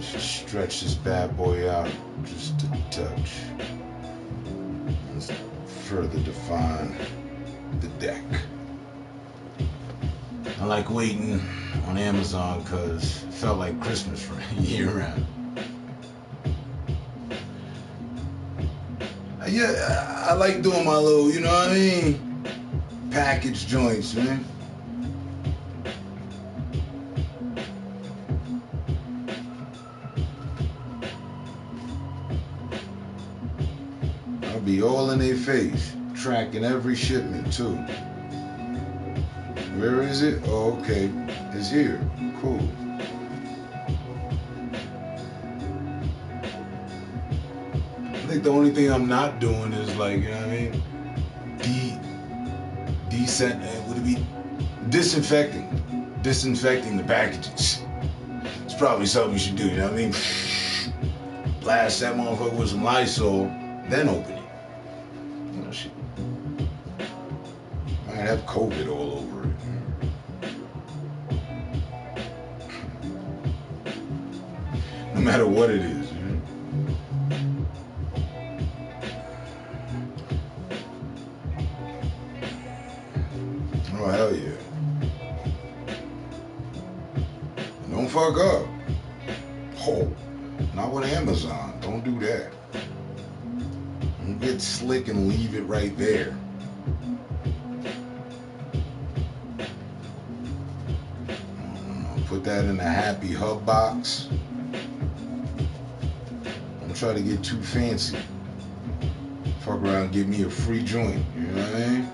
Speaker 1: Just stretch this bad boy out just a touch. Let's further define the deck. I like waiting on Amazon because it felt like Christmas for year round. Yeah, I like doing my little, you know what I mean? Package joints, man. I'll be all in their face, tracking every shipment too. Where is it? Oh, okay. It's here. Cool. I think the only thing I'm not doing is like, you know what I mean? Would it be disinfecting the packages? It's probably something you should do, you know what I mean? Blast that motherfucker with some Lysol, then open it. You know, shit. Might have COVID all over it. No matter what it is. Oh, hell yeah. Don't fuck up. Oh, not with Amazon. Don't do that. Don't get slick and leave it right there. Put that in a happy hub box. Don't try to get too fancy. Fuck around and give me a free joint. You know what I mean?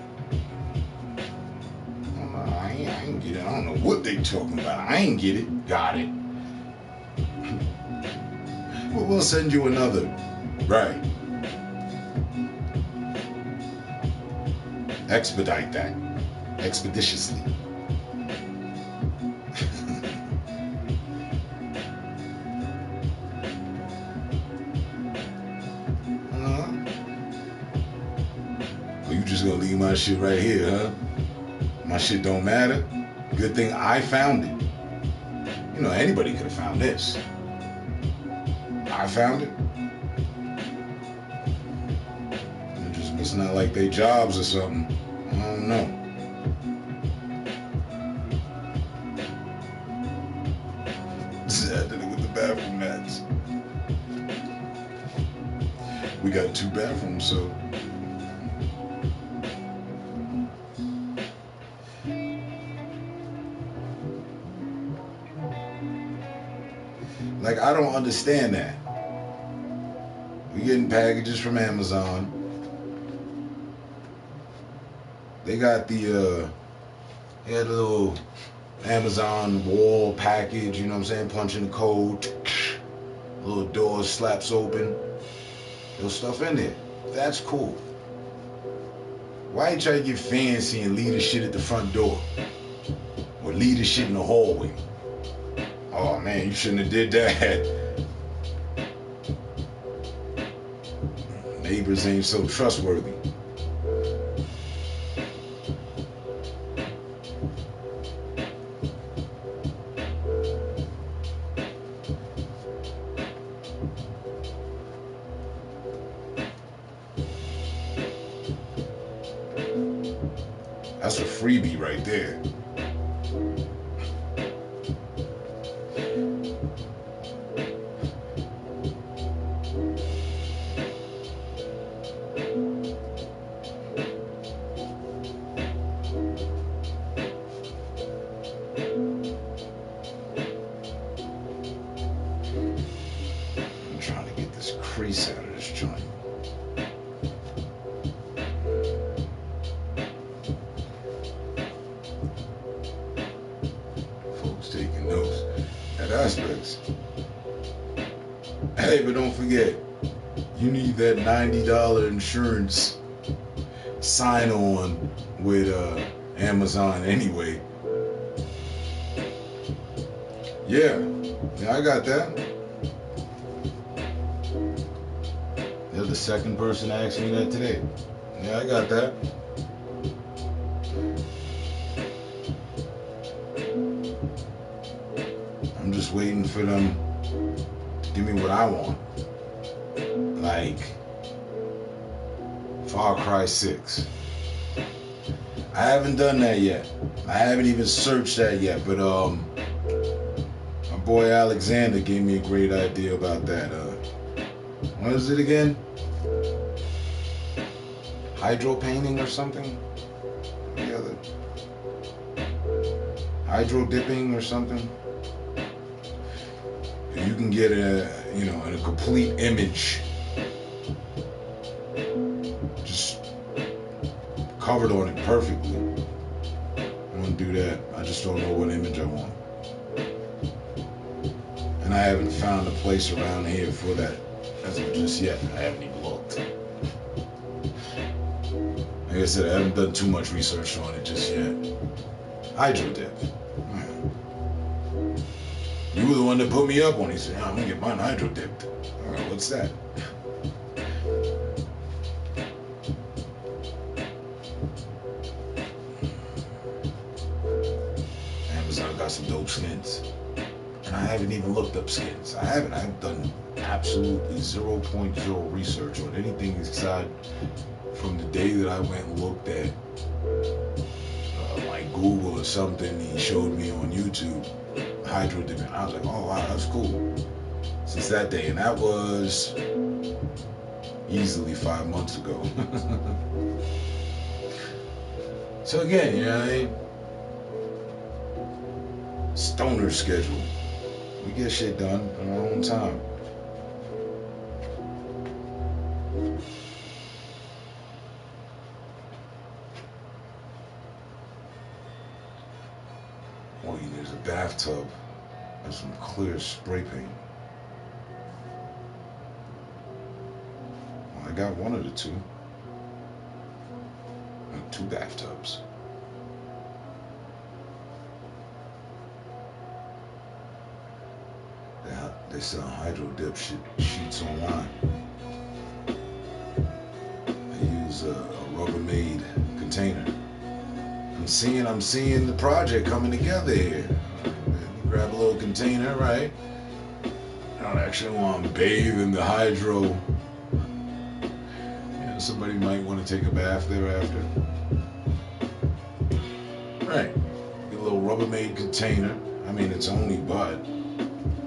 Speaker 1: I ain't get it. I don't know what they talking about. I ain't get it. Got it. Well, we'll send you another. Right. Expedite that. Expeditiously. just gonna leave my shit right here, huh? My shit don't matter? Good thing I found it. You know, anybody could have found this. I found it. It just must not like they jobs or something. I don't know. I did it with the bathroom mats. We got 2 bathrooms, so. Like, I don't understand that. We're getting packages from Amazon. They got the they had a little Amazon wall package, you know what I'm saying? Punching the code. A little door slaps open. There's stuff in there. That's cool. Why you try to get fancy and leave the shit at the front door? Or leave the shit in the hallway? Oh man, you shouldn't have did that. Neighbors ain't so trustworthy. That's a freebie right there. I'm trying to get this crease out of this joint. Taking notes at aspects. Hey, but don't forget, you need that $90 insurance sign on with Amazon anyway. Yeah, I got that. They're the second person to ask me that today. Yeah, I got that. I'm just waiting for them to give me what I want. Like Far Cry 6. I haven't done that yet. I haven't even searched that yet, but my boy Alexander gave me a great idea about that. What is it again? Hydro painting or something? The other hydro dipping or something? You can get a complete image just covered on it perfectly. I want to do that. I just don't know what image I want. And I haven't found a place around here for that as of just yet. I haven't even looked. Like I said, I haven't done too much research on it just yet. Hydro dip. You were the one that put me up on it. He said, I'm gonna get mine hydro dipped. Alright, what's that? Amazon got some dope skins. And I haven't even looked up skins. I've done absolutely 0.0 research on anything aside from the day that I went and looked at like Google or something he showed me on YouTube. Hydro dipping. I was like, oh wow, that's cool. Since that day, and that was easily 5 months ago. So again, you know what I mean? Stoner schedule. We get shit done on our own time. Oh, there's a bathtub and some clear spray paint. Well, I got one of the two. And 2 bathtubs. They sell hydro dip sheets online. I use a Rubbermaid container. I'm seeing the project coming together here. Grab a little container, right? I don't actually want to bathe in the hydro. Somebody might want to take a bath thereafter. Right. Get a little Rubbermaid container. I mean, it's only but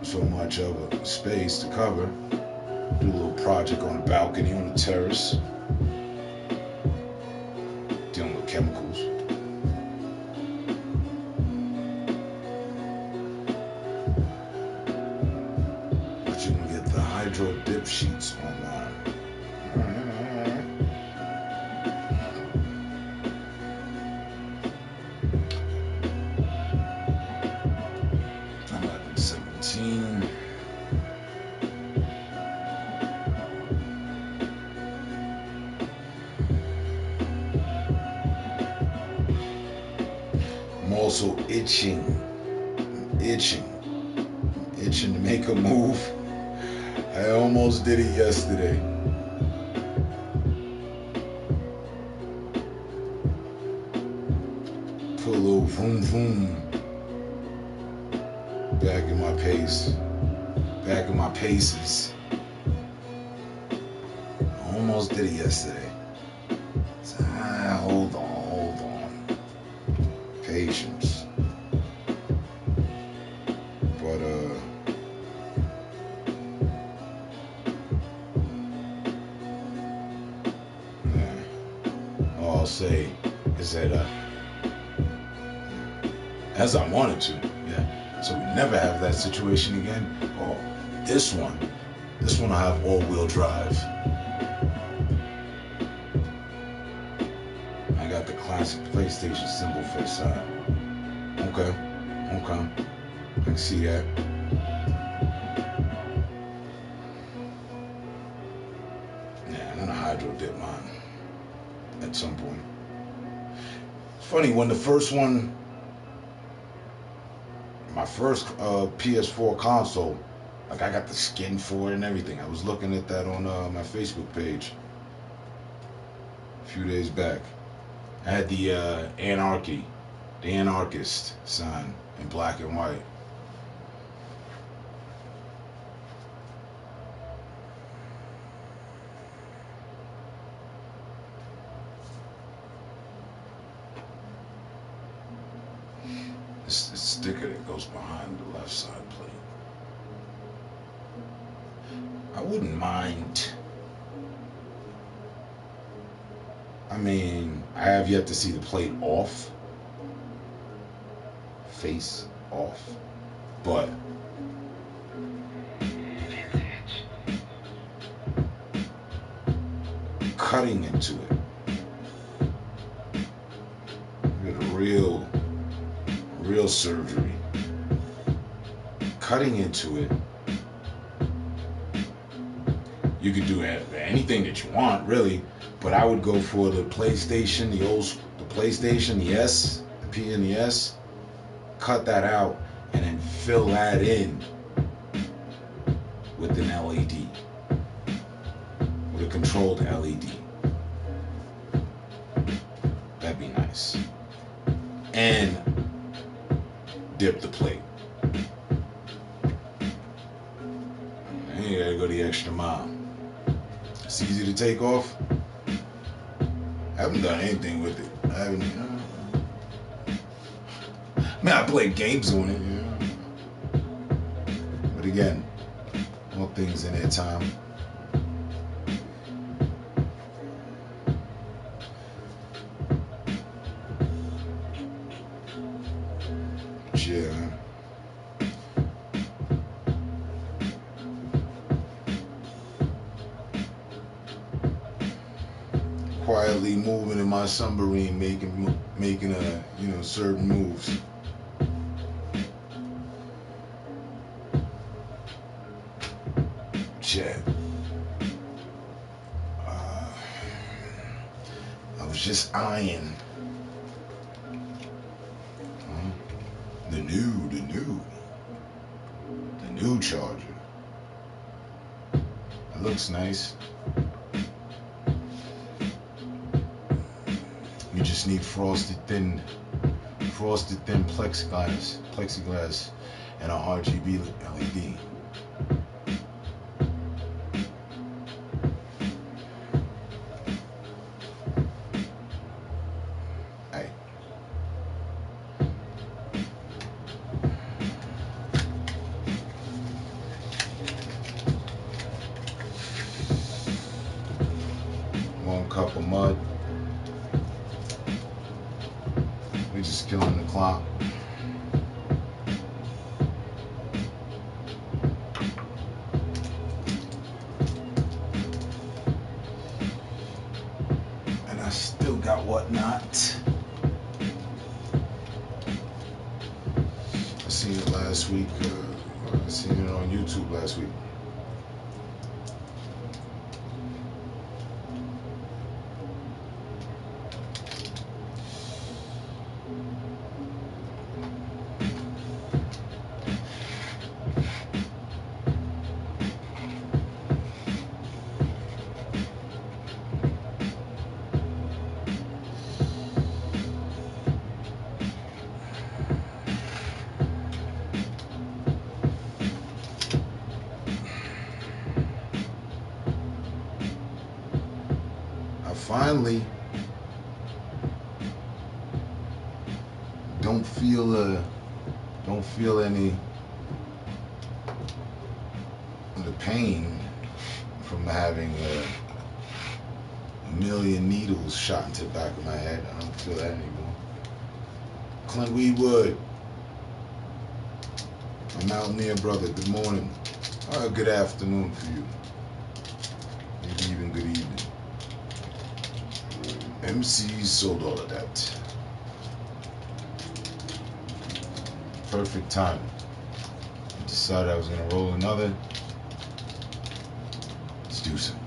Speaker 1: so much of a space to cover. Do a little project on a balcony on the terrace. Dealing with chemicals. But you can get the hydro dip sheets online. Alright. 11/17. I'm also itching to make a move. I almost did it yesterday. Put a little vroom vroom back in my paces. I almost did it yesterday. So, hold on. Patience. But all I'll say is that as I wanted to, so we never have that situation again. Oh, this one will have all-wheel drive. I got the classic PlayStation symbol for the side. Okay, I can see that. Yeah, I'm gonna hydro dip mine at some point. It's funny, when the first one, my first PS4 console, like I got the skin for it and everything. I was looking at that on my Facebook page a few days back. I had the anarchist sign in black and white. It's the sticker that goes behind the left side plate. I wouldn't mind. I mean, I have yet to see the plate off. Face off. But cutting into it. With real surgery. Cutting into it. You could do anything that you want, really, but I would go for the PlayStation, the PlayStation, the S, the P and the S. Cut that out and then fill that in with an LED, with a controlled LED. That'd be nice. And dip the plate. And you gotta go the extra mile. It's easy to take off. I haven't done anything with it. I mean, I play games on it, but again, all things in their time. But yeah. Quietly moving in my submarine, making certain moves. Chat. I was just eyeing the new charger. It looks nice. just need frosted thin plexiglass, and an RGB LED. Hey. One cup of mud. We just killing the clock. And I still got whatnot. I seen it last week. I seen it on YouTube last week. Finally, don't feel any of the pain from having a million needles shot into the back of my head. I don't feel that anymore. Clint Weedwood, my Mountaineer brother, good morning. Good afternoon for you. Maybe even good evening. MC sold all of that. Perfect time. I decided I was gonna roll another. Let's do some.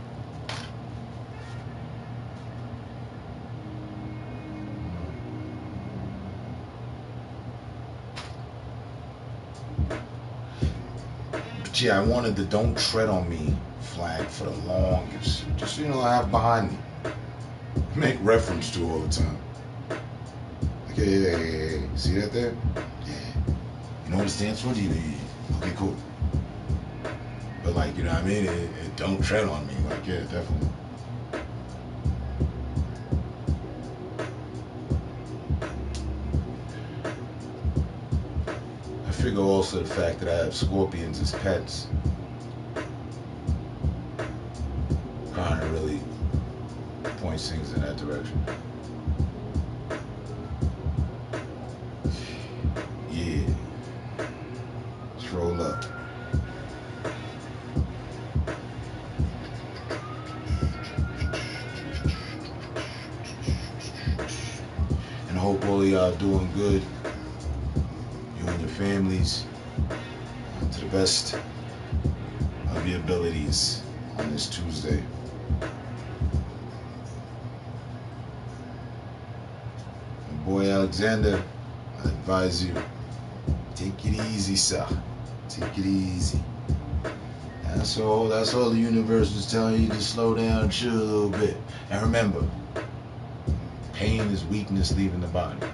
Speaker 1: But yeah, I wanted the "Don't Tread on Me" flag for the longest. Just I have behind me. Make reference to all the time. Like, hey, see that there? Yeah. You know what it stands for? Yeah. Okay, cool. But like, you know what I mean? It don't tread on me. Like, yeah, definitely. I figure also the fact that I have scorpions as pets kind of really points things in that direction. Yeah. Let's roll up. And I hope all of y'all are doing good. You and your families. To the best of your abilities on this Tuesday. Boy Alexander, I advise you, take it easy, sir. Take it easy. That's all the universe is telling you, to slow down, chill a little bit. And remember, pain is weakness leaving the body.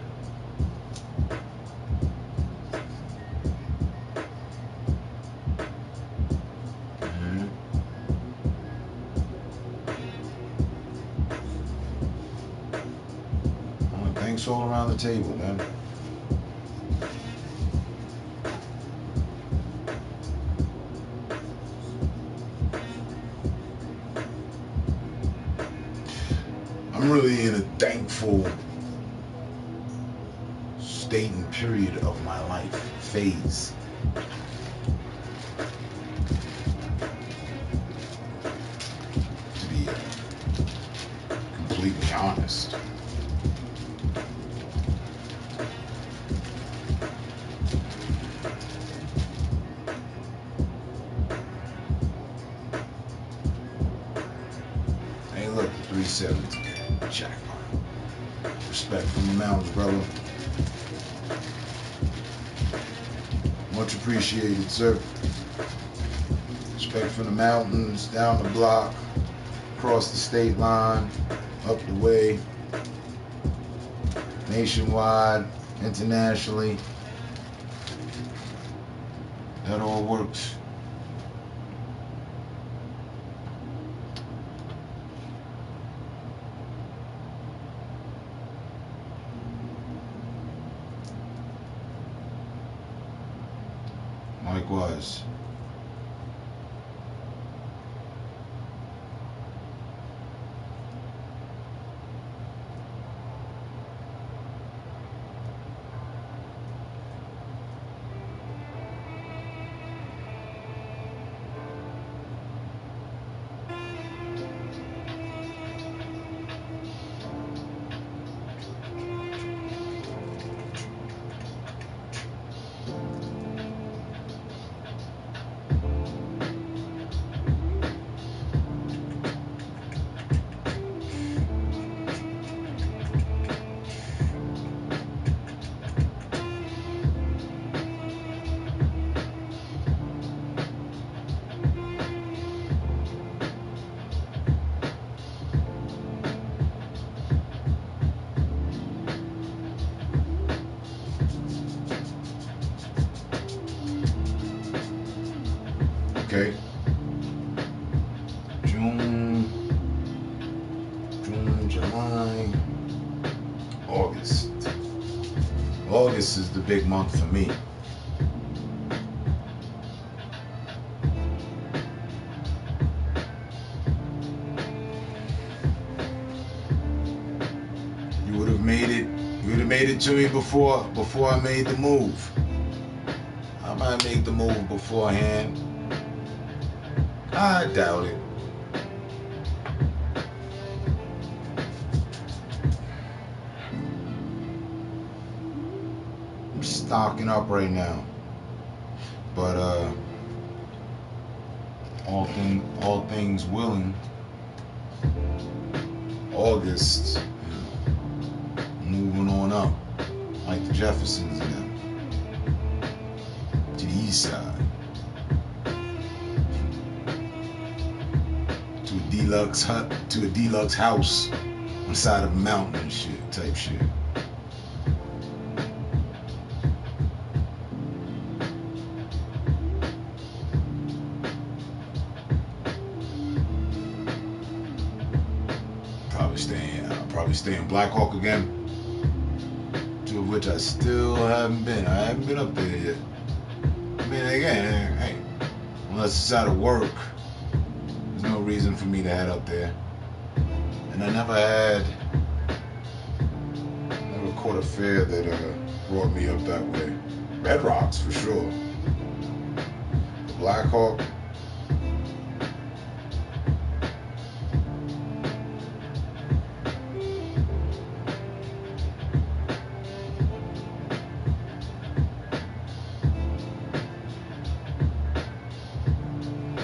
Speaker 1: Thanks all around the table, man. I'm really in a thankful state and period of my life, phase. To be completely honest. Hey, look, 370. Jackpot. Respect from the mountains, brother. Much appreciated, sir. Respect from the mountains, down the block, across the state line, up the way. nationwide, internationally. That all works. Likewise. Okay. June, July, August. August is the big month for me. You would have made it to me before I made the move. I might make the move beforehand. I doubt it. I'm stocking up right now. But all things willing, August, moving on up, like the Jeffersons and them, to the east side. To a deluxe hut, to a deluxe house on the side of a mountain and shit, type shit. Probably stay in Black Hawk again, to which I still haven't been. I haven't been up there yet. I mean, again, hey, unless it's out of work, there's no reason for me to head up there. And I never caught a fare that brought me up that way. Red Rocks for sure. Black Hawk.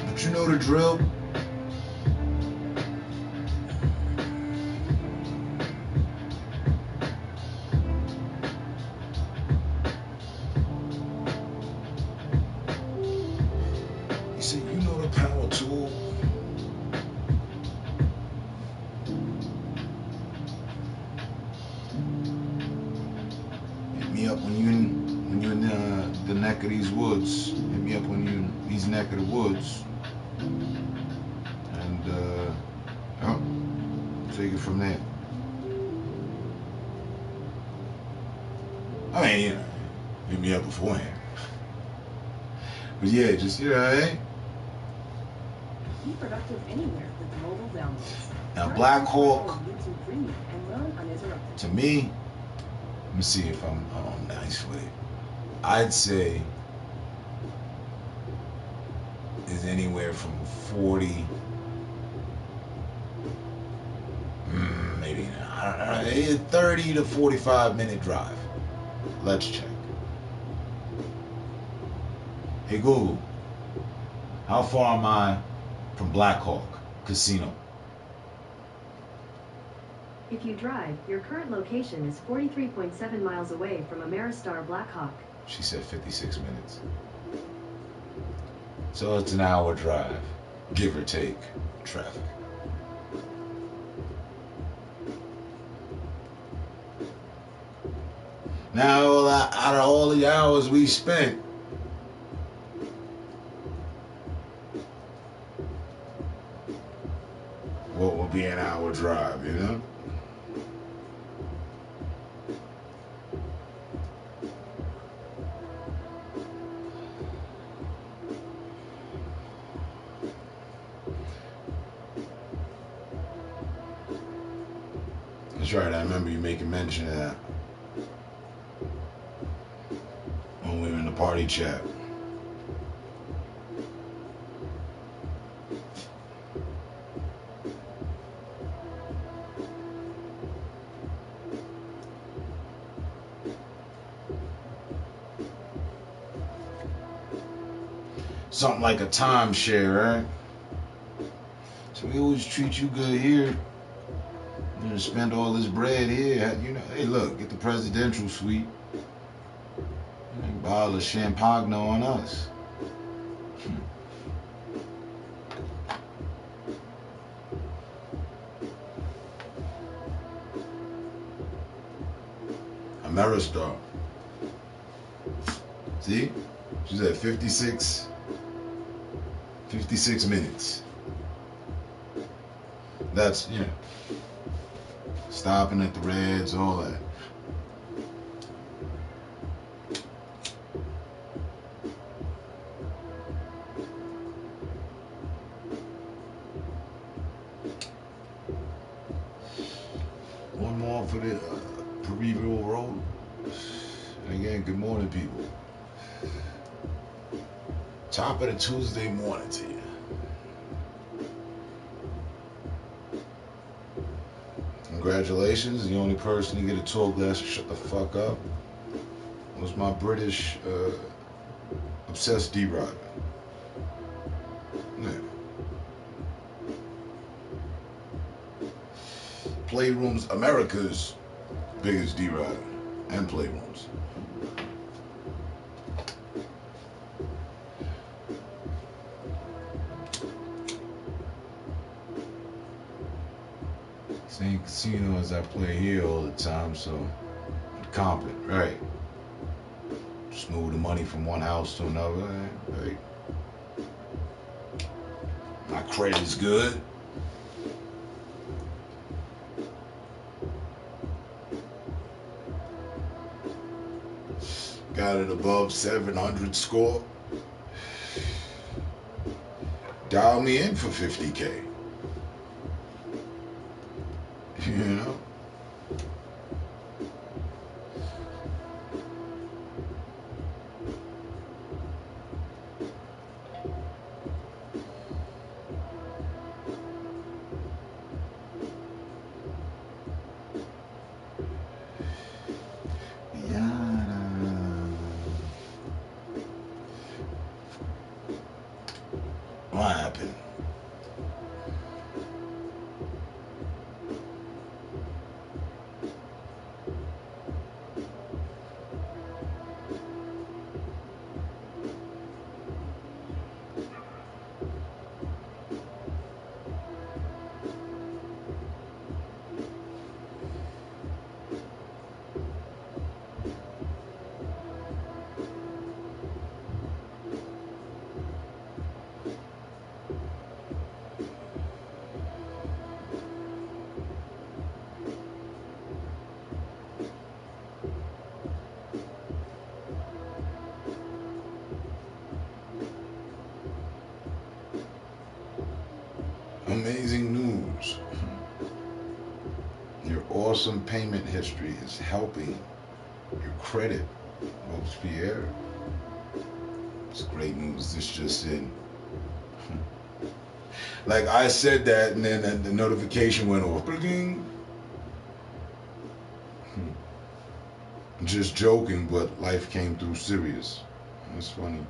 Speaker 1: But you know the drill. Power tool. Hit me up when you're in the neck of these woods. Hit me up when you're in these neck of the woods, and take it from there. I mean, hit me up beforehand. But yeah, just hey.
Speaker 2: Be productive anywhere with mobile downloads.
Speaker 1: Now, Black Hawk, to me, let me see if I'm nice with it. I'd say is anywhere from 40, maybe I don't know, 30 to 45 minute drive. Let's check. Hey Google, how far am I from Black Hawk Casino?
Speaker 3: If you drive, your current location is 43.7 miles away from Ameristar Black Hawk.
Speaker 1: She said 56 minutes. So it's an hour drive, give or take, traffic. Now, out of all the hours we spent, what would be an hour drive, you know? That's right, I remember you making mention of that when we were in the party chat. Something like a timeshare, right? So we always treat you good here. You're gonna spend all this bread here. You know, hey, look, get the presidential suite. And a bottle of champagne on us. Ameristar. See? She's at 56 minutes. That's, you know, stopping at the Reds, all that. One more for the Periville Road. And again, good morning, people. Top of the Tuesday morning to you. Congratulations, the only person to get a tall glass to shut the fuck up was my British obsessed D-Rider. Yeah. Playrooms, America's biggest D-Rider, and Playrooms. Same casino as I play here all the time, so I'm competent, right? Just move the money from one house to another, right? My credit's good. Got it above 700 score. Dial me in for 50K. You know? What happened? Amazing news. Your awesome payment history is helping your credit, Robespierre. It's great news. This just in. Like I said that, and then the notification went off. Bling. Just joking, but life came through serious. That's funny.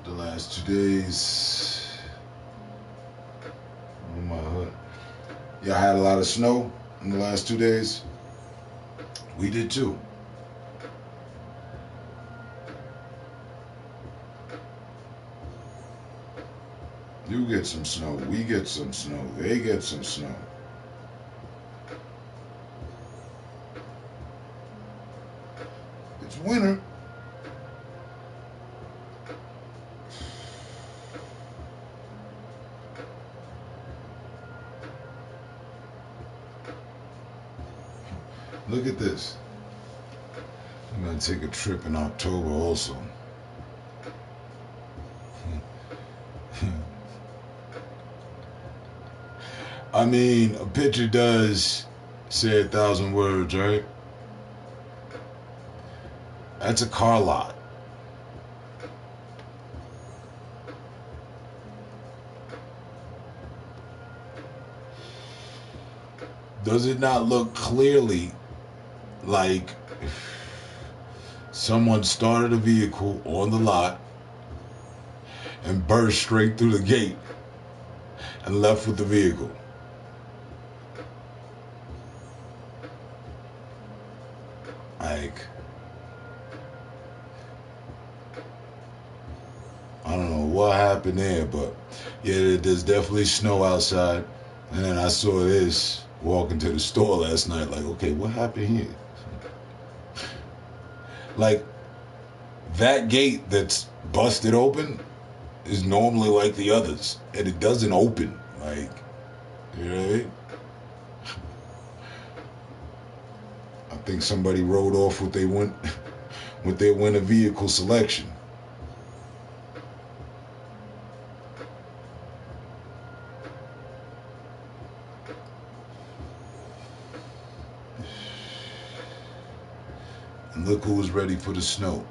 Speaker 1: The last 2 days. Oh my hood. Yeah, I had a lot of snow in the last 2 days. We did too. You get some snow. We get some snow. They get some snow. It's winter. Look at this. I'm going to take a trip in October also. I mean, a picture does say 1,000 words, right? That's a car lot. Does it not look clearly like someone started a vehicle on the lot and burst straight through the gate and left with the vehicle? Like, I don't know what happened there, but yeah, there's definitely snow outside. And then I saw this walking to the store last night, like, okay, what happened here? Like, that gate that's busted open is normally like the others, and it doesn't open. Like, you know what I mean? I think somebody rode off with their winter vehicle selection. And look who was ready for the snow.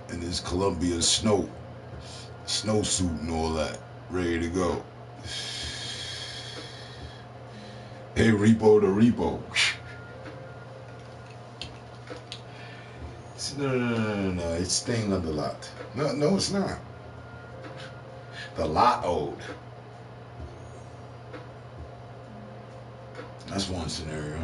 Speaker 1: And this Columbia snowsuit and all that, ready to go. Hey, repo to repo. No, it's staying on the lot. No, it's not. The lot owed. That's one scenario.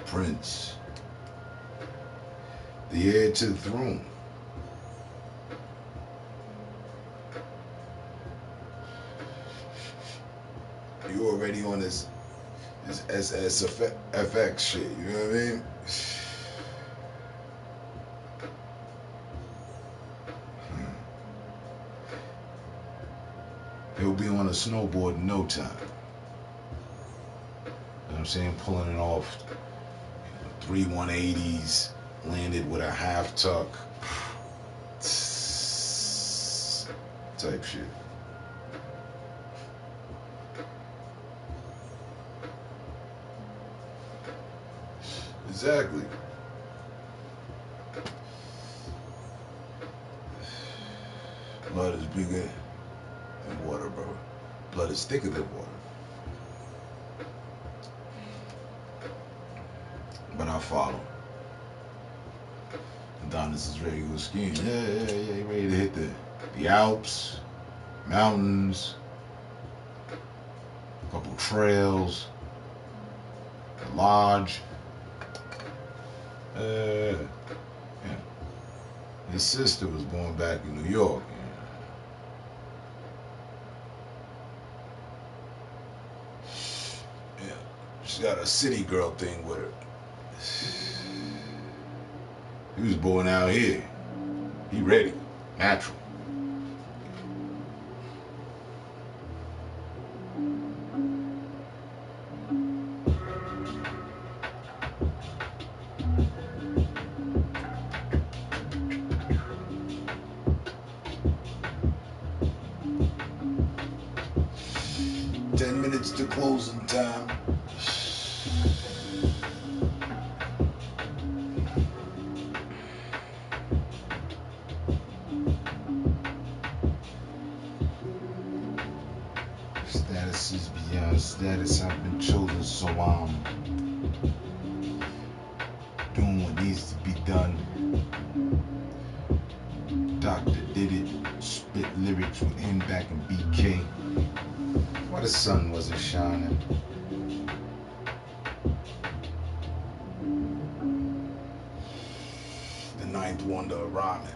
Speaker 1: Prince, the heir to the throne. You already on this SSFX shit, you know what I mean? He'll be on a snowboard in no time. You know what I'm saying? Pulling it off. 3 180s, landed with a half tuck type shit. Exactly. Blood is bigger than water, bro. Blood is thicker than water. But I follow. Adonis is ready to go skiing. Yeah, he ready to hit the Alps, mountains, a couple trails, the lodge. Yeah. His sister was born back in New York. Yeah. She got a city girl thing with her. He was born out here. He ready. Natural. 10 minutes to closing time. Status is beyond status. I've been chosen, so I'm doing what needs to be done. Doctor did it. Spit lyrics with him back in BK. Why the sun wasn't shining. The ninth wonder of rhyming.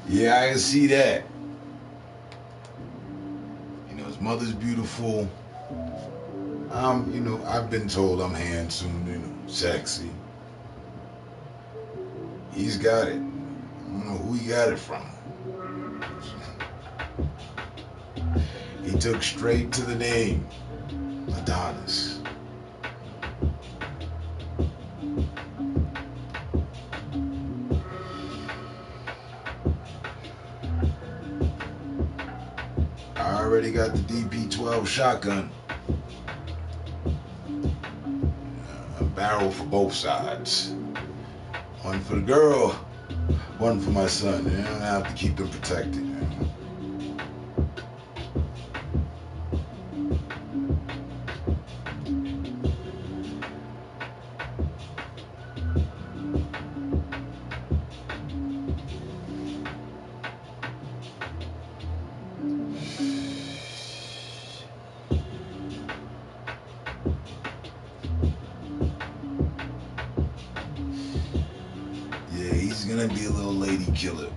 Speaker 1: Yeah, I can see that. You know, his mother's beautiful. You know, I've been told I'm handsome, you know, sexy. He's got it. I don't know who he got it from. He took straight to the name, Adonis. I already got the DP-12 shotgun. A barrel for both sides. One for the girl, one for my son. You know, I have to keep them protected. Yeah, he's gonna be a little lady killer.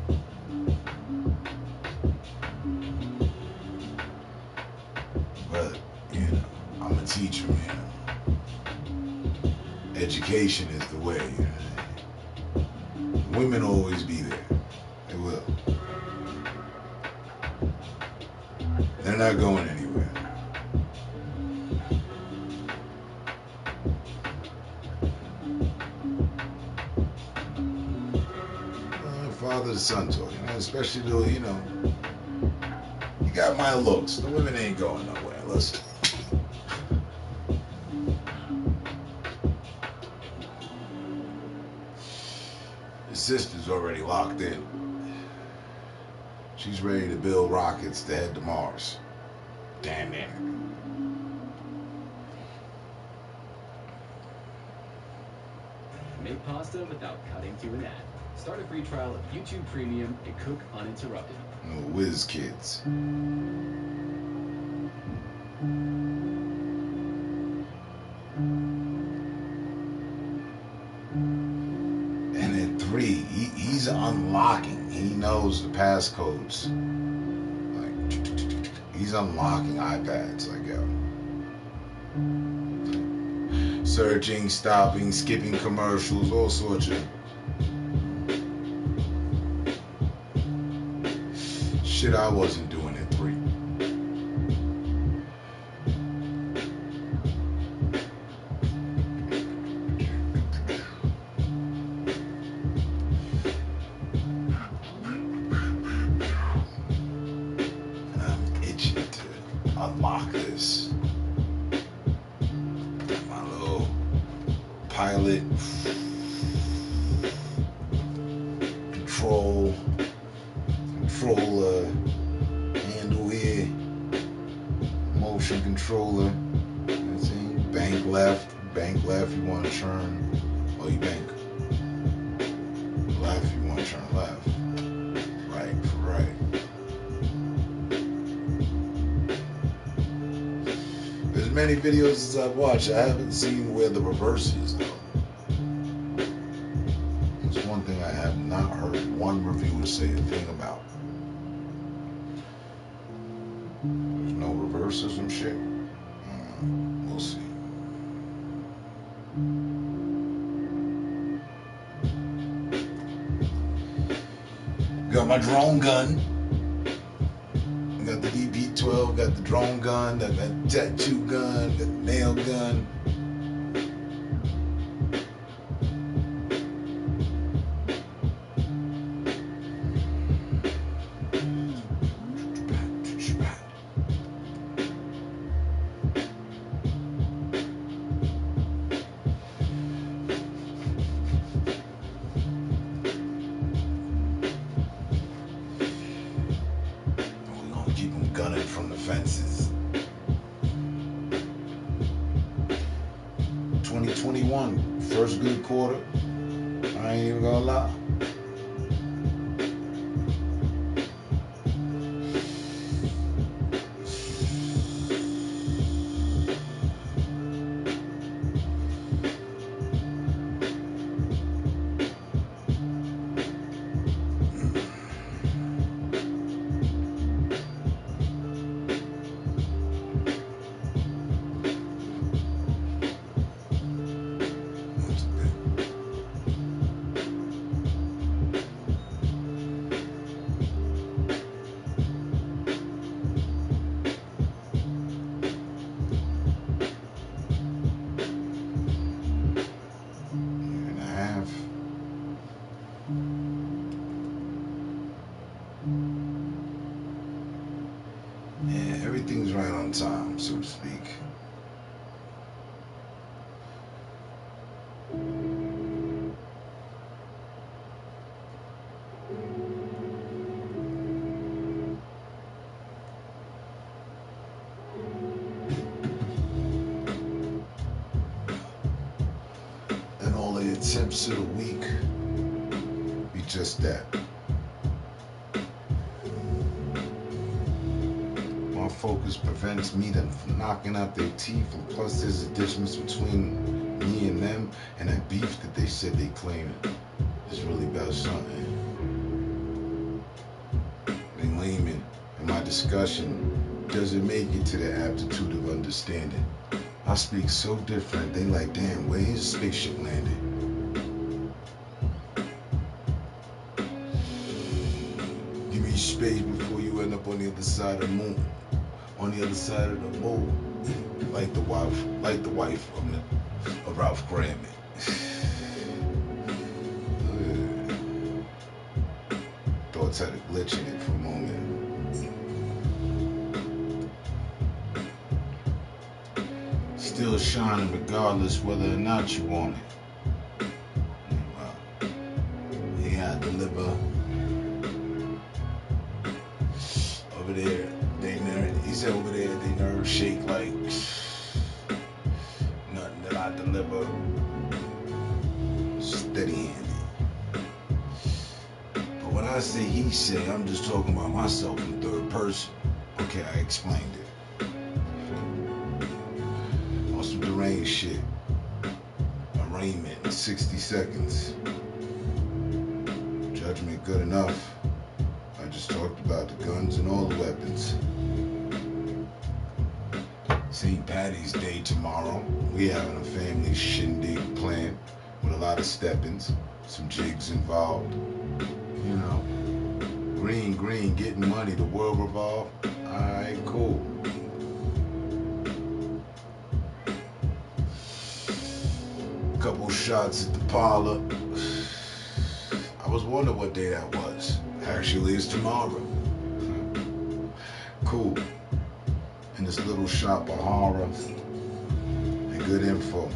Speaker 1: But, you know, I'm a teacher, man. Education is the way. You know? Women will always be there. They will. They're not going anywhere. Father to son talking, especially though, you know, you got my looks. The women ain't going nowhere. Listen. His sister's already locked in. She's ready to build rockets to head to Mars. Damn it.
Speaker 6: Make pasta without cutting to an ad. Start a free trial of YouTube Premium and cook uninterrupted.
Speaker 1: No whiz kids. And at 3, he's unlocking. He knows the passcodes. Like, he's unlocking iPads. Like, searching, stopping, skipping commercials, all sorts of shit I wasn't doing at 3. And I'm itching to unlock this. My little pilot controller handle here, motion controller. That's it. Bank left, you want to turn, you bank left, you want to turn left, right for right. There's many videos as I've watched, I haven't seen where the reverse is though. It's one thing I have not heard one reviewer say a thing about. There's no reverse or some shit. We'll see. Got my drone gun. Got the DP-12, got the drone gun, got the tattoo gun, got the nail gun. 2021, first good quarter. I ain't even gonna lie. Yeah, everything's right on time, so to speak. And all the attempts of the week be just that. My focus prevents me from knocking out their teeth, and plus there's a distance between me and them, and that beef that they said they claiming is really about something. In layman, in my discussion, doesn't make it to the aptitude of understanding. I speak so different, they like, damn, where his spaceship landed? Give me space before you end up on the other side of the moon. On the other side of the moon, like the wife of Ralph Graham. Thoughts had a glitch in it for a moment. Still shining regardless whether or not you want it. Yeah, I deliver. Over there, he said over there they nerves shake like nothing that I deliver. Steady-handed. But when I say he say, I'm just talking about myself in third person. Okay, I explained it. On some deranged shit. Arraignment in 60 seconds. Judgment good enough. I just talked about the guns and all the weapons. St. Patty's Day tomorrow. We having a family shindig planned with a lot of steppings, some jigs involved. You know, green, getting money, the world revolve. Alright, cool. Couple shots at the parlor. I was wondering what day that was. Actually, it's tomorrow. Cool. In this little shop of horror and good info.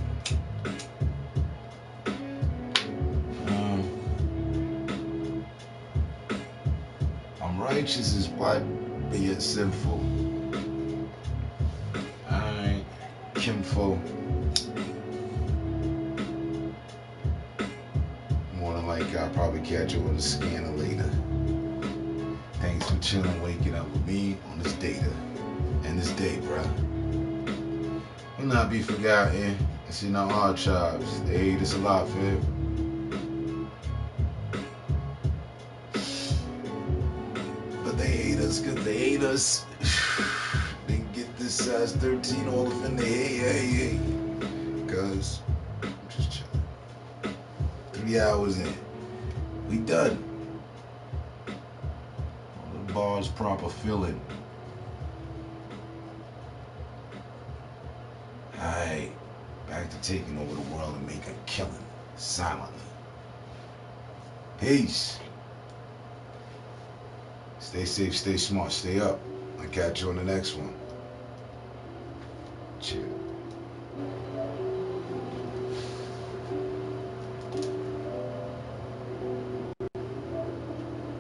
Speaker 1: I'm righteous as what, but yet sinful. Alright, kinfo. More than likely, I'll probably catch you with a scanner later. Thanks for chilling, waking up with me on this data and this day, bruh. Will not be forgotten. It's in our archives. They hate us a lot, fam. But they hate us because they hate us. They get this size 13 all up in the hey. Because I'm just chilling. 3 hours in. We done. All the bars proper filling. Alright. Back to taking over the world and making a killing. Silently. Peace. Stay safe, stay smart, stay up. I'll catch you on the next one.